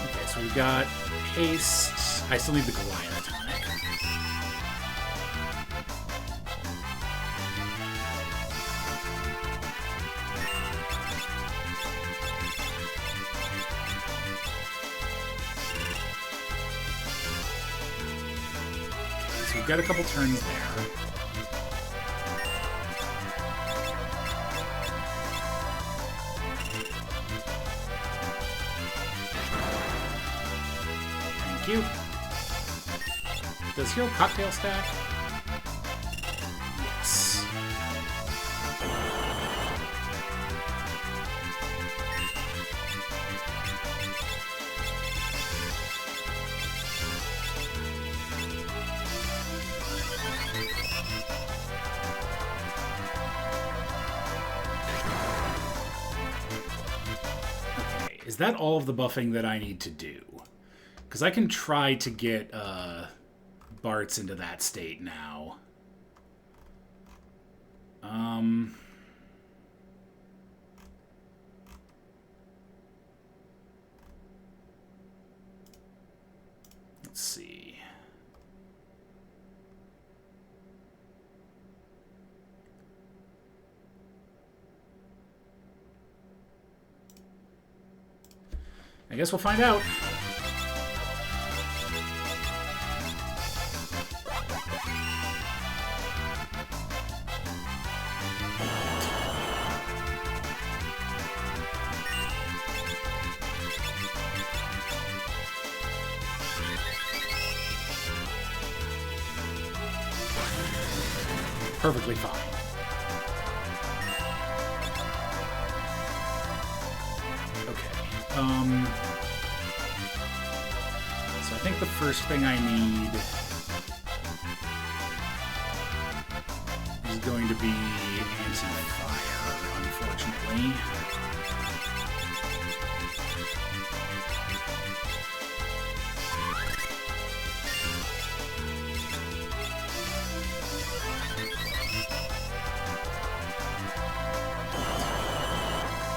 Okay, so we've got haste. I still need the Goliath tonic. We've got a couple turns there. Thank you. Does Hero Cocktail stack? Yes. Is that all of the buffing that I need to do? Because I can try to get Bartz into that state now. Let's see. I guess we'll find out. Perfectly fine. So I think the first thing I need is going to be anti-fire, unfortunately.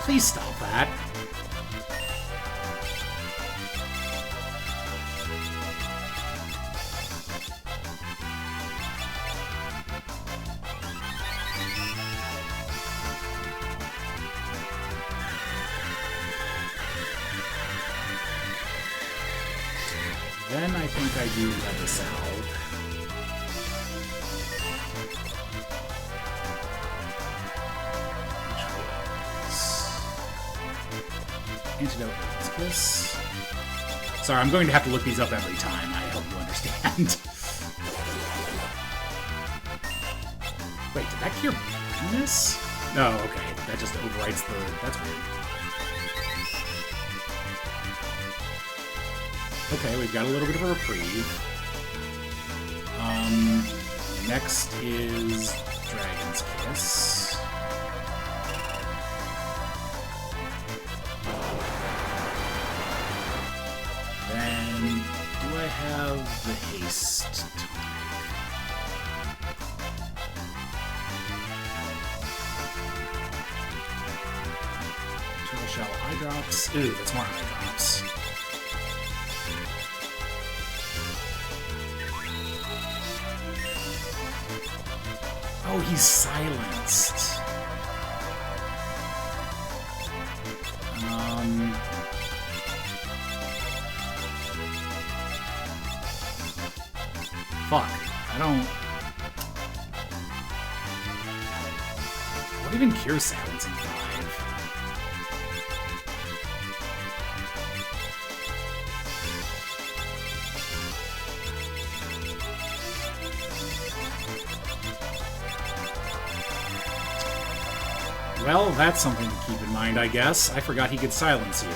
Please stop that. Then I think I do let this out. Antidote Kiss. Sorry, I'm going to have to look these up every time. I hope you understand. Wait, did that cure blindness? No, okay. That just overwrites the... That's weird. Okay, we've got a little bit of a reprieve. Next is Dragon's Kiss. Then Do I have the haste tonic? Turtle shell eye drops. Ooh, that's more eye drops. Oh, he's silenced. Fuck. I don't... What even cures silence in 5? Well, that's something to keep in mind, I guess. I forgot he could silence you.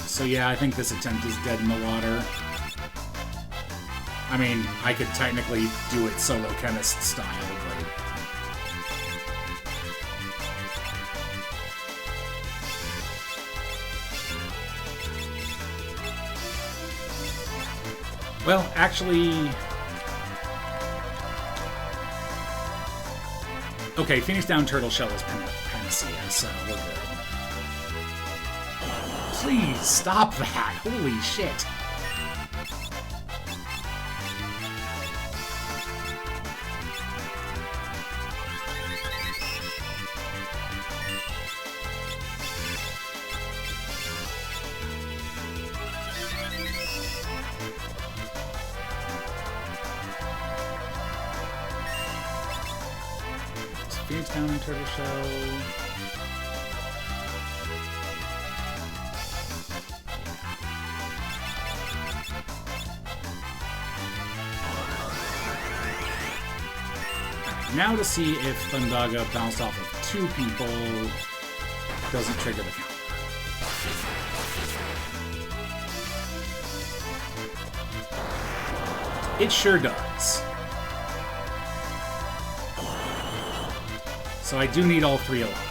So yeah, I think this attempt is dead in the water. I mean, I could technically do it solo chemist style, but... Well, actually... Okay, Phoenix Down Turtle Shell is Panacea, so we're good. Please, stop that! Holy shit! Phoenix Down and Turtle Shell. Now to see if Thundaga bounced off of 2 people doesn't trigger the counter. It sure does. So I do need all 3 alive.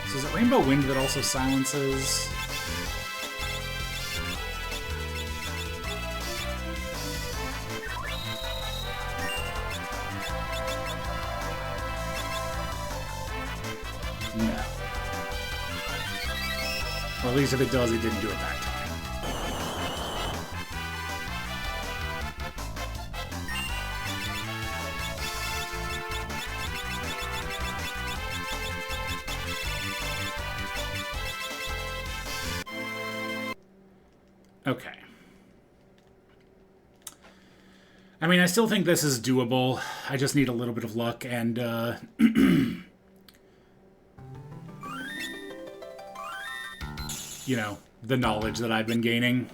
So is it Rainbow Wind that also silences? No. Or at least if it does, it didn't do it that time. Okay. I mean, I still think this is doable. I just need a little bit of luck and, you know, the knowledge that I've been gaining.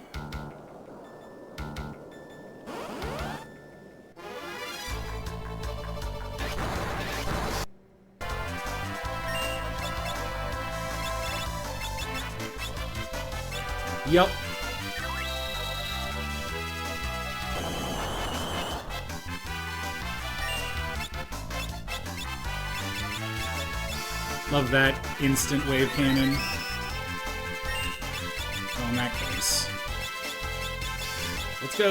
Yup. Love that instant wave cannon. Well, in that case. Let's go!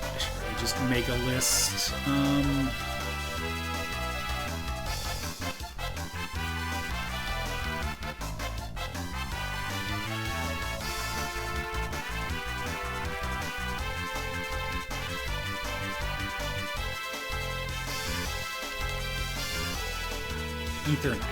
I should really just make a list. Ether and items.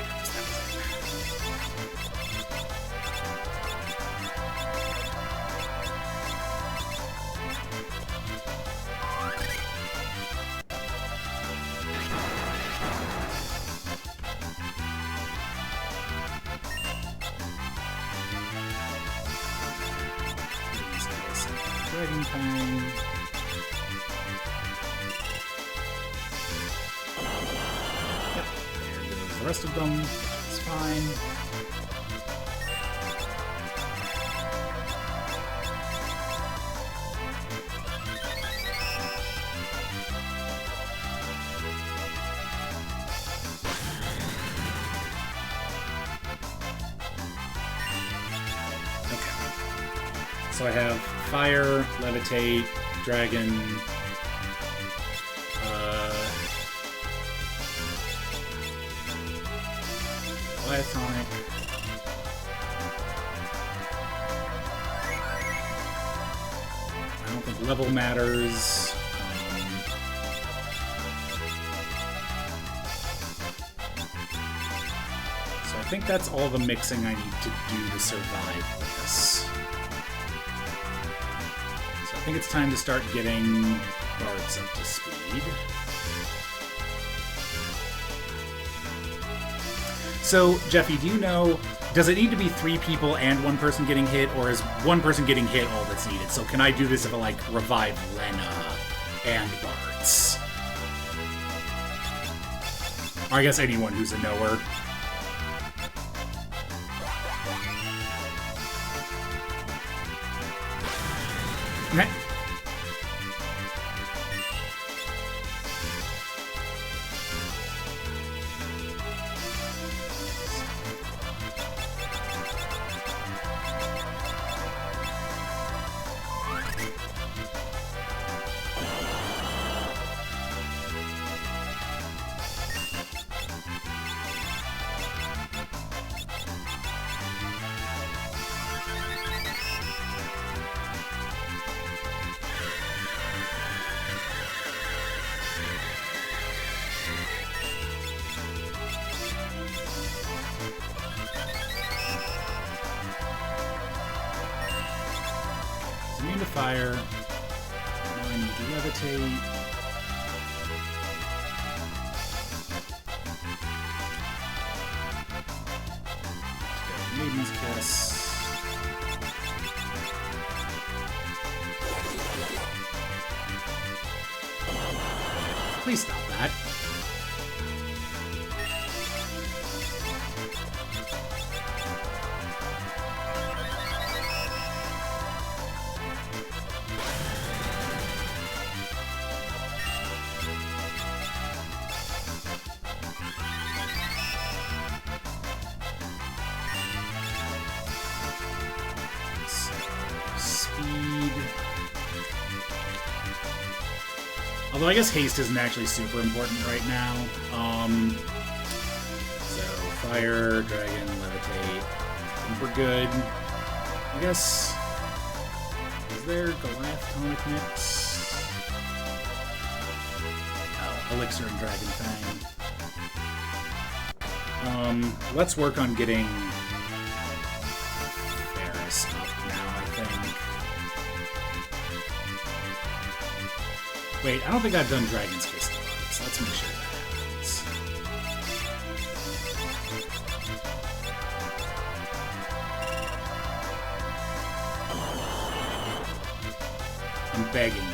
Dragon time. rest of them. It's fine. So I have Fire, Levitate, Dragon, Diatonic, I don't think level matters. So I think that's all the mixing I need to do to survive this. I think it's time to start getting Bards up to speed. So, Jeffy, do you know, does it need to be 3 people and 1 person getting hit, or is 1 person getting hit all that's needed? So can I do this if I, like, revive Lena and Bards? Or I guess anyone who's a knower. Okay. Immune to fire. Now I need to levitate. Maiden's Kiss. Please stop that. Although I guess haste isn't actually super important right now. So fire, dragon, levitate. I think we're good. I guess. Is there Goliath tonic mix? Oh, elixir and dragon fang. Let's work on getting Ferris up now, I think. Wait, I don't think I've done Dragon's Kiss to Bards. Let's make sure that happens. I'm begging you.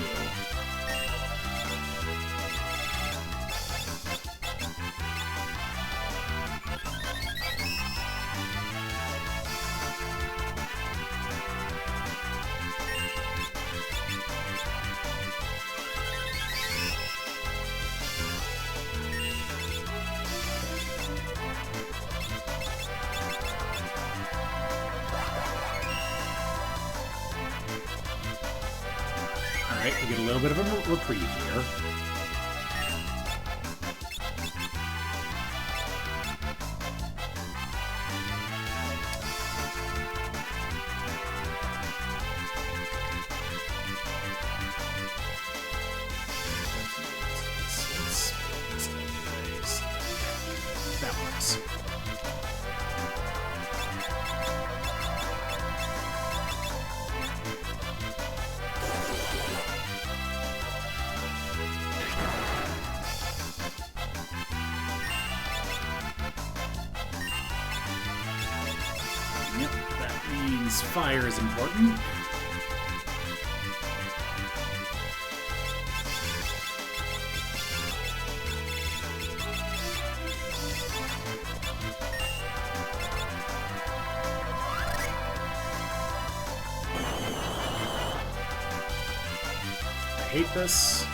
Alright, we get a little bit of a reprieve here. That works. Yep, that means fire is important. hate this.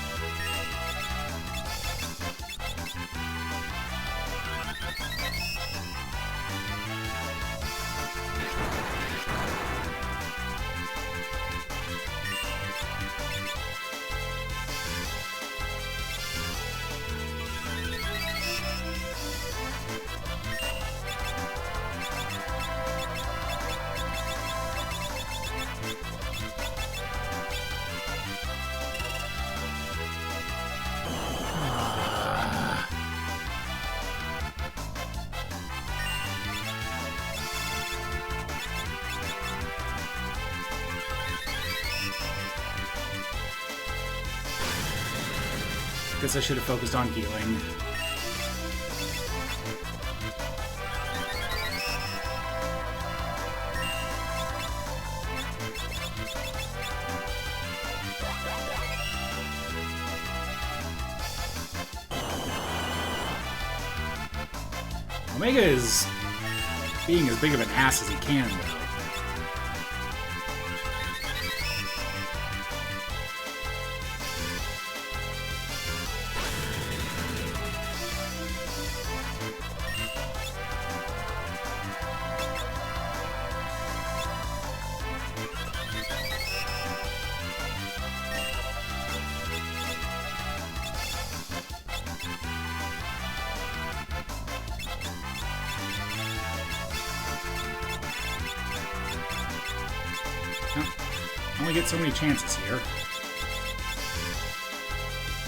Guess I should have focused on healing. Omega is being as big of an ass as he can, though. I only get so many chances here.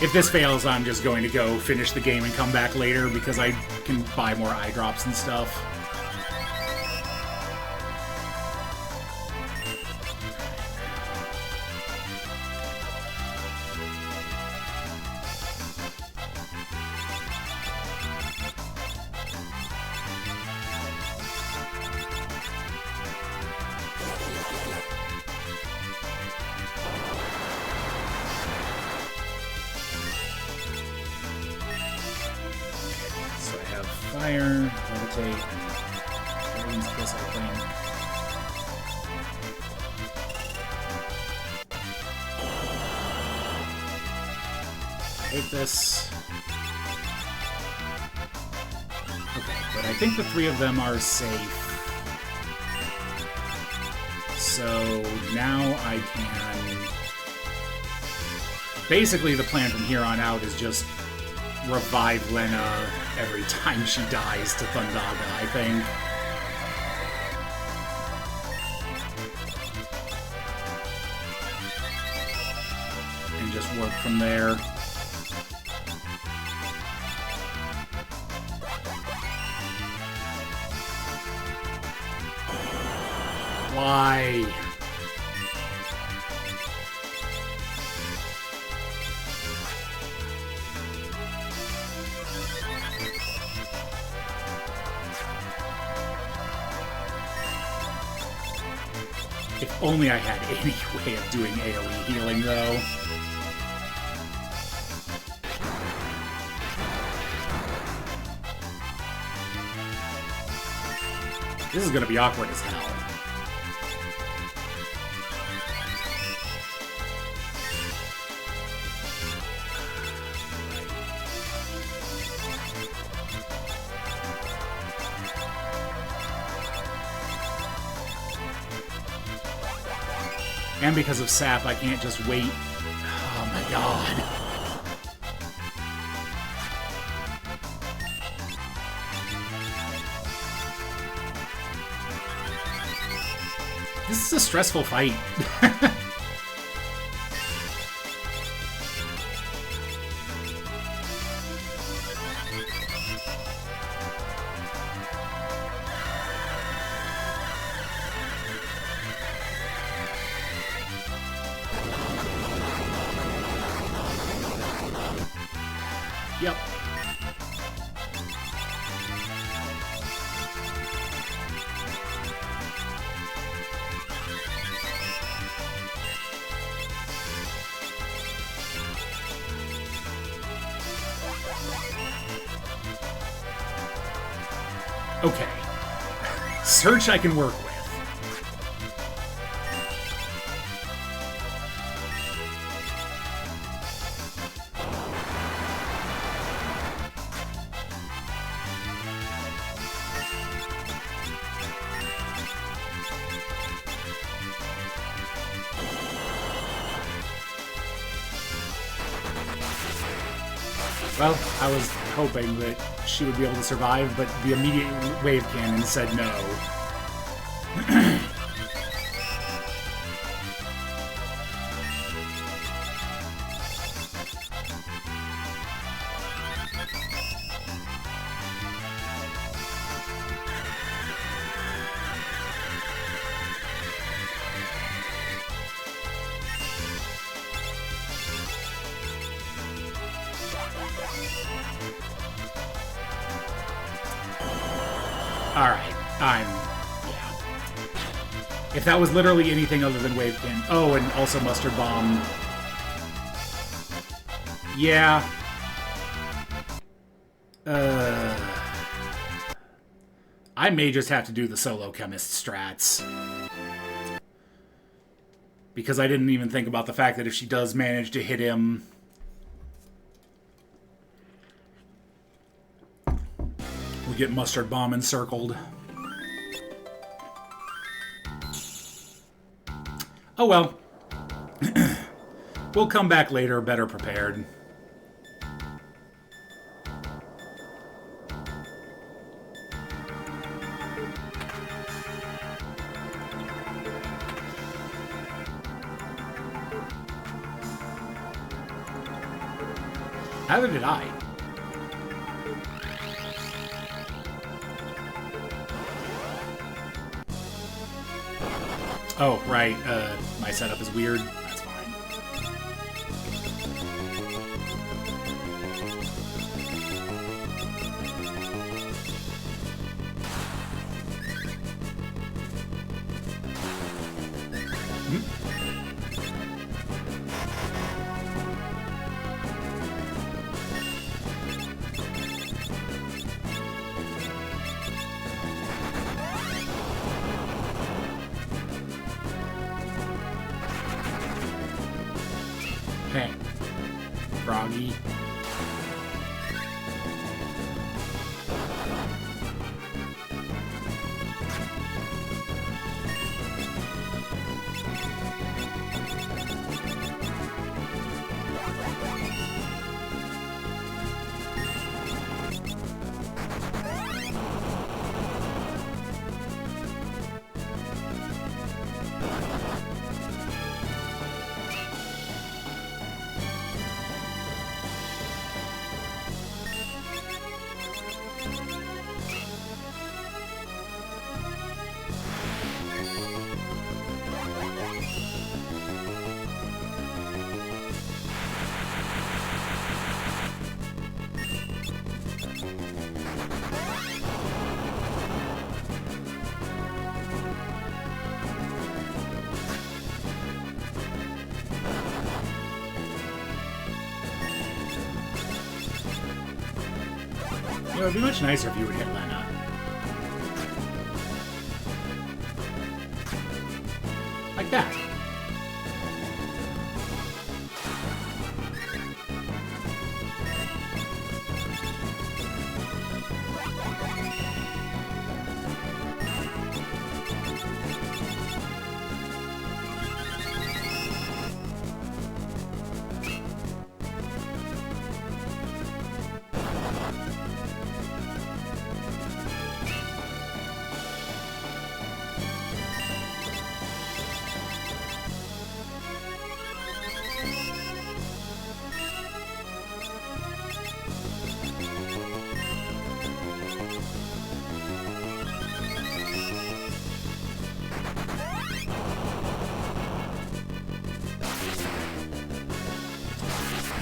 If this fails, I'm just going to go finish the game and come back later because I can buy more eye drops and stuff. Fire, levitate, and Dragon's Kiss, I think. I hate this. Okay, but I think the three of them are safe. So now I can... Basically, the plan from here on out is just revive Lena every time she dies to Thundaga, I think. And just work from there. Why? If only I had any way of doing AoE healing, though. This is gonna be awkward as hell. And because of Sap, I can't just wait. Oh my god. This is a stressful fight. Yep. Okay. Search I can work with. Well, I was hoping that she would be able to survive, but the immediate wave cannon said no. Alright, yeah. If that was literally anything other than wave cannon. Oh, and also mustard bomb. Yeah. I may just have to do the solo chemist strats. Because I didn't even think about the fact that if she does manage to hit him... we get mustard bomb encircled. Oh well. We'll come back later better prepared. Neither did I. Oh, right. My setup is weird. That's fine. Hey, Froggy. You know, it'd be much nicer if you would hit Lena. Like that.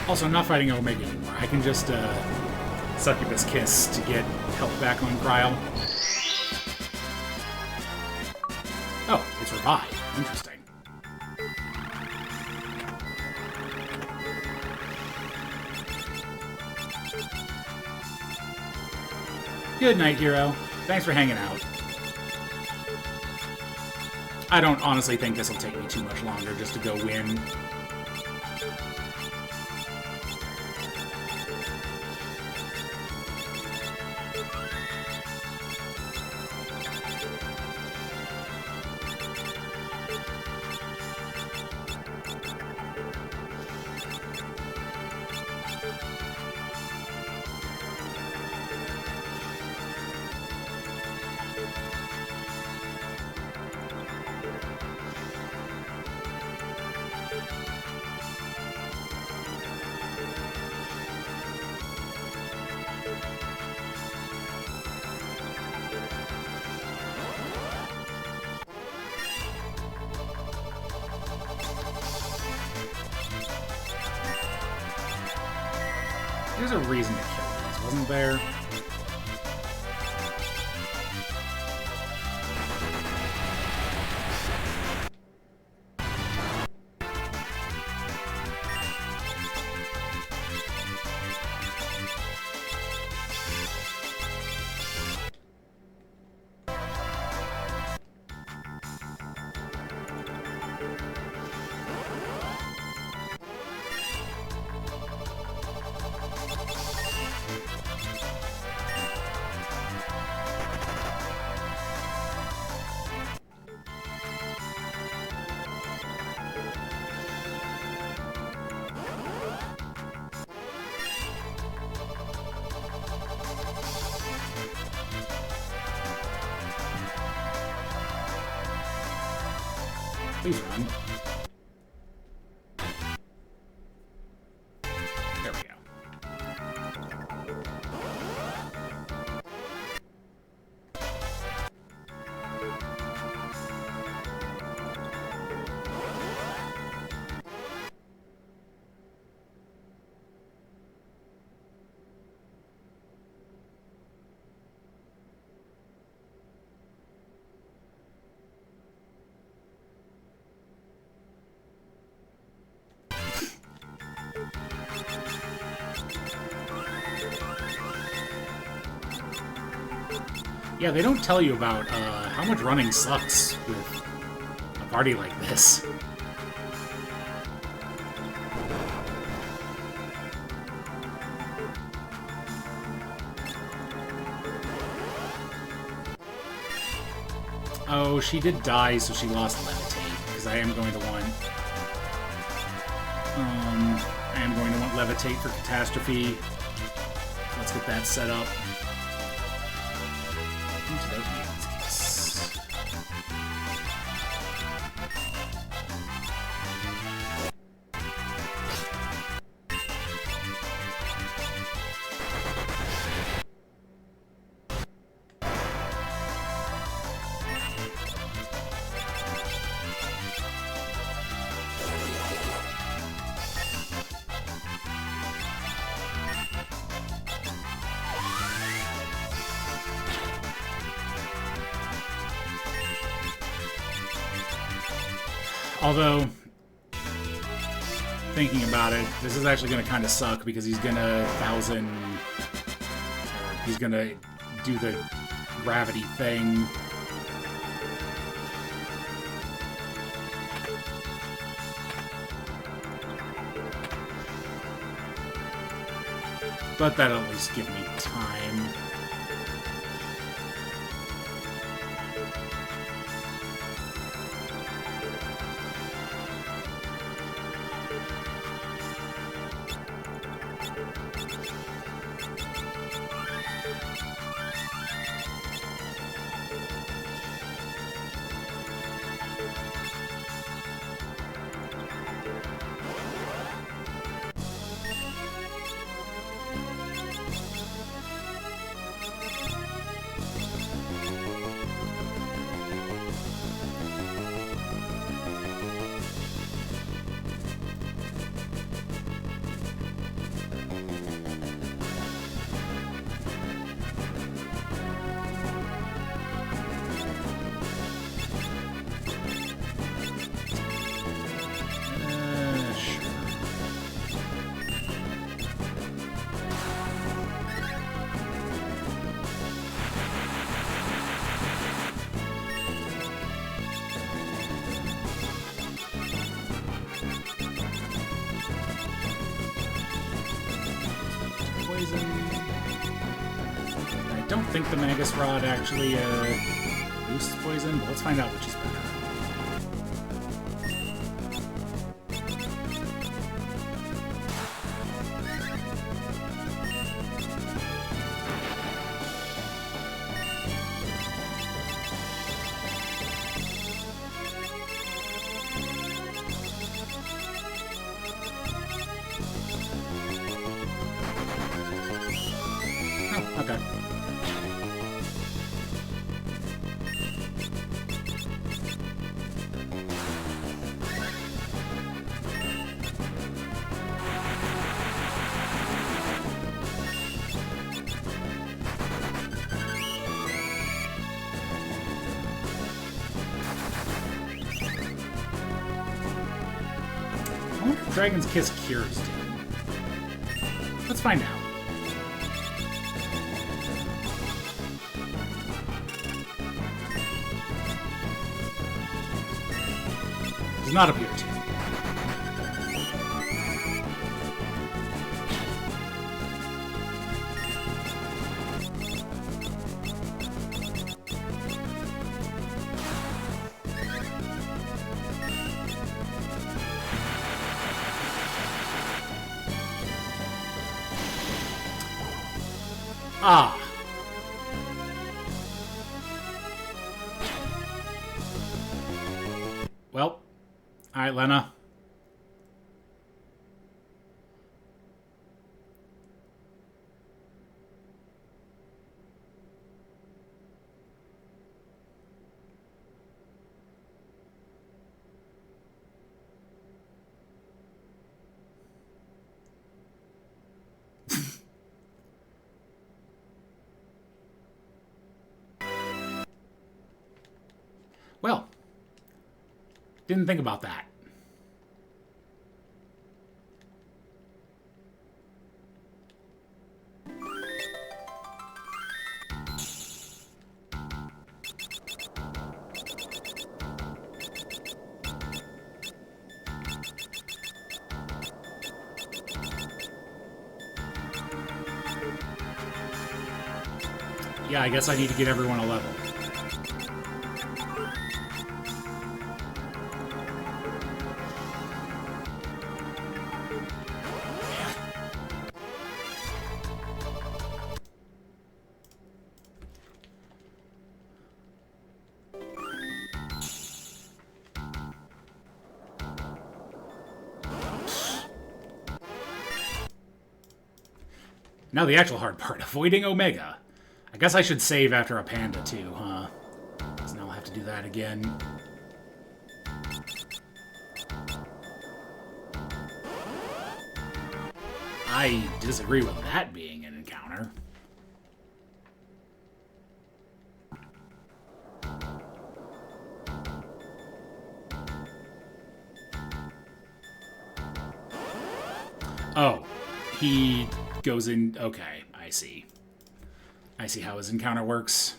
Also, I'm not fighting Omega anymore. I can just, Succubus Kiss to get health back on Cryle. Oh, it's revived. Interesting. Good night, hero. Thanks for hanging out. I don't honestly think this will take me too much longer just to go win. There's a reason to kill these, wasn't there? Please run. There we go. Yeah, they don't tell you about how much running sucks with a party like this. Oh, she did die, so she lost Levitate, because I am going to want... Levitate for Catastrophe. Let's get that set up. Although, thinking about it, this is actually going to kind of suck because he's going to he's going to do the gravity thing. But that'll at least give me time. I don't think the Magus Rod actually boosts poison, but let's find out which is better. Okay. Dragon's Kiss cures do? Let's find out. Does not appear to. Ah. Well. Alright, Lena. Well, didn't think about that. Yeah, I guess I need to get everyone a level. Now the actual hard part, avoiding Omega. I guess I should save after a panda too, huh? Because now I'll have to do that again. I disagree with that being an encounter. Oh, he goes in... Okay, I see. I see how his encounter works.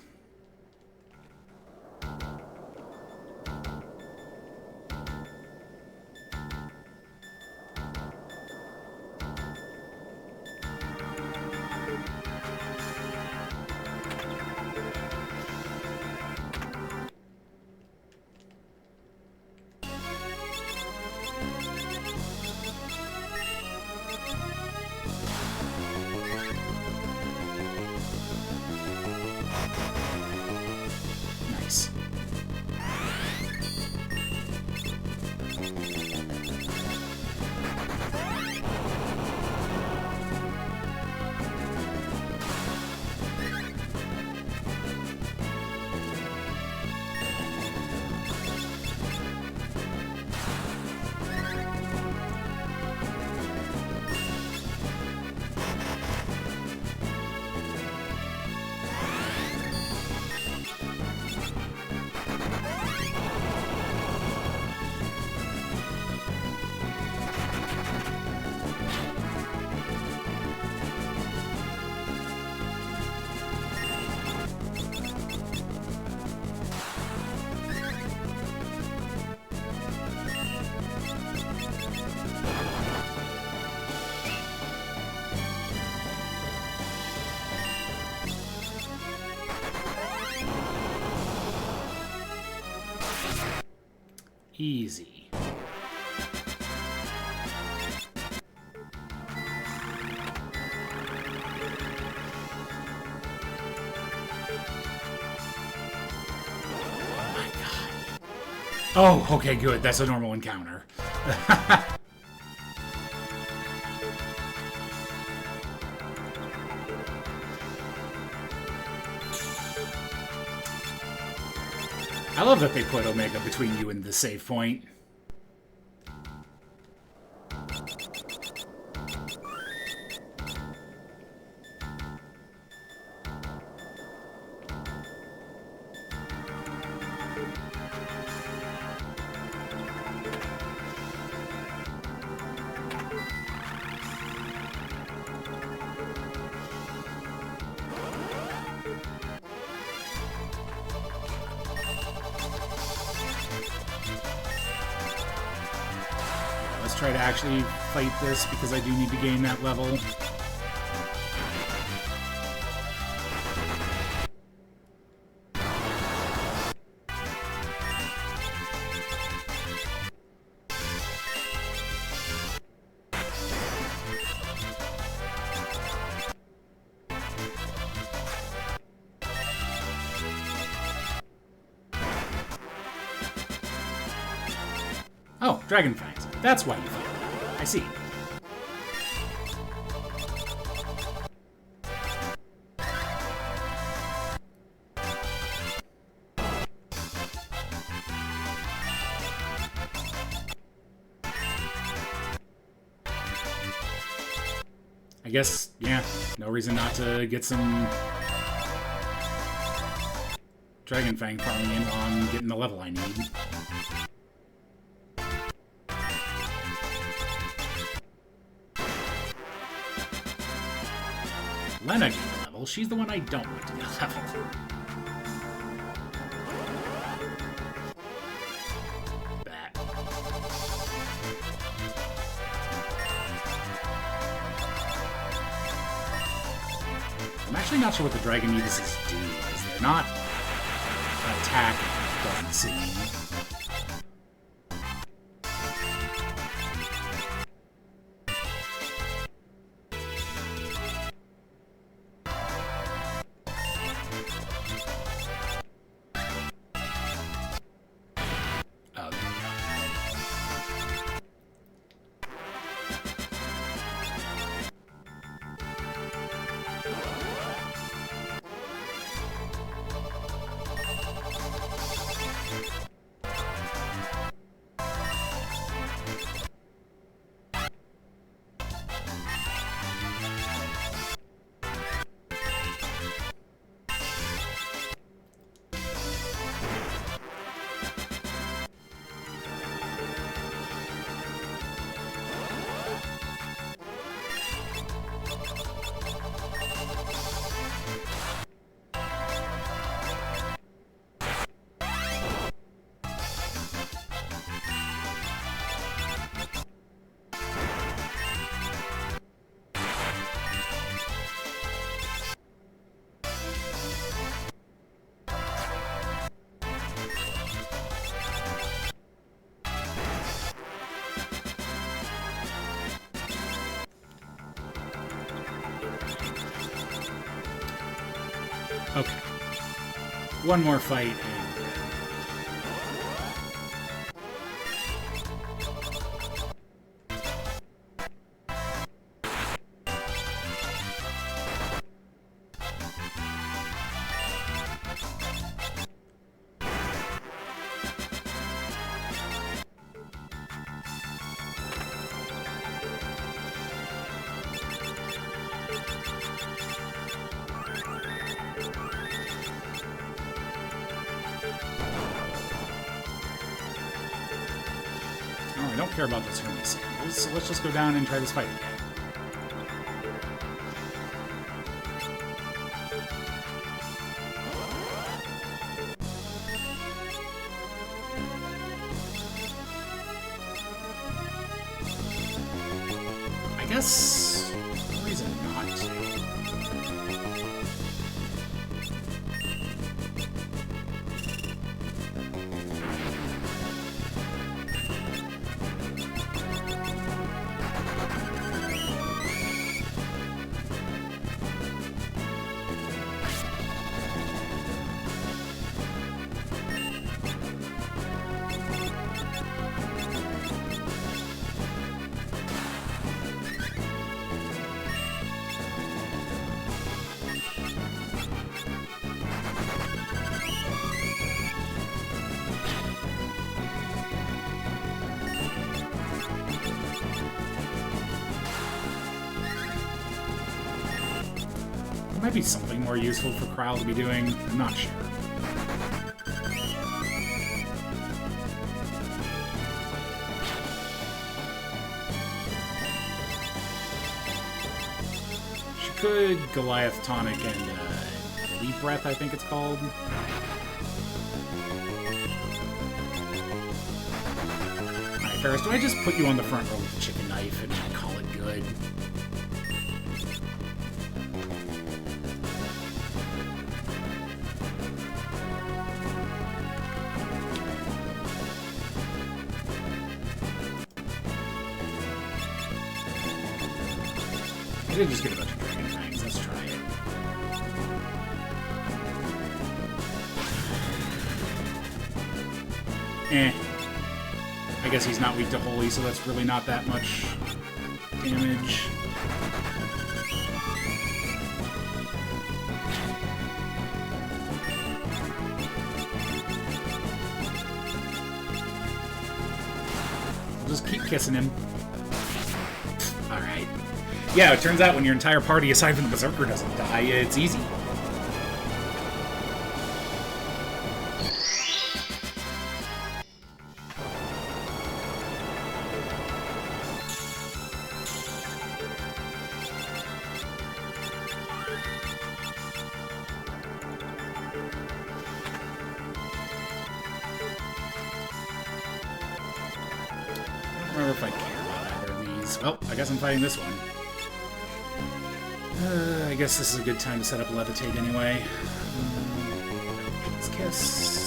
Nice. Easy. Oh my god. Oh, okay, good. That's a normal encounter. I love that they put Omega between you and the save point. let's try to actually fight this, because I do need to gain that level. Oh, Dragon Fangs. That's why you fight them. I see. I guess, yeah, no reason not to get some Dragon Fang farming in while I'm getting the level I need. Lena gained a level. She's the one I don't want to get a level. That. I'm actually not sure what the Dragon Evises do, because they're not attacking, it doesn't seem. Okay. One more fight. I don't care about those Hermes samples, so let's just go down and try this fight again. I guess no reason not to. Might be something more useful for Krile to be doing. I'm not sure. She could Goliath Tonic and Leap Breath, I think it's called. I Ferris, do I just put you on the front row with the chicken knife and call it good? I did just get a bunch of dragon fangs. Let's try it. I guess he's not weak to holy, so that's really not that much damage. We'll just keep kissing him. Alright. Yeah, it turns out when your entire party, aside from the Berserker, doesn't die, it's easy. I don't remember if I care about either of these. Well, I guess I'm fighting this one. I guess this is a good time to set up Levitate anyway. Let's kiss.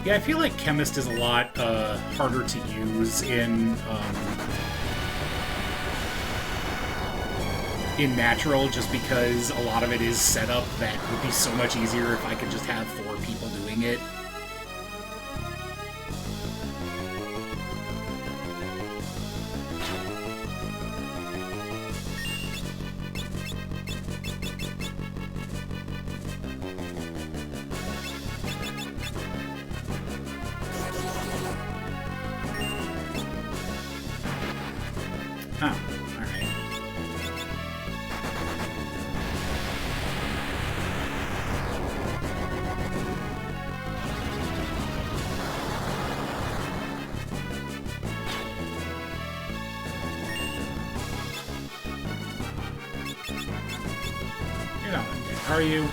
Yeah, I feel like Chemist is a lot harder to use in Natural, just because a lot of it is set up that would be so much easier if I could just have 4 people doing it. Oh, alright. You're not undead, are you?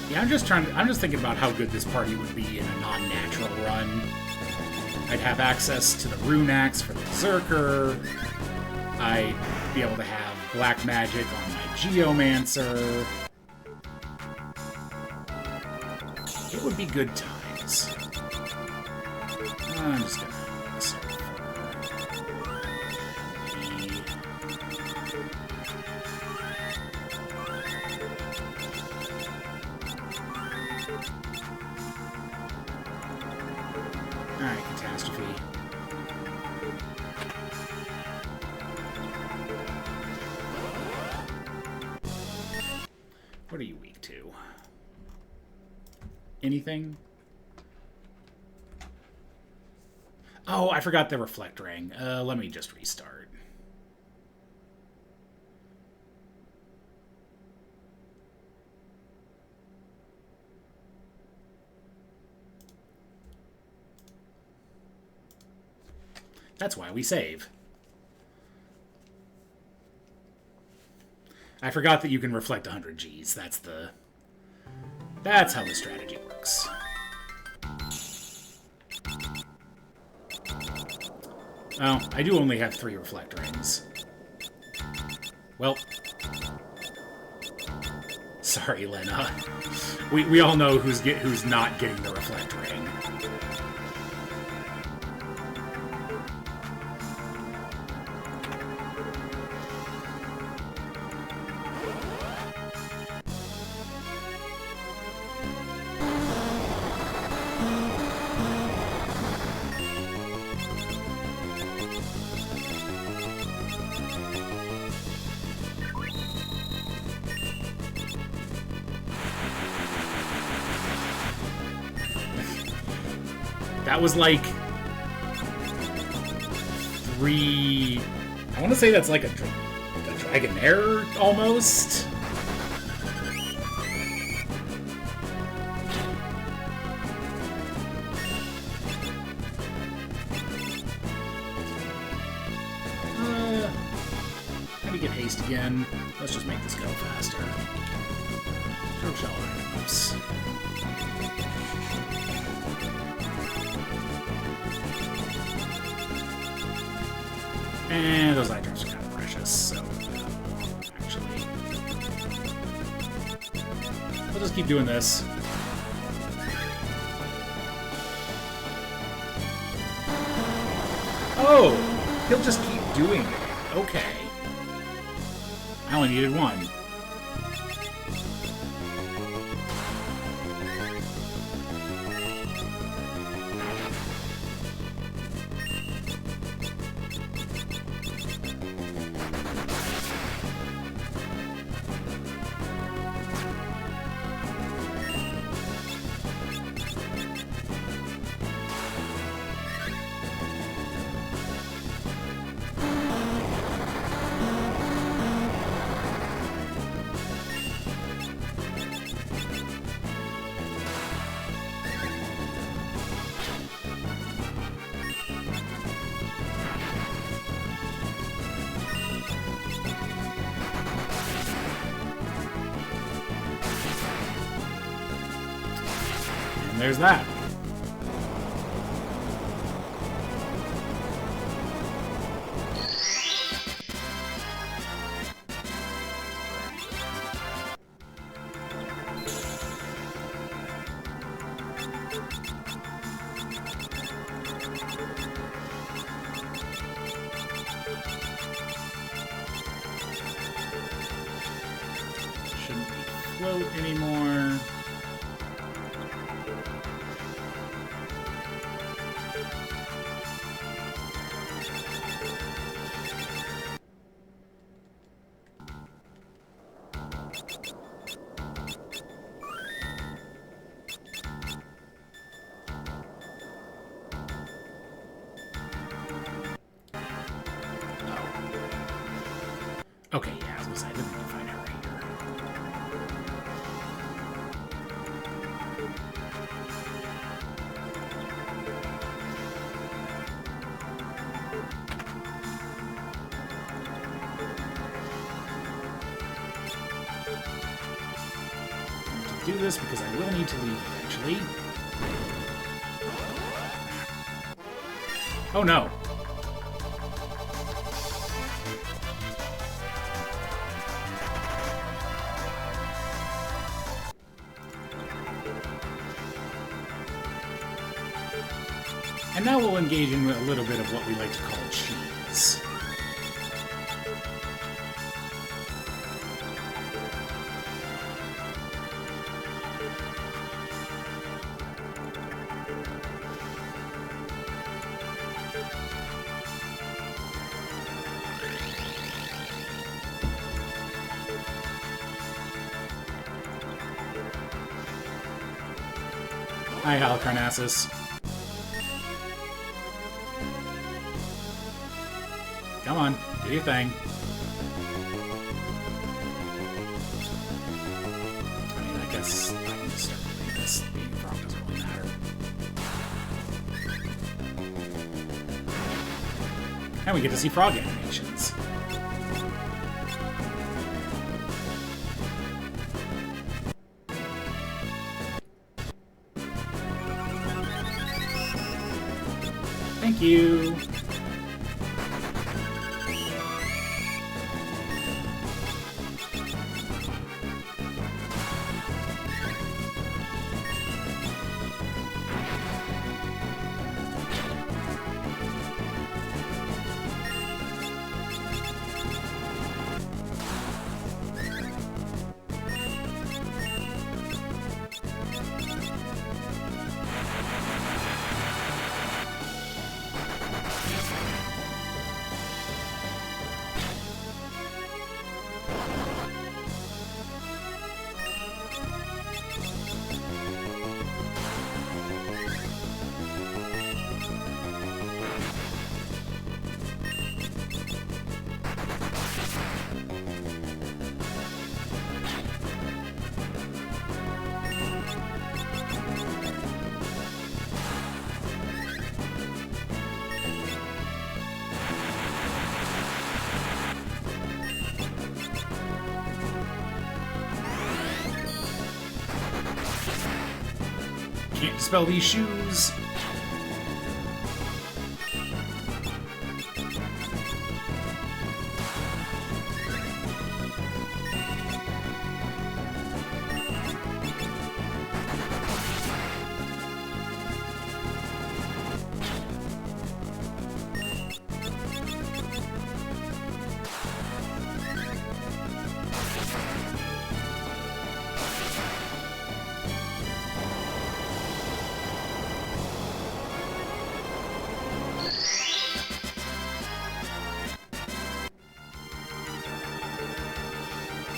Yeah, I'm just thinking about how good this party would be in a non-natural run. I'd have access to the Rune Axe for the Berserker. I'd be able to have Black Magic on my Geomancer. It would be good times. I'm just gonna Alright, Catastrophe. What are you weak to? Anything? Oh, I forgot the Reflect Ring. Let me just restart. That's why we save. I forgot that you can reflect 100 Gs. That's how the strategy works. Oh, I do only have 3 reflect rings. Well, sorry, Lena. We all know who's not getting the reflect ring. That was like 3... I want to say that's like a Dragonair, almost? How do you get haste again? Let's just make this go faster. Throw shell items. And those items are kind of precious, so actually, we'll just keep doing this. Oh, he'll just keep doing it. Okay. I only needed 1. There's that. Shouldn't float anymore. Okay, yeah, I was gonna say, I didn't really find out right here. Do this because I will need to leave eventually. Oh no! And now we'll engage in a little bit of what we like to call cheese. Hi, Halicarnassus. Come on, do your thing. I mean, I guess I can just start doing this. Being wrong doesn't really matter. And we get to see frog animations. Thank you. Can't dispel these shoes.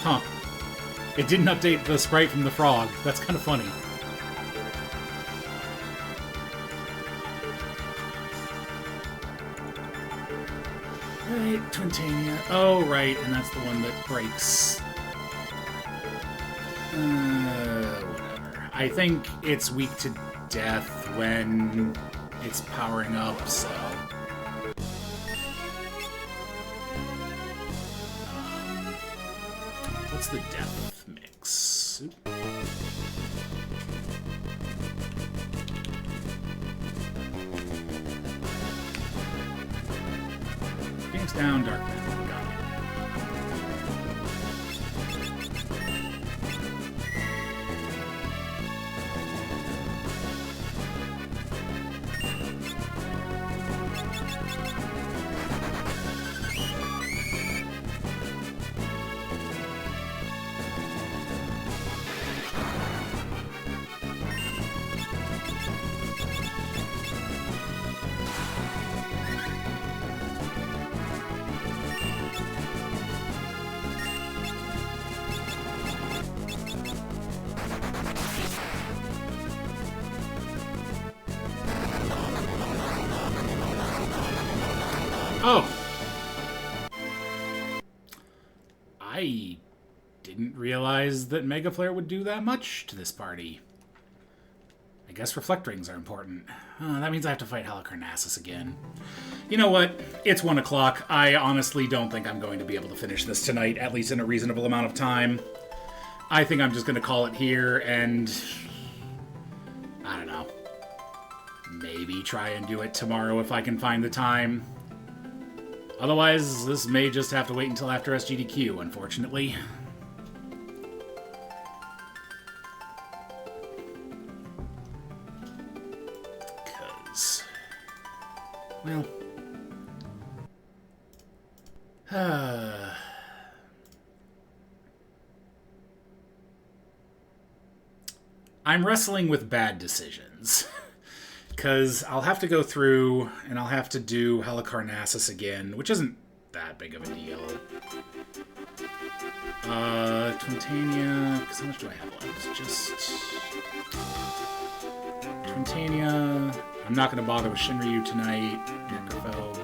Huh. It didn't update the sprite from the frog. That's kind of funny. Right, Twintania. Oh, right, and that's the one that breaks. Whatever. I think it's weak to death when it's powering up, so... What's the death mix? Oop. Phoenix down, Dark Man. Got it. Oh! I didn't realize that Mega Flare would do that much to this party. I guess Reflect Rings are important. That means I have to fight Halicarnassus again. You know what? It's 1 o'clock. I honestly don't think I'm going to be able to finish this tonight, at least in a reasonable amount of time. I think I'm just going to call it here and... I don't know. Maybe try and do it tomorrow if I can find the time. Otherwise, this may just have to wait until after SGDQ, unfortunately. Because... well... I'm wrestling with bad decisions. Because I'll have to go through and I'll have to do Halicarnassus again, which isn't that big of a deal. Twintania, because how much do I have left? Just... Twintania. I'm not going to bother with Shinryu tonight. Necrofeld.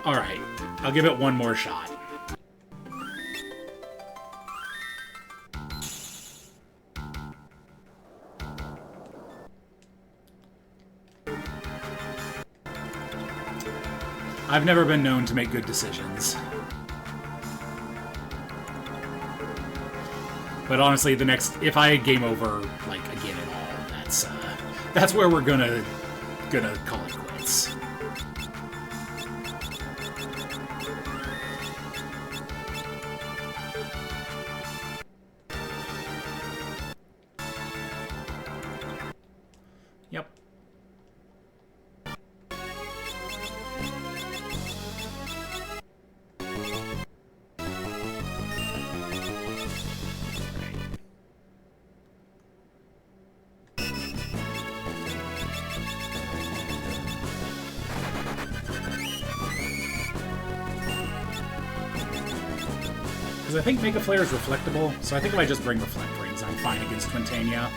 Alright, I'll give it one more shot. I've never been known to make good decisions. But honestly, the next, if I game over, like, again at all, that's where we're gonna call it quits. Yep. I think Mega Flare is reflectable, so I think if I just bring Reflect Rings, I'm fine against Twintania.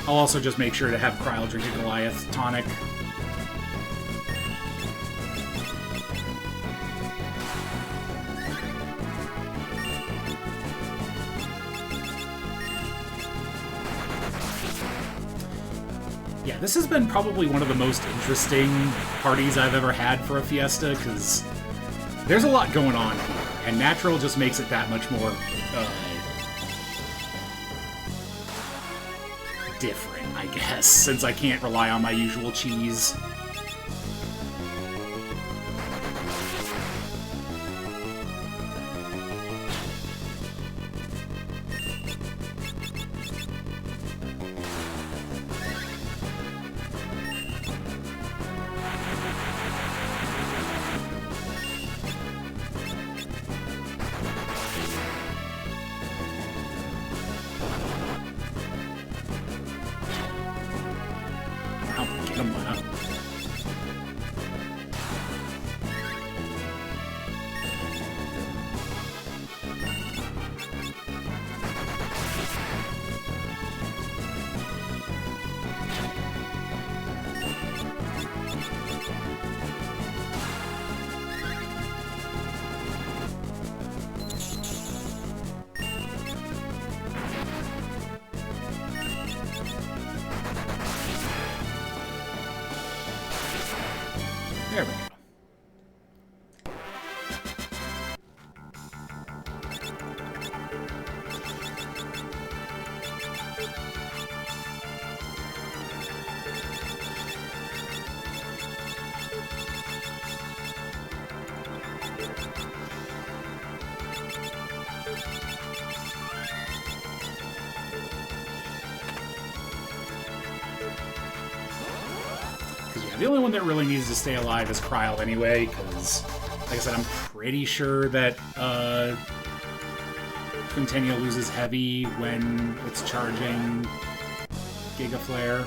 I'll also just make sure to have Cryle drink a Goliath tonic. Yeah, this has been probably one of the most interesting parties I've ever had for a Fiesta, because there's a lot going on here. And natural just makes it that much more different, I guess, since I can't rely on my usual cheese. There we go. The only one that really needs to stay alive is Cryle anyway, because, like I said, I'm pretty sure that Twintania loses heavy when it's charging Giga Flare.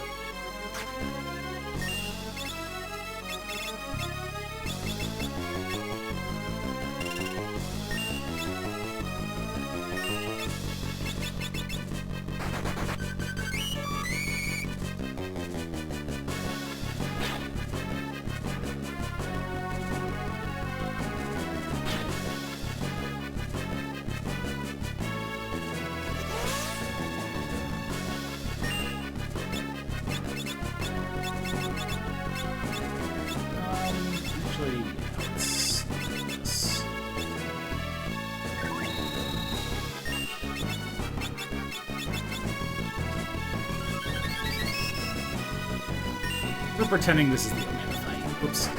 We're pretending this is the Omega fight. Oops.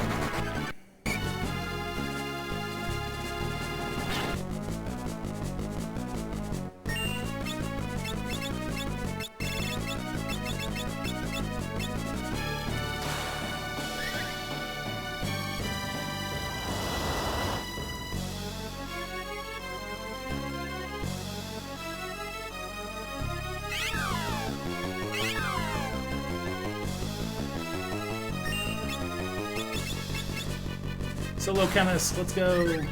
Solo Chemist, let's go!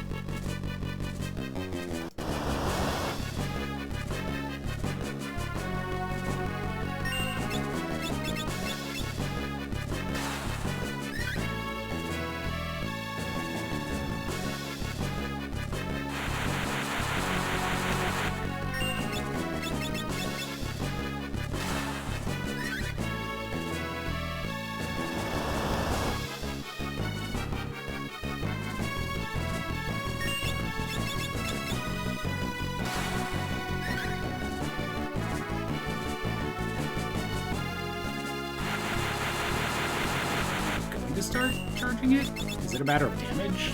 to start charging it? Is it a matter of damage?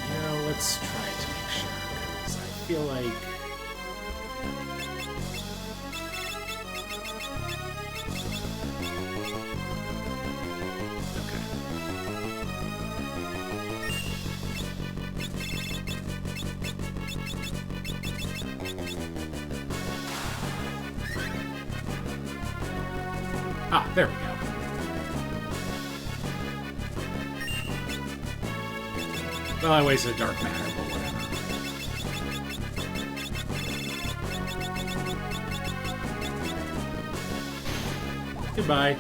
Yeah, let's try to make sure, because I feel like... Ah, there we go. Well, I wasted a dark matter, but whatever. Goodbye.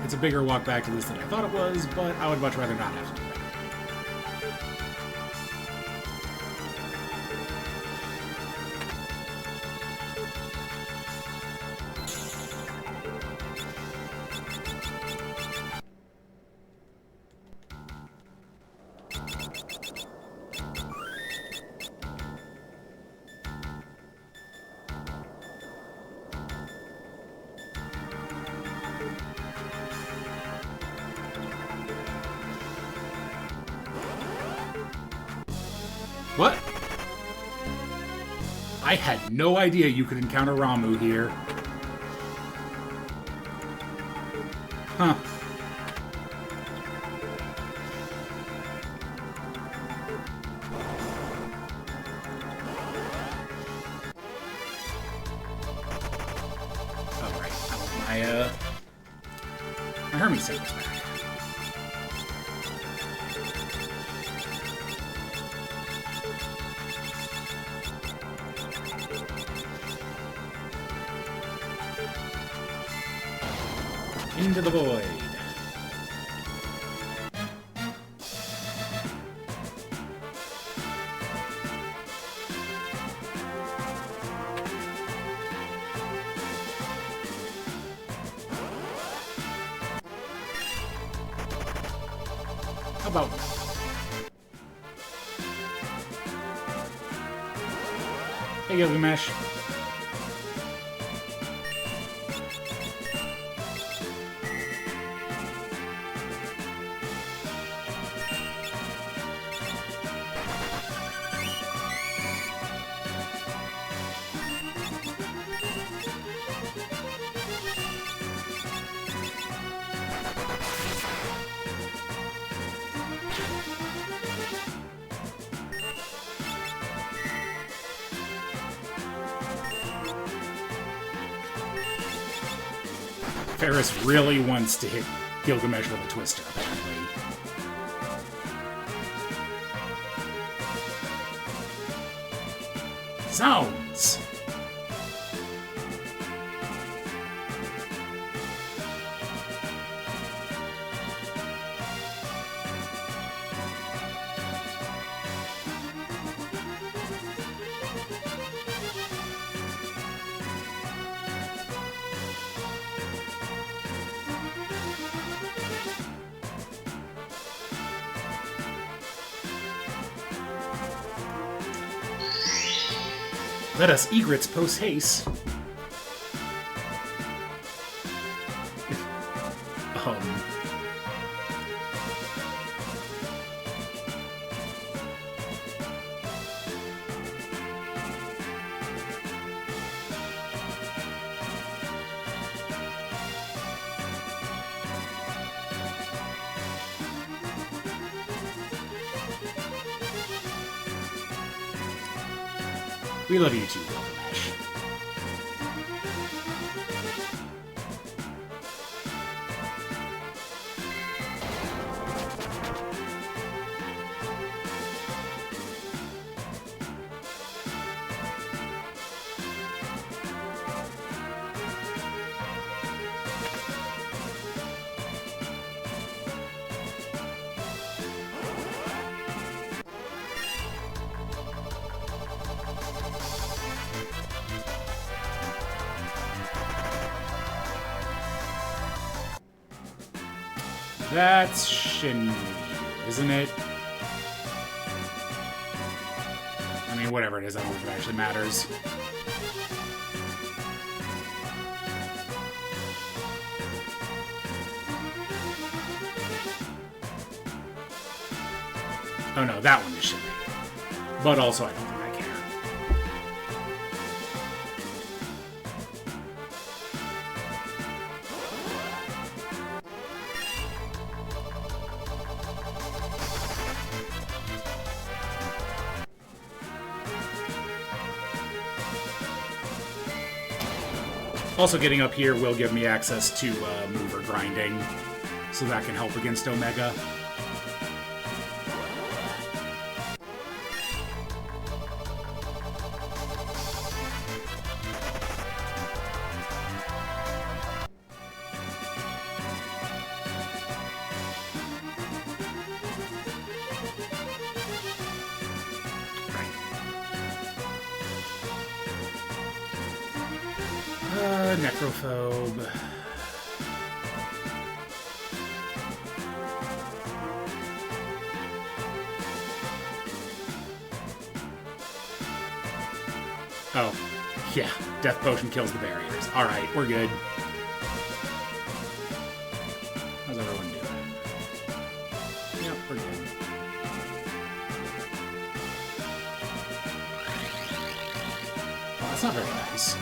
It's a bigger walk back to this than I thought it was, but I would much rather not have to do that. What? I had no idea you could encounter Ramu here. Huh. Alright, my Hermes set is back. Into the void. How about... Hey, Gilgamesh. Ferris really wants to hit Gilgamesh with a twister, apparently. Zounds! Let us egrets post haste. We love you too, Gilgamesh. That's Shinryu, isn't it? I mean, whatever it is, I don't know if it actually matters. Oh no, that one is Shinryu. But also, I don't think I care. Also, getting up here will give me access to mover grinding, so that can help against Omega. Necrophobe. Oh, yeah. Death Potion kills the barriers. Alright, we're good. How's everyone doing? Yep, we're good. Oh, that's not very nice.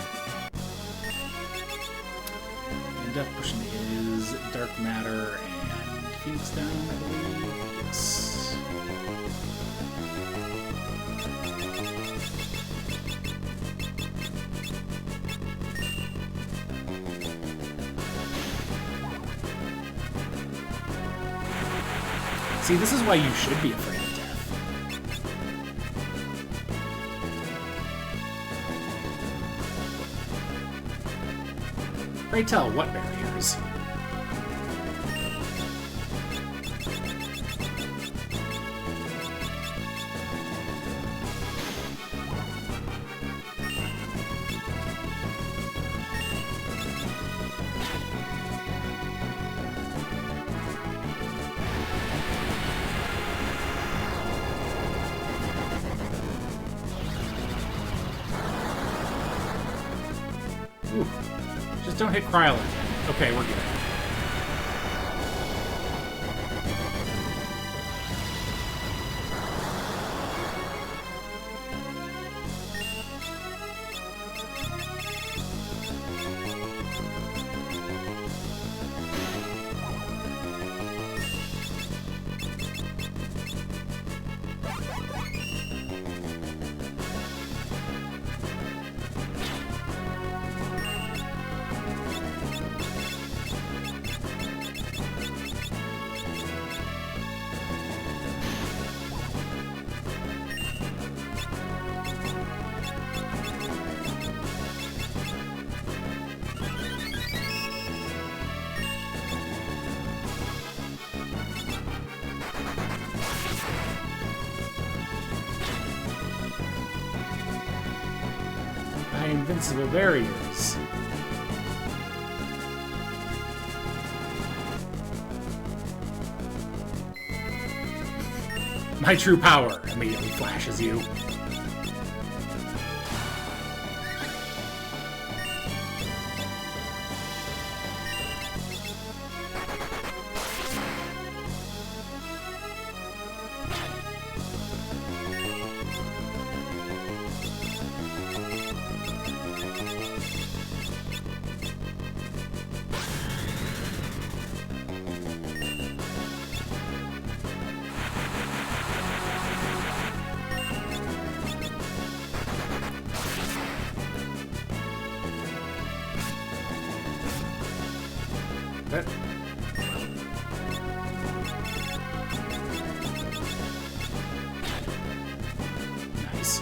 Death Potion is Dark Matter and Phoenix Down, I believe. Yes. See, this is why you should be afraid of death. Pray tell, what barriers? Ooh. Just don't hit Krylon. Okay, we're good. Invincible barriers. My true power immediately flashes you. That... Nice.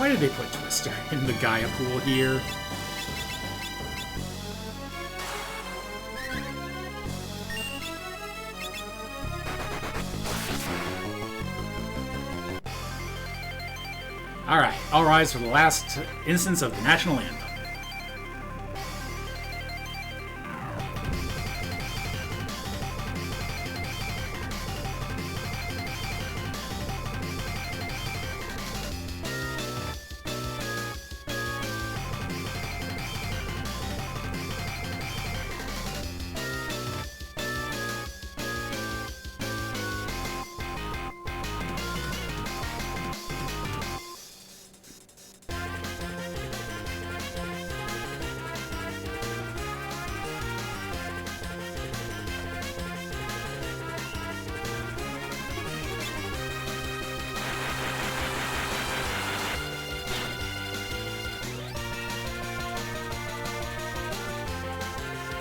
Why did they put Twister in the Gaia pool here? Alright, all rise for the last instance of the national anthem.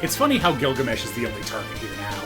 It's funny how Gilgamesh is the only target here now.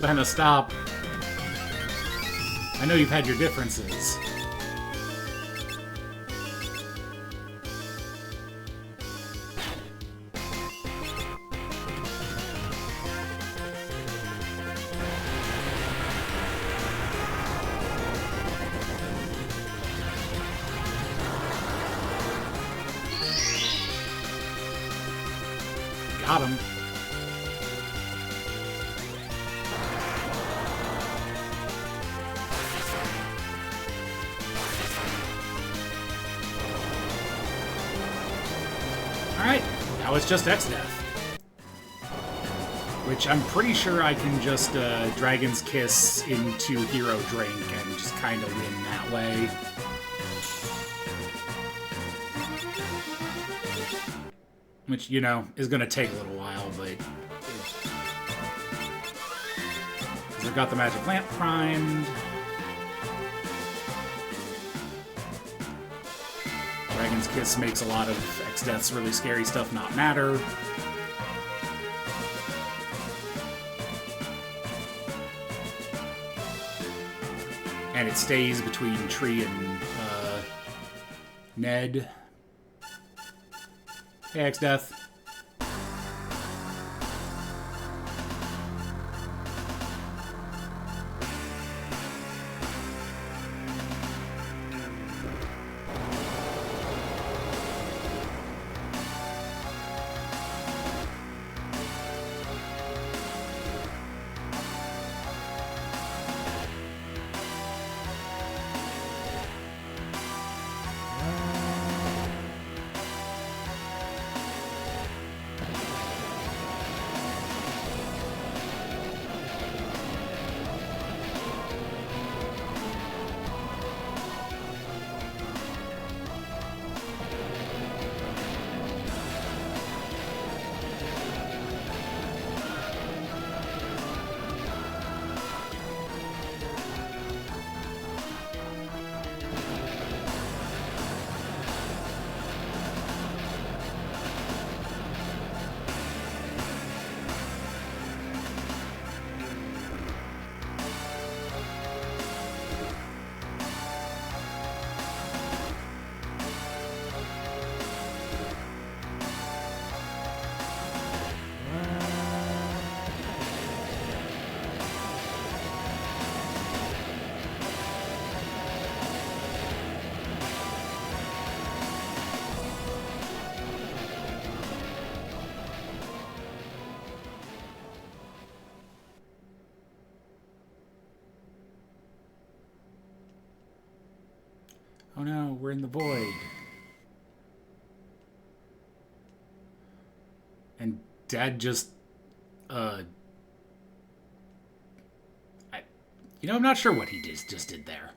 Lena, stop. I know you've had your differences. Got him. Alright, now it's just X-Death. Which I'm pretty sure I can just Dragon's Kiss into Hero Drink and just kind of win that way. Which, you know, is going to take a little while, but... Because I've got the Magic Lamp primed. Dragon's Kiss makes a lot of X-Death's really scary stuff not matter. And it stays between Tree and Ned. Hey, X-Death. Oh no, we're in the void. And Dad just, I'm not sure what he just did there.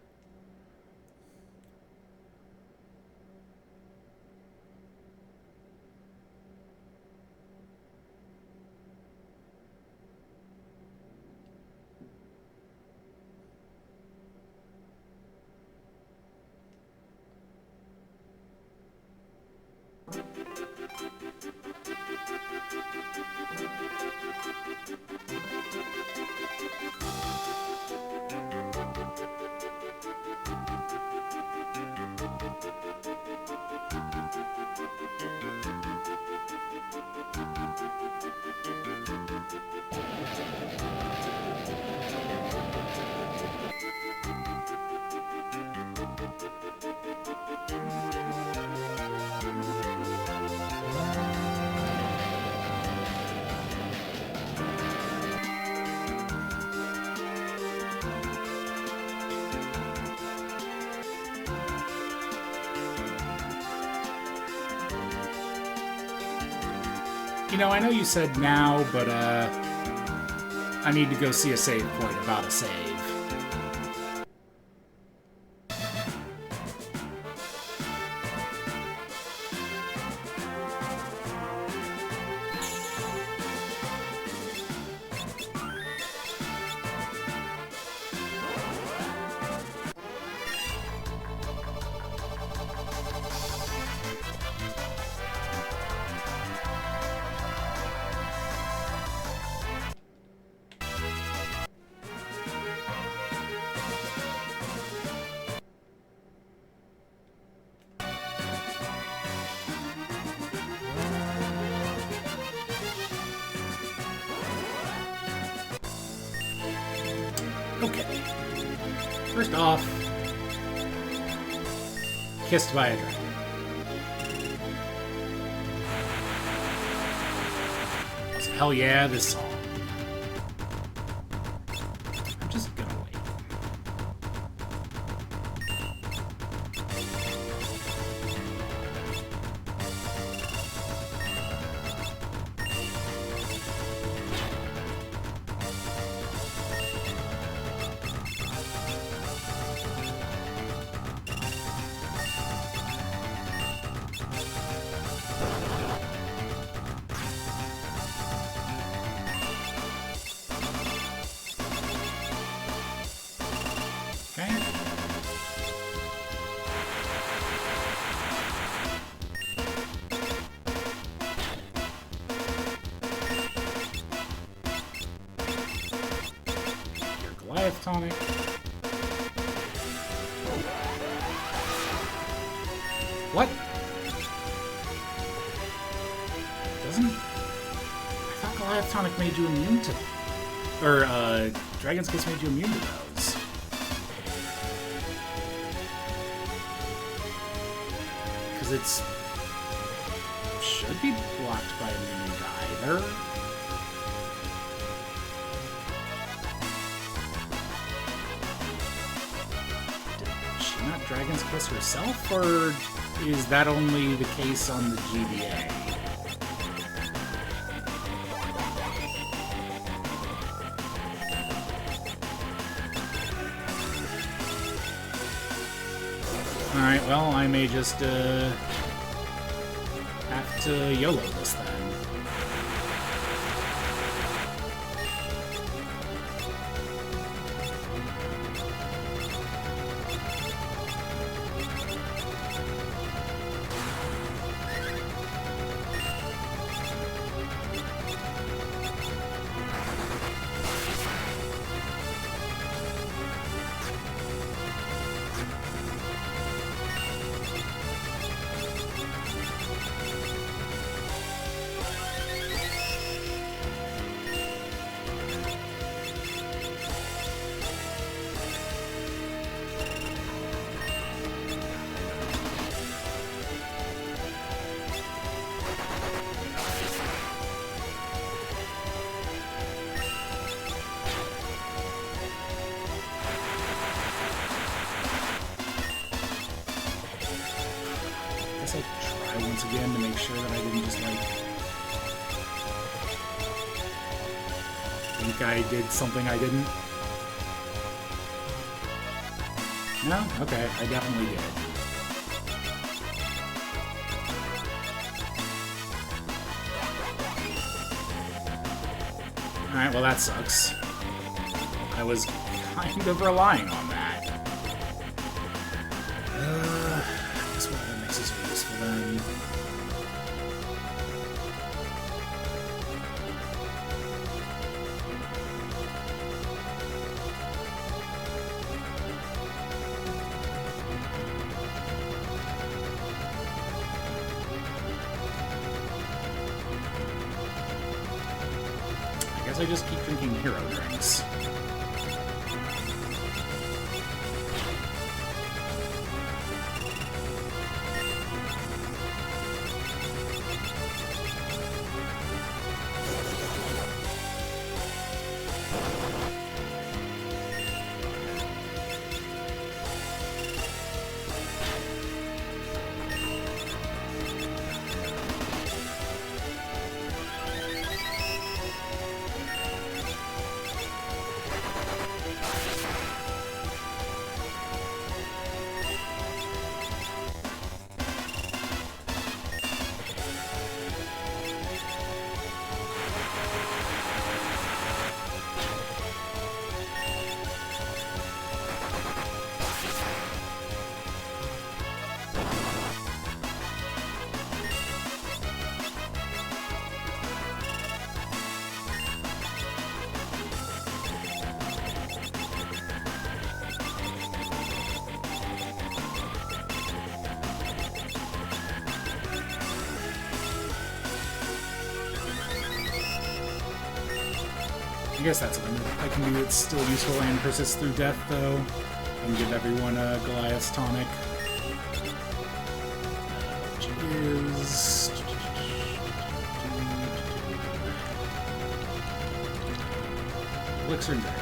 I know you said now, but I need to go see a save point about a save. Okay. First off, Kissed by a Dragon. Hell yeah, this song. I'm just gonna wait. Tonic. What? Doesn't... I thought Goliath Tonic made you immune to... Or, Dragon's Kiss made you immune to those. Because it's... should be blocked by immunity to either. Dragon's Kiss herself, or is that only the case on the GBA? Alright, well, I may just have to YOLO this then. try once again to make sure that I didn't just, like, think I did something I didn't. No? Okay, I definitely did. Alright, well that sucks. I was kind of relying on that. I guess what other mixes are useful then? I guess I just keep drinking hero drinks. I guess that's something that I can do that's still useful and persists through death, though. And give everyone a Goliath's tonic. Which is... Elixir and Dragon.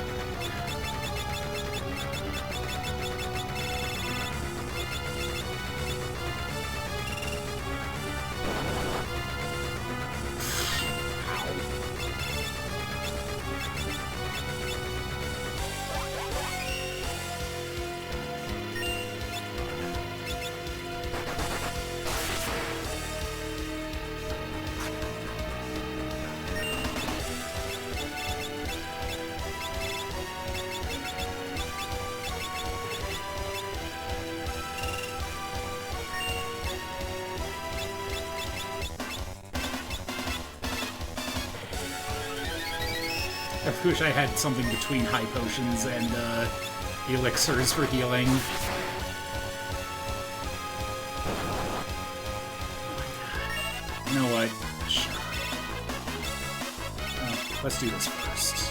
I wish I had something between high potions and elixirs for healing. You know what? Sure. Let's do this first.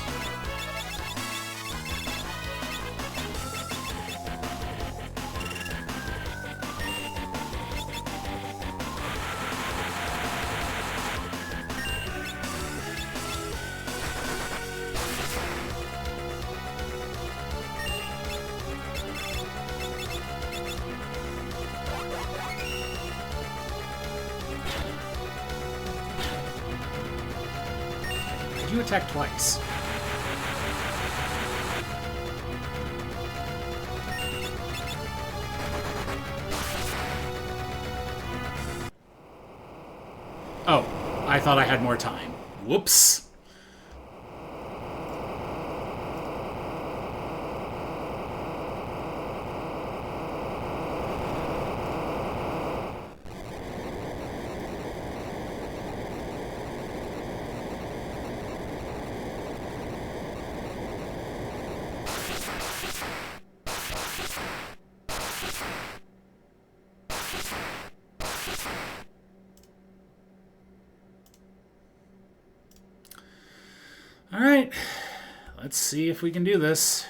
You attack twice. Oh, I thought I had more time. Whoops. Alright, let's see if we can do this.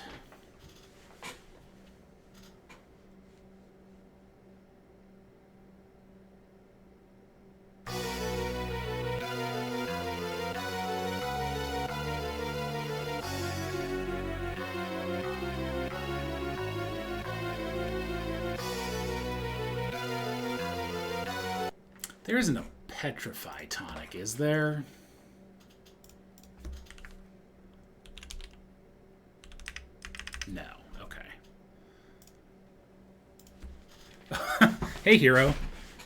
There isn't a Petrify tonic, is there? No. Okay. Hey, hero.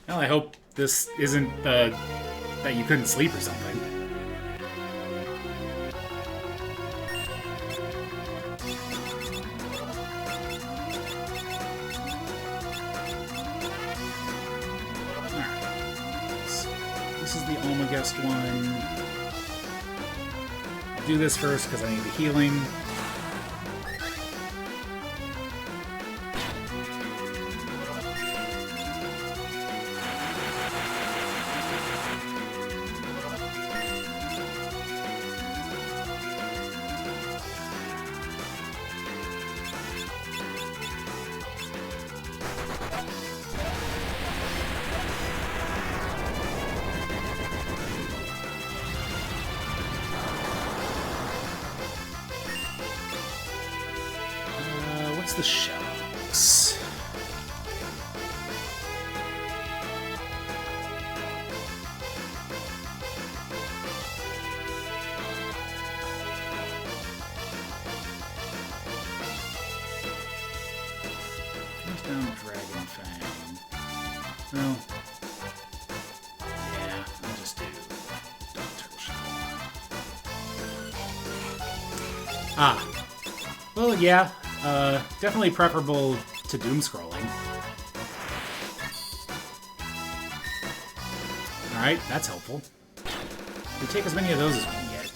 Well, I hope this isn't that you couldn't sleep or something. This is the Almagest one. I'll do this first because I need the healing. What's the shells? Comes down Dragon Fang. Well, yeah, I'll just do Dark Turtle Shell. Ah. Well, yeah. Definitely preferable to doom scrolling. Alright, that's helpful. We take as many of those as we can get.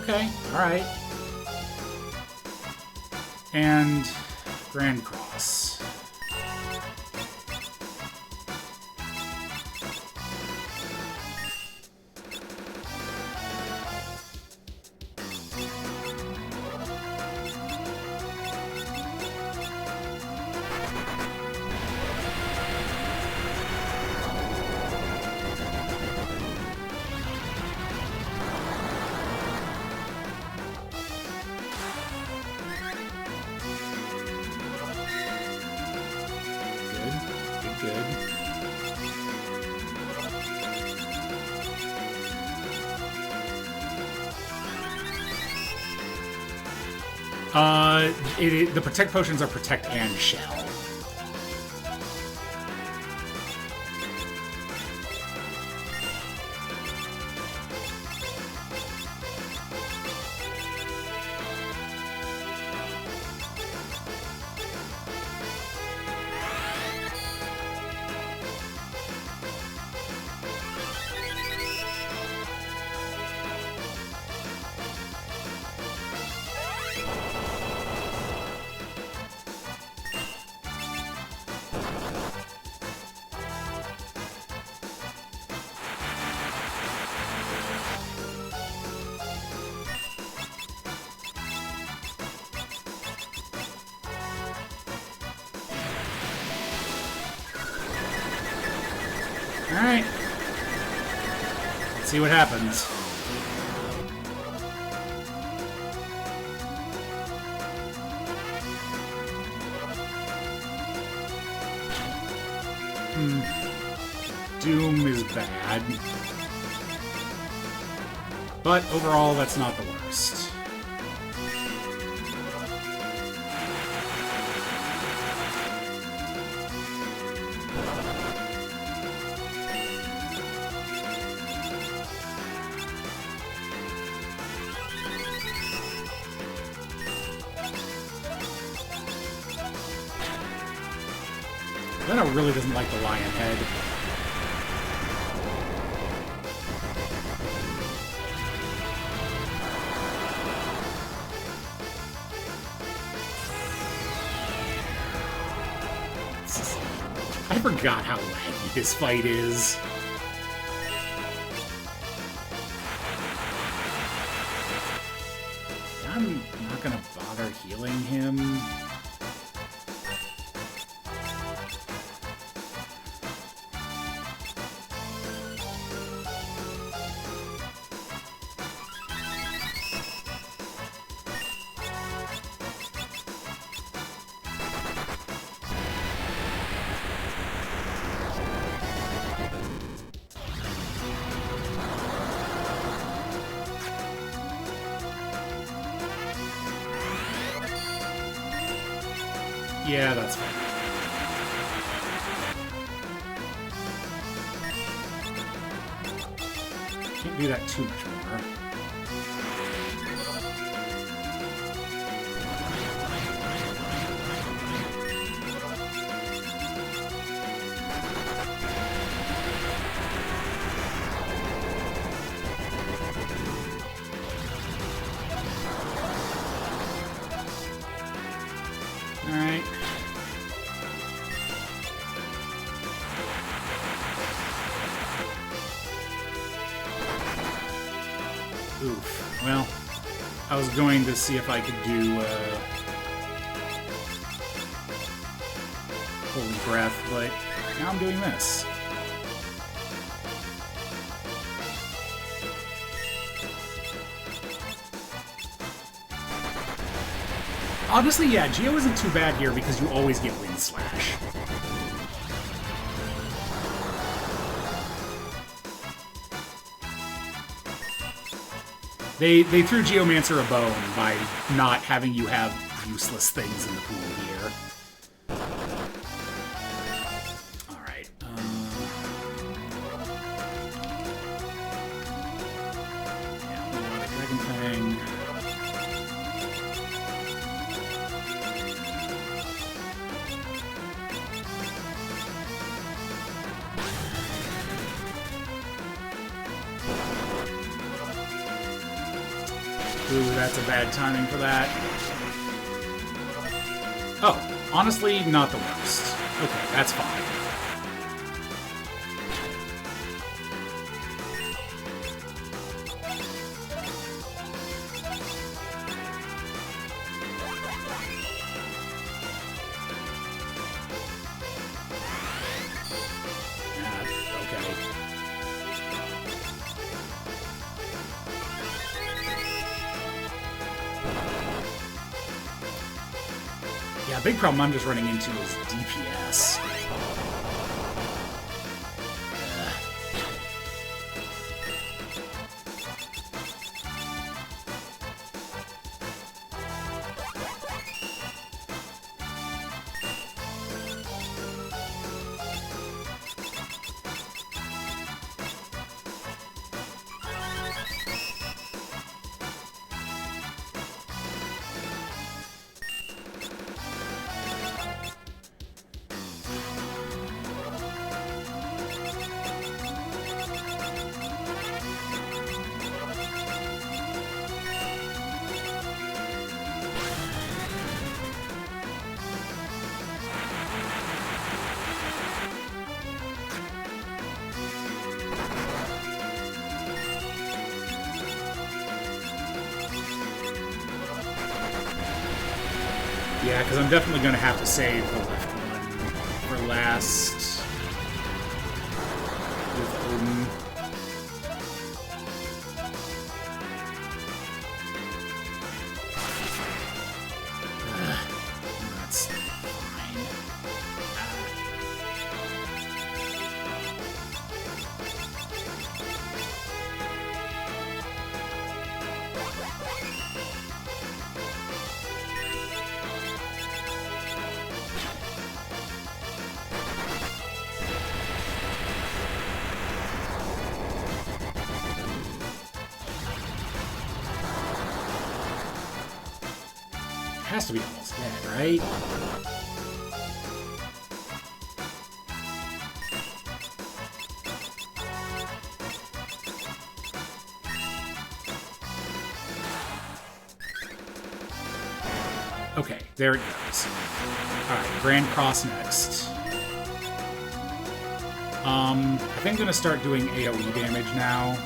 Okay, alright. And Grand Cross. The Protect potions are Protect and Shell. Alright. Let's see what happens. Doom is bad. But overall, that's not the worst. Leno really doesn't like the lion head. I forgot how laggy this fight is. I'm not gonna bother healing him. Yeah, that's fine. Can't do that too much more. Alright. Oof. Well, I was going to see if I could do Holy Breath, but now I'm doing this. Honestly, yeah, Geo isn't too bad here because you always get Wind Slash. They threw Geomancer a bone by not having you have useless things in the pool here. Alright. Yeah, we want a Dragon Fang. Ooh, that's a bad timing for that. Oh, honestly, not the worst. Okay, that's fine. Yeah, big problem I'm just running into is DPS. Yeah, because I'm definitely going to have to save the left one for last with Odin. That's fine. Has to be almost dead, right? Okay, there it goes. Alright, Grand Cross next. I think I'm gonna start doing AoE damage now.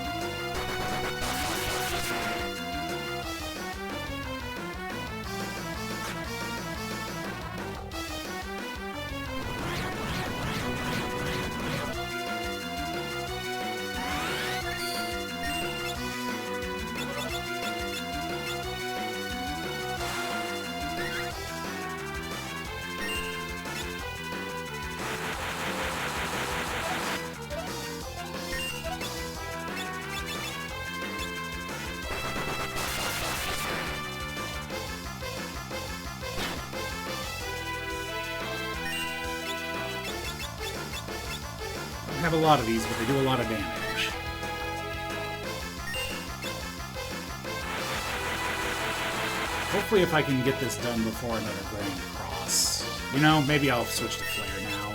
I have a lot of these, but they do a lot of damage. Hopefully if I can get this done before another Grand Cross. You know, maybe I'll switch to Flare now.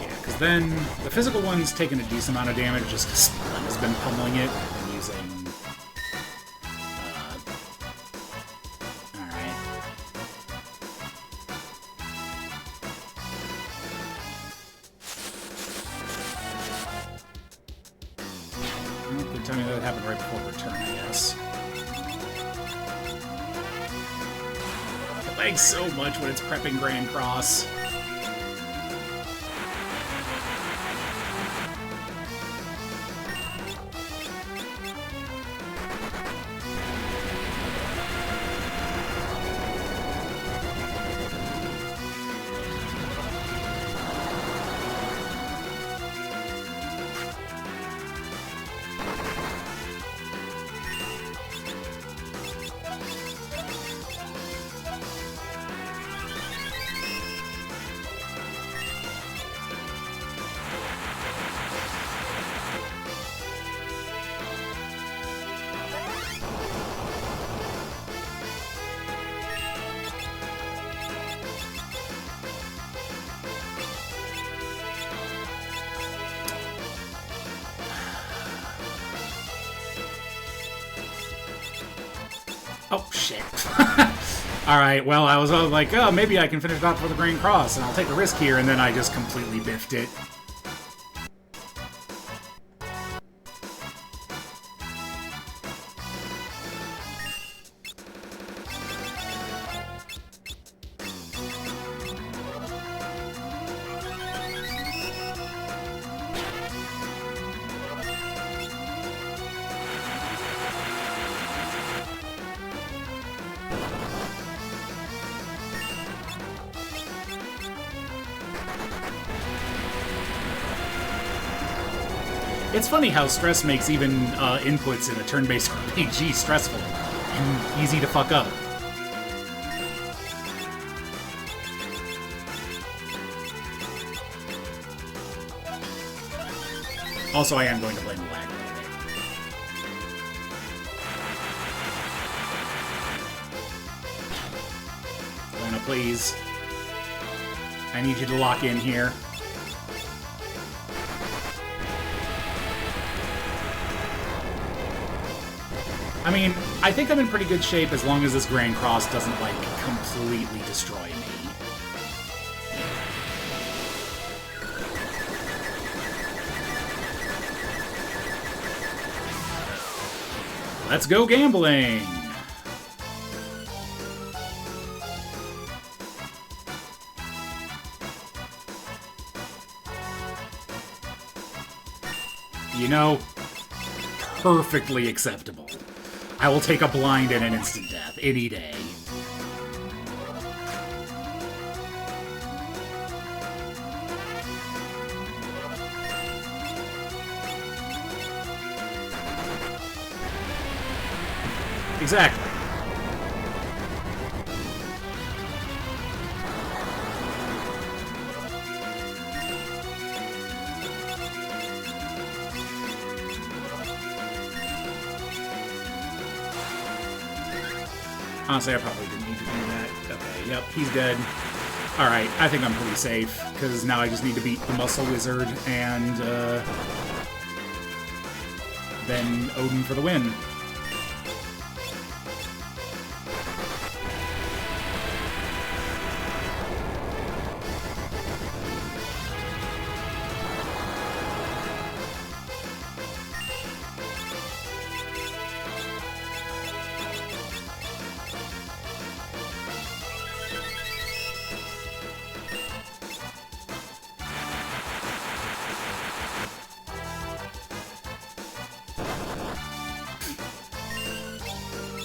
Yeah, because then the physical one's taken a decent amount of damage just because Splint has been pummeling it and using... Tell me that happened right before return, I guess. It lags so much when it's prepping Grand Cross. Oh, shit. Alright, well, I was like, oh, maybe I can finish it off for the Grand Cross, and I'll take a risk here, and then I just completely biffed it. It's funny how stress makes even inputs in a turn-based RPG stressful and easy to fuck up. Also, I am going to blame the lag. Lana, please. I need you to lock in here. I mean, I think I'm in pretty good shape as long as this Grand Cross doesn't, like, completely destroy me. Let's go gambling! You know, perfectly acceptable. I will take a blind and an instant death any day. Exactly. Honestly, I probably didn't need to do that. Okay, yep, he's dead. Alright, I think I'm pretty safe, because now I just need to beat the Muscle Wizard, and, then Odin for the win.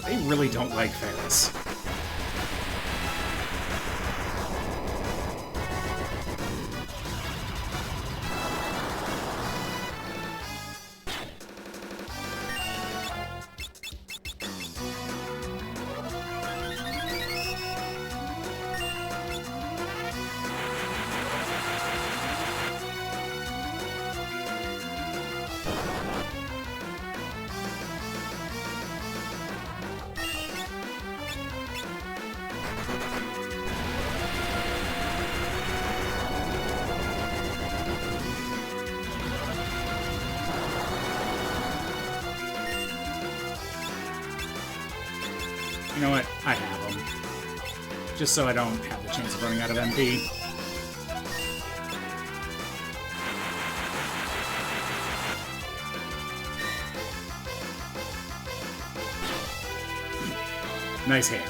They really don't like Ferris. You know what? I have them. Just so I don't have the chance of running out of MP. Nice hit.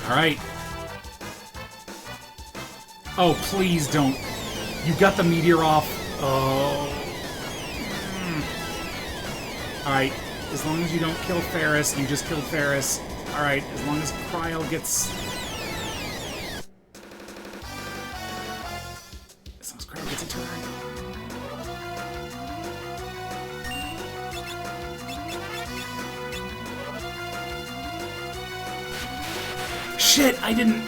Alright. Oh, please don't. You got the meteor off. Oh. Alright. As long as you don't kill Ferris, you just killed Ferris. Alright, as long as Cryo gets... As long as Cryo gets a turn. Shit, I didn't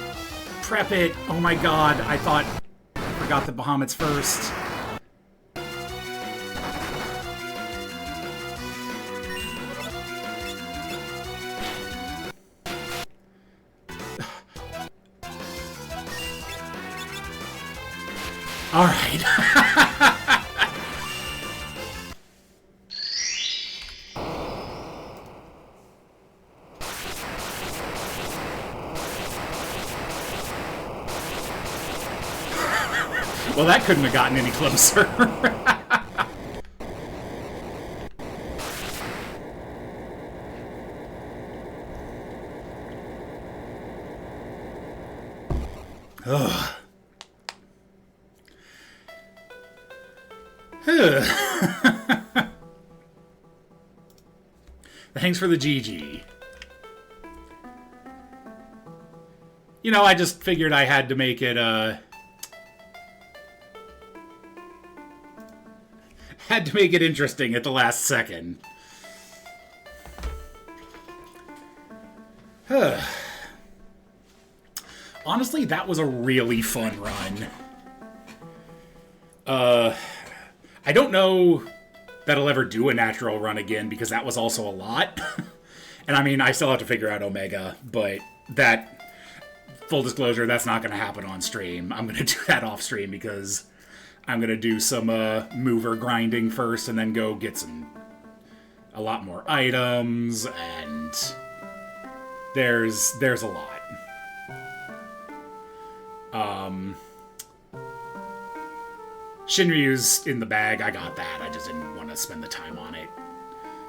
prep it. Oh my god, I forgot the Bahamut's first. All right. Well, that couldn't have gotten any closer. Ugh. Thanks for the GG. You know, I just figured I had to make it, had to make it interesting at the last second. Honestly, that was a really fun run. I don't know that I'll ever do a natural run again, because that was also a lot. And I mean, I still have to figure out Omega, but that, full disclosure, that's not going to happen on stream. I'm going to do that off stream, because I'm going to do some mover grinding first, and then go get a lot more items, and there's a lot. Shinryu's in the bag. I got that. I just didn't want to spend the time on it.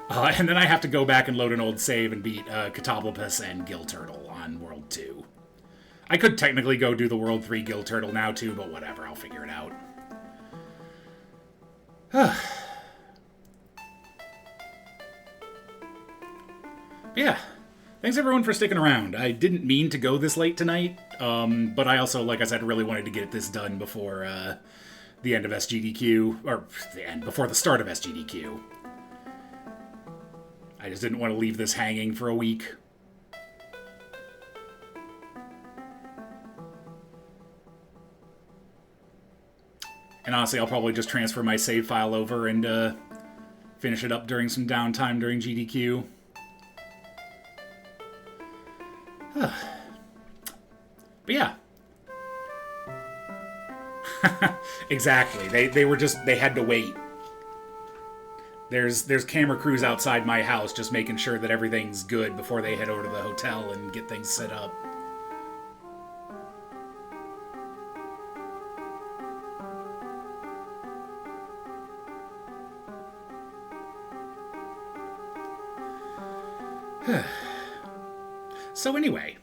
And then I have to go back and load an old save and beat Catoblepus and Gill Turtle on World 2. I could technically go do the World 3 Gill Turtle now too, but whatever. I'll figure it out. Yeah. Thanks everyone for sticking around. I didn't mean to go this late tonight, but I also, like I said, really wanted to get this done before the end of SGDQ, or before the start of SGDQ. I just didn't want to leave this hanging for a week. And honestly, I'll probably just transfer my save file over and finish it up during some downtime during GDQ. But yeah. Exactly. They had to wait. There's camera crews outside my house just making sure that everything's good before they head over to the hotel and get things set up. So anyway,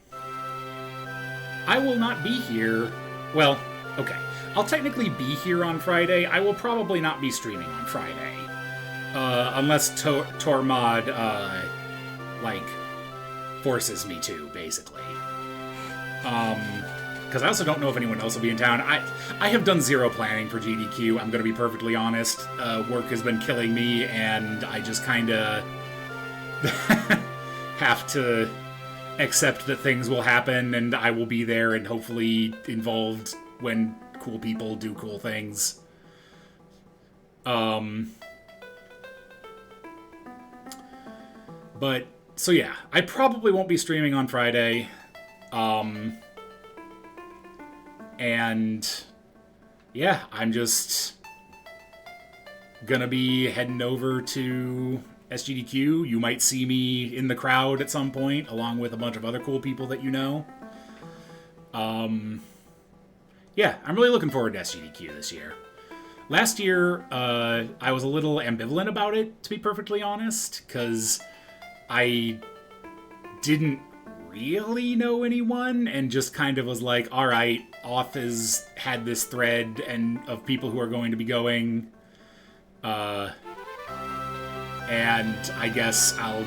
I will not be here. Well, okay. I'll technically be here on Friday. I will probably not be streaming on Friday. Unless Tormod, forces me to, basically. Because I also don't know if anyone else will be in town. I have done zero planning for GDQ, I'm going to be perfectly honest. Work has been killing me, and I just kind of have to accept that things will happen, and I will be there and hopefully involved when cool people do cool things. But, so yeah, I probably won't be streaming on Friday. And, yeah, I'm just gonna be heading over to SGDQ. You might see me in the crowd at some point, along with a bunch of other cool people that you know. Yeah, I'm really looking forward to SGDQ this year. Last year, I was a little ambivalent about it, to be perfectly honest, because I didn't really know anyone, and just kind of was like, alright, Off has had this thread and of people who are going to be going, and I guess I'll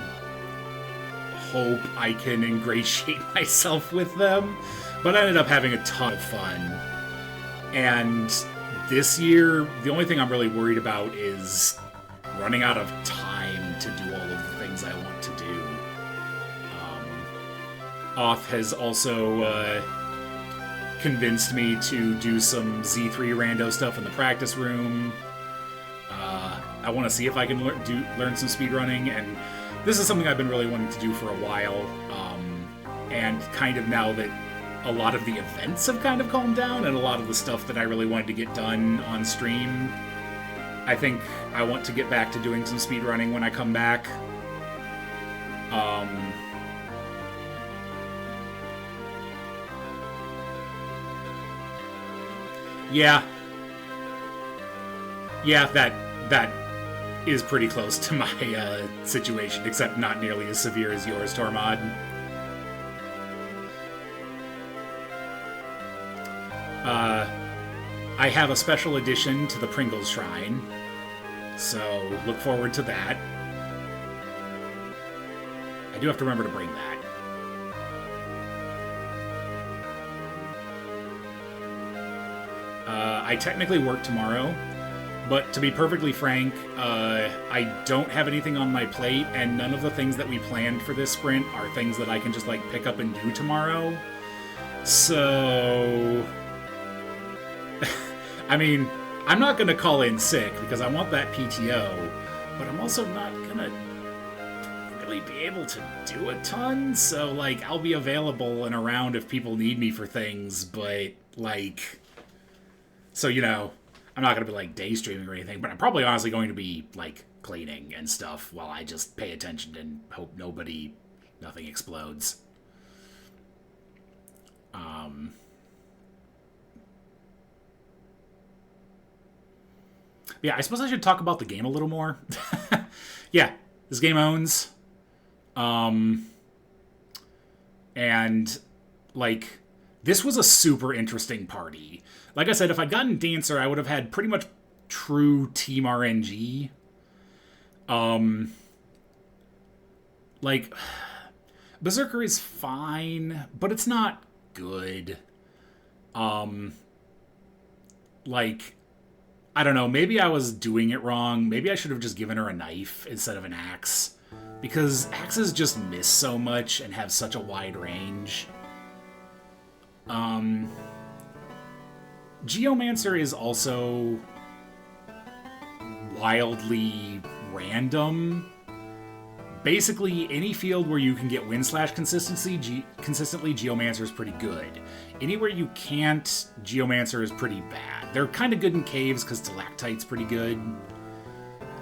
hope I can ingratiate myself with them. But I ended up having a ton of fun. And this year, the only thing I'm really worried about is running out of time to do all of the things I want to do. Off has also convinced me to do some Z3 rando stuff in the practice room. I want to see if I can learn some speedrunning, and this is something I've been really wanting to do for a while. And kind of now that a lot of the events have kind of calmed down, and a lot of the stuff that I really wanted to get done on stream, I think I want to get back to doing some speedrunning when I come back. Yeah, that is pretty close to my situation, except not nearly as severe as yours, Tormod. I have a special edition to the Pringles Shrine, so look forward to that. I do have to remember to bring that. I technically work tomorrow, but to be perfectly frank, I don't have anything on my plate, and none of the things that we planned for this sprint are things that I can just, like, pick up and do tomorrow. So... I mean, I'm not going to call in sick, because I want that PTO, but I'm also not going to really be able to do a ton, so, like, I'll be available and around if people need me for things, but, like... So, you know, I'm not going to be, like, day streaming or anything, but I'm probably honestly going to be, like, cleaning and stuff while I just pay attention and hope nothing explodes. Yeah, I suppose I should talk about the game a little more. Yeah, this game owns. And, like, this was a super interesting party. Like I said, if I'd gotten Dancer, I would have had pretty much true Team RNG. Like, Berserker is fine, but it's not good. Like, I don't know, maybe I was doing it wrong. Maybe I should have just given her a knife instead of an axe. because axes just miss so much and have such a wide range. Geomancer is also wildly random. Basically, any field where you can get wind slash consistently, Geomancer is pretty good. Anywhere you can't, Geomancer is pretty bad. They're kind of good in caves because Stalactite's pretty good.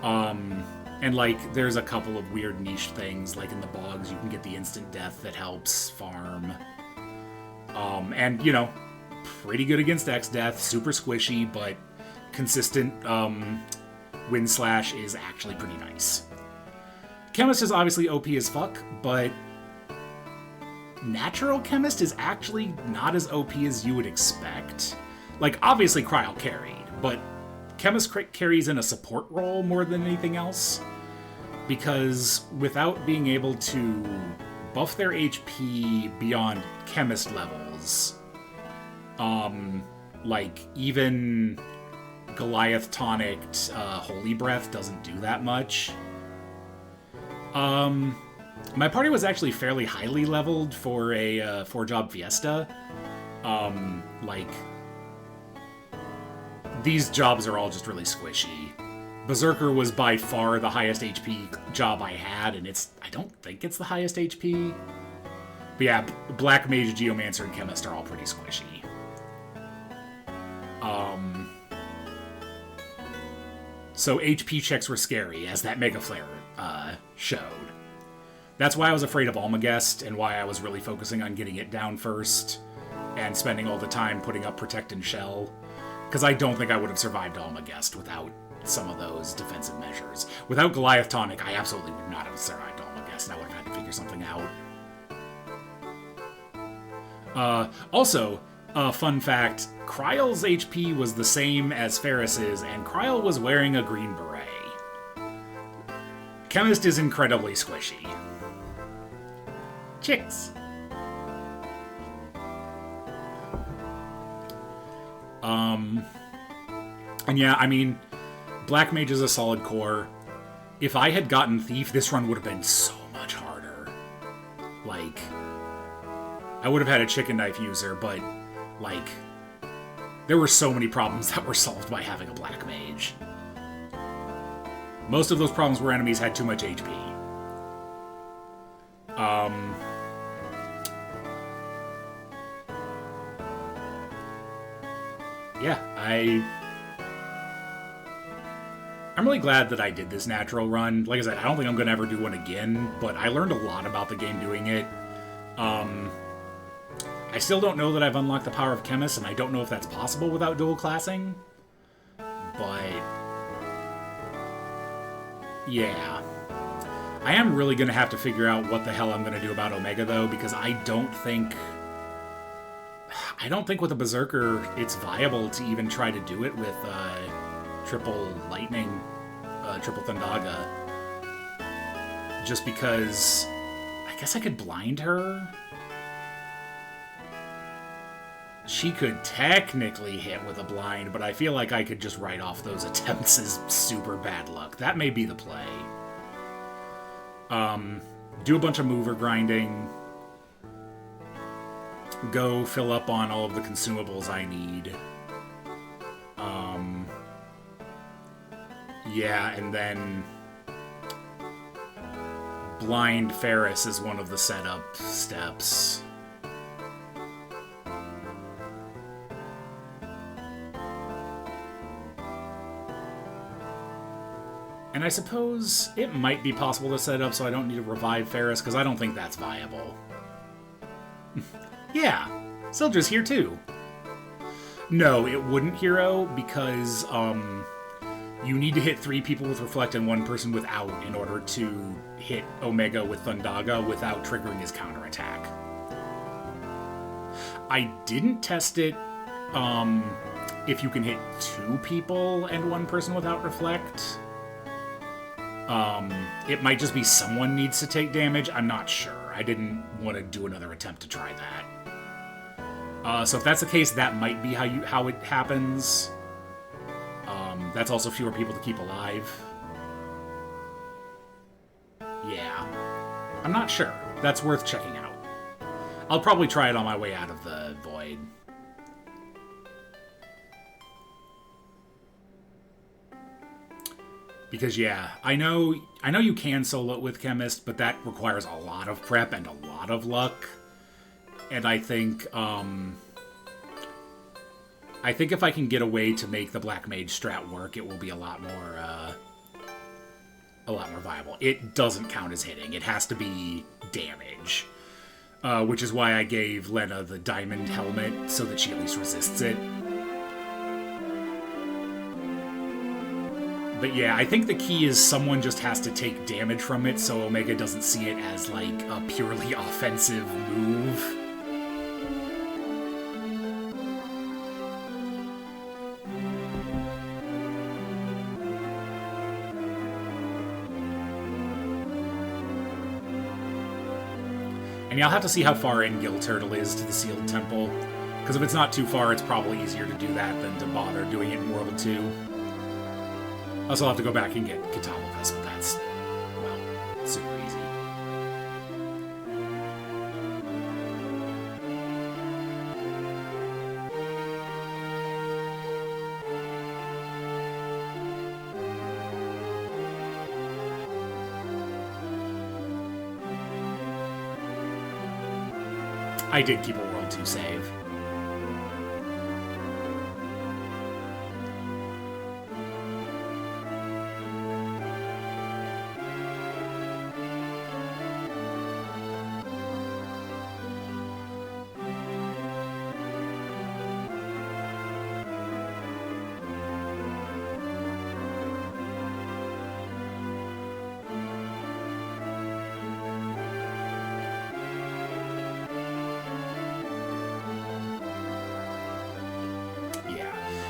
And, like, there's a couple of weird niche things, like in the bogs, you can get the instant death that helps farm. And, you know, pretty good against X-Death, super squishy, but consistent wind slash is actually pretty nice. Chemist is obviously OP as fuck, but Natural Chemist is actually not as OP as you would expect. Like, obviously Cryo carried, but Chemist carries in a support role more than anything else, because without being able to buff their HP beyond Chemist levels, like, even Goliath tonicked Holy Breath doesn't do that much. My party was actually fairly highly leveled for a 4-job Fiesta. Like, these jobs are all just really squishy. Berserker was by far the highest HP job I had, and I don't think it's the highest HP. But yeah, Black Mage, Geomancer, and Chemist are all pretty squishy. So HP checks were scary, as that Mega Flare showed. That's why I was afraid of Almagest, and why I was really focusing on getting it down first, and spending all the time putting up Protect and Shell. Because I don't think I would have survived Almagest without some of those defensive measures. Without Goliath Tonic, I absolutely would not have survived Almagest, and I would have had to figure something out. Also, fun fact, Kryle's HP was the same as Ferris's, and Kryle was wearing a green beret. Chemist is incredibly squishy. Chicks. And yeah, I mean, Black Mage is a solid core. If I had gotten Thief, this run would have been so much harder. Like, I would have had a chicken knife user, but, like, there were so many problems that were solved by having a Black Mage. Most of those problems were enemies had too much HP. Yeah, I'm really glad that I did this natural run. Like I said, I don't think I'm going to ever do one again, but I learned a lot about the game doing it. I still don't know that I've unlocked the power of Chemist, and I don't know if that's possible without dual classing. But yeah. I am really going to have to figure out what the hell I'm going to do about Omega, though, because I don't think with a Berserker it's viable to even try to do it with triple Lightning, triple Thundaga. Just because I guess I could blind her. She could technically hit with a blind, but I feel like I could just write off those attempts as super bad luck. That may be the play. Do a bunch of mover grinding. Go fill up on all of the consumables I need. Yeah, and then blind Ferris is one of the setup steps. And I suppose it might be possible to set up so I don't need to revive Ferris, because I don't think that's viable. Yeah, Sildra's here too. No, it wouldn't, Hero, because you need to hit 3 people with Reflect and 1 person without in order to hit Omega with Thundaga without triggering his counterattack. I didn't test it if you can hit 2 people and 1 person without Reflect. It might just be someone needs to take damage. I'm not sure. I didn't want to do another attempt to try that. So if that's the case, that might be how it happens. That's also fewer people to keep alive. Yeah. I'm not sure. That's worth checking out. I'll probably try it on my way out of the void. Because, yeah, I know you can solo it with Chemist, but that requires a lot of prep and a lot of luck. And I think if I can get a way to make the Black Mage strat work, it will be a lot more viable. It doesn't count as hitting. It has to be damage. Which is why I gave Lena the diamond helmet, so that she at least resists it. But yeah, I think the key is someone just has to take damage from it, so Omega doesn't see it as, like, a purely offensive move. And yeah, I'll have to see how far in Gill Turtle is to the Sealed Temple. Because if it's not too far, it's probably easier to do that than to bother doing it in World 2. I also have to go back and get Catalypus, but that's, well, super easy. I did keep a World 2 save.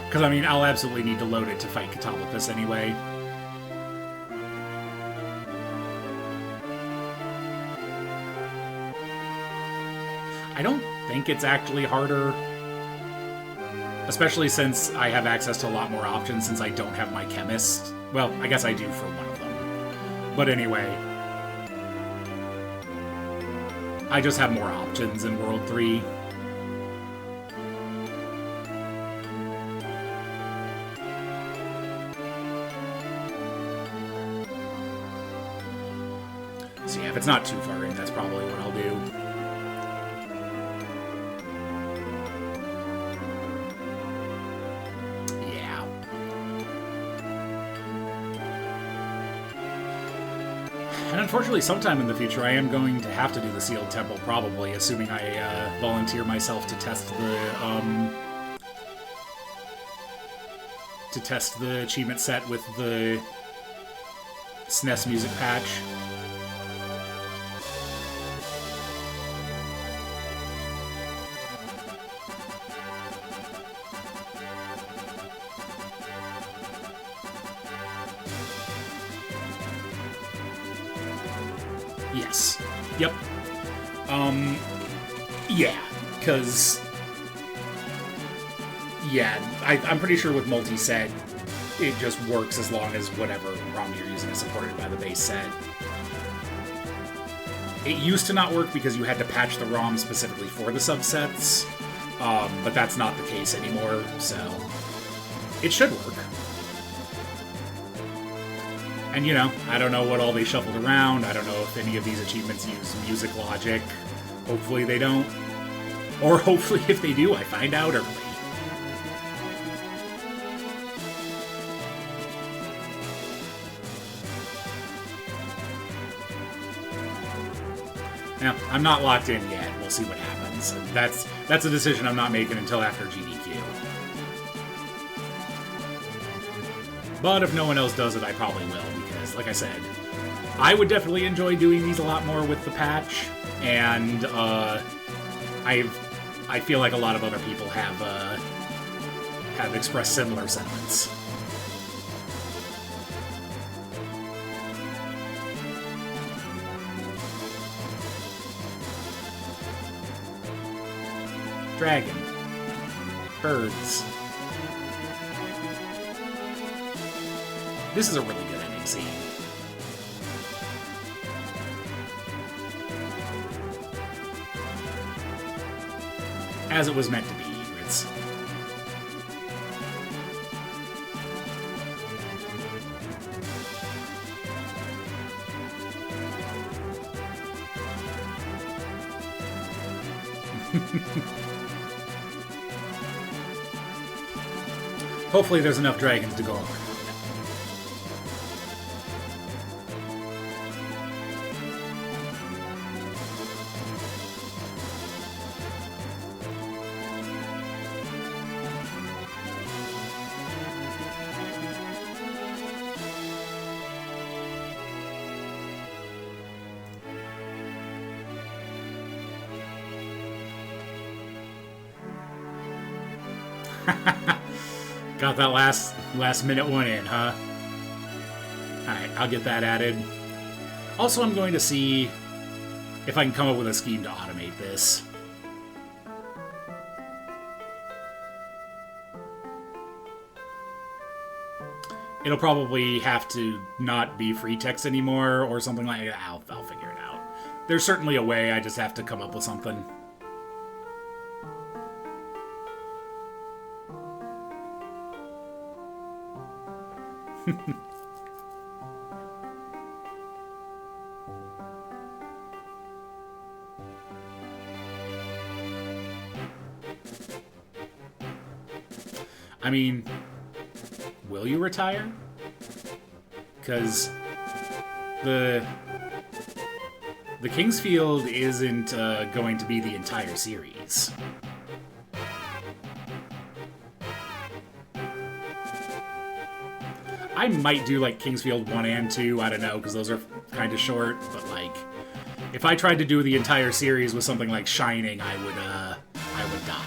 Because, I mean, I'll absolutely need to load it to fight Catalypus anyway. I don't think it's actually harder. Especially since I have access to a lot more options since I don't have my Chemist. Well, I guess I do for one of them. But anyway. I just have more options in World 3. So yeah, if it's not too far in, that's probably what I'll do. Yeah. And unfortunately, sometime in the future, I am going to have to do the Sealed Temple, probably, assuming I volunteer myself to test the achievement set with the SNES music patch. Yes. Yep. Yeah, because... Yeah, I'm pretty sure with multi-set, it just works as long as whatever ROM you're using is supported by the base set. It used to not work because you had to patch the ROM specifically for the subsets, but that's not the case anymore, so it should work. And, you know, I don't know what all they shuffled around. I don't know if any of these achievements use music logic. Hopefully they don't. Or hopefully if they do, I find out early. Now, I'm not locked in yet. We'll see what happens. That's a decision I'm not making until after GDQ. But if no one else does it, I probably will, because, like I said, I would definitely enjoy doing these a lot more with the patch, and I feel like a lot of other people have expressed similar sentiments. Dragon. Birds. This is a really good ending scene. as it was meant to be. It's hopefully there's enough dragons to go on. Got that last minute one in, huh? Alright, I'll get that added. Also, I'm going to see if I can come up with a scheme to automate this. It'll probably have to not be free text anymore or something like that. I'll figure it out. There's certainly a way, I just have to come up with something. I mean, will you retire? Because the Kingsfield isn't going to be the entire series. I might do like Kingsfield 1 and 2, I don't know, because those are kind of short, but like, if I tried to do the entire series with something like Shining, I would die.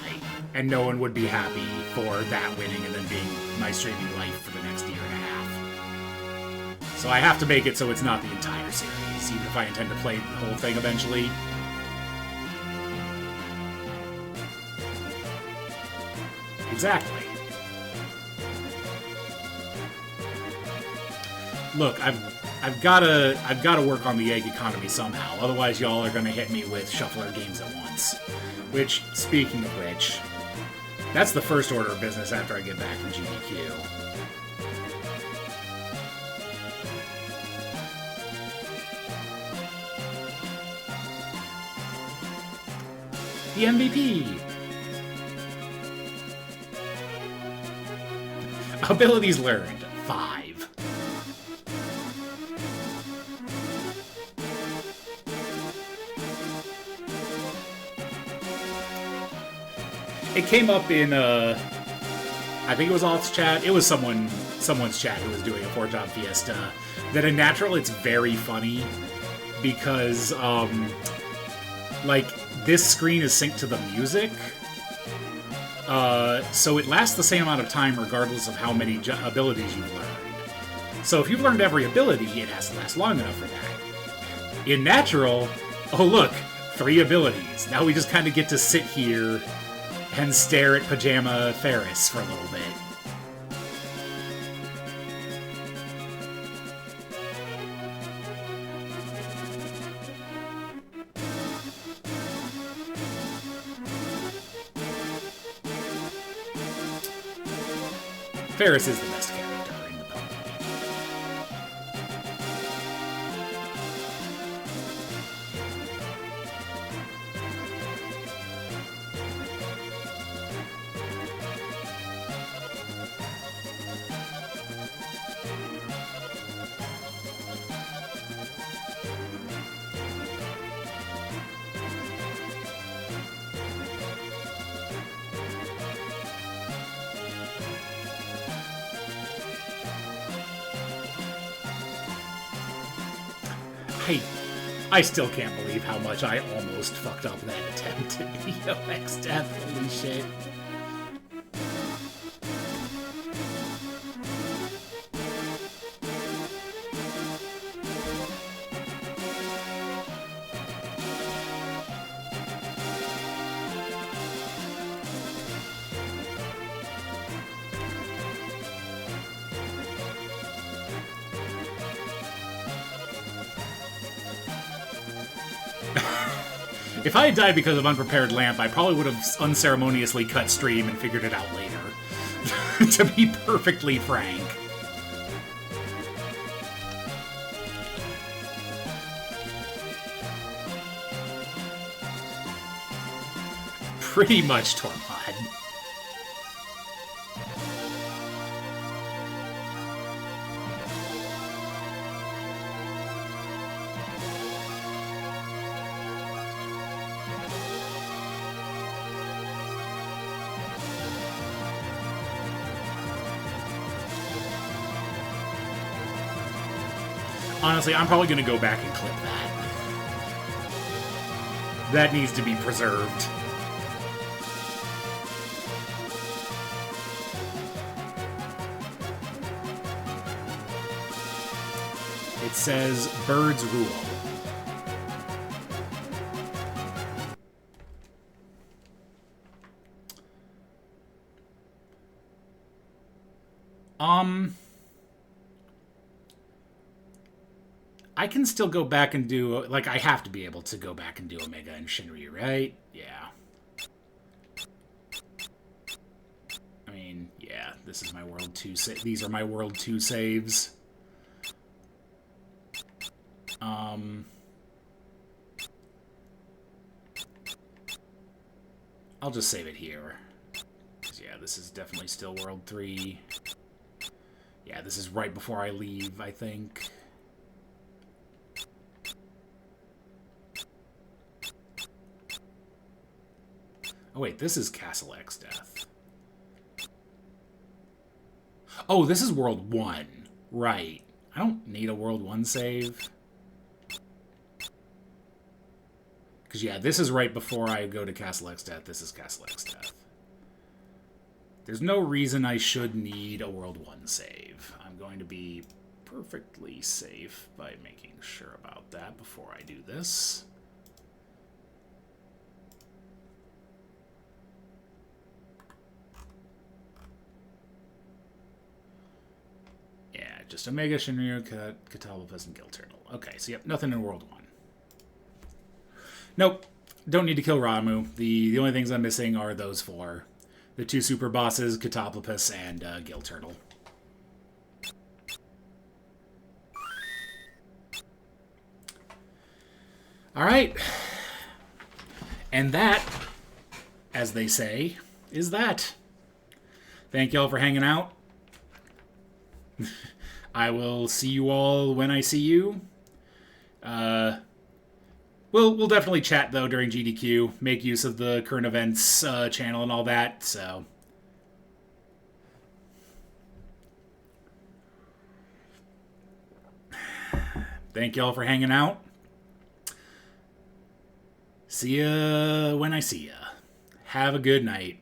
And no one would be happy for that winning and then being my streaming life for the next year and a half. So I have to make it so it's not the entire series, even if I intend to play the whole thing eventually. Exactly. Look, I've gotta work on the egg economy somehow. Otherwise, y'all are gonna hit me with shuffler games at once. Which, speaking of which, that's the first order of business after I get back from GDQ. The MVP. Abilities learned, 5. It came up in, I think it was Alth's chat. It was someone's chat who was doing a 4-job Fiesta. That in natural, it's very funny because, like, this screen is synced to the music. So it lasts the same amount of time regardless of how many abilities you've learned. So if you've learned every ability, it has to last long enough for that. In natural, oh look, 3 abilities. Now we just kind of get to sit here and stare at Pajama Ferris for a little bit. Ferris is the best character in the pony. I still can't believe how much I almost fucked up that attempt at VOX death. Holy shit. If I had died because of unprepared lamp, I probably would have unceremoniously cut stream and figured it out later. To be perfectly frank. Pretty much, Tormod. Honestly, I'm probably going to go back and clip that. That needs to be preserved. It says, birds rule. I can still go back and do, like, I have to be able to go back and do Omega and Shinryu, right? Yeah. I mean, yeah, this is my World 2 these are my World 2 saves. I'll just save it here. 'Cause, yeah, this is definitely still World 3. Yeah, this is right before I leave, I think. Oh, wait, this is Castle X Death. Oh, this is World 1. Right. I don't need a World 1 save. Because, yeah, this is right before I go to Castle X Death. This is Castle X Death. There's no reason I should need a World 1 save. I'm going to be perfectly safe by making sure about that before I do this. Yeah, just Omega, Shinryu, Catalopus, and Guild Turtle. Okay, so yep, nothing in World 1. Nope, don't need to kill Ramu. The only things I'm missing are those 4. The 2 super bosses, Catopopus and Guild Turtle. Alright. And that, as they say, is that. Thank y'all for hanging out. I will see you all when I see you. We'll definitely chat, though, during GDQ. Make use of the current events channel and all that, so... Thank y'all for hanging out. See ya when I see ya. Have a good night.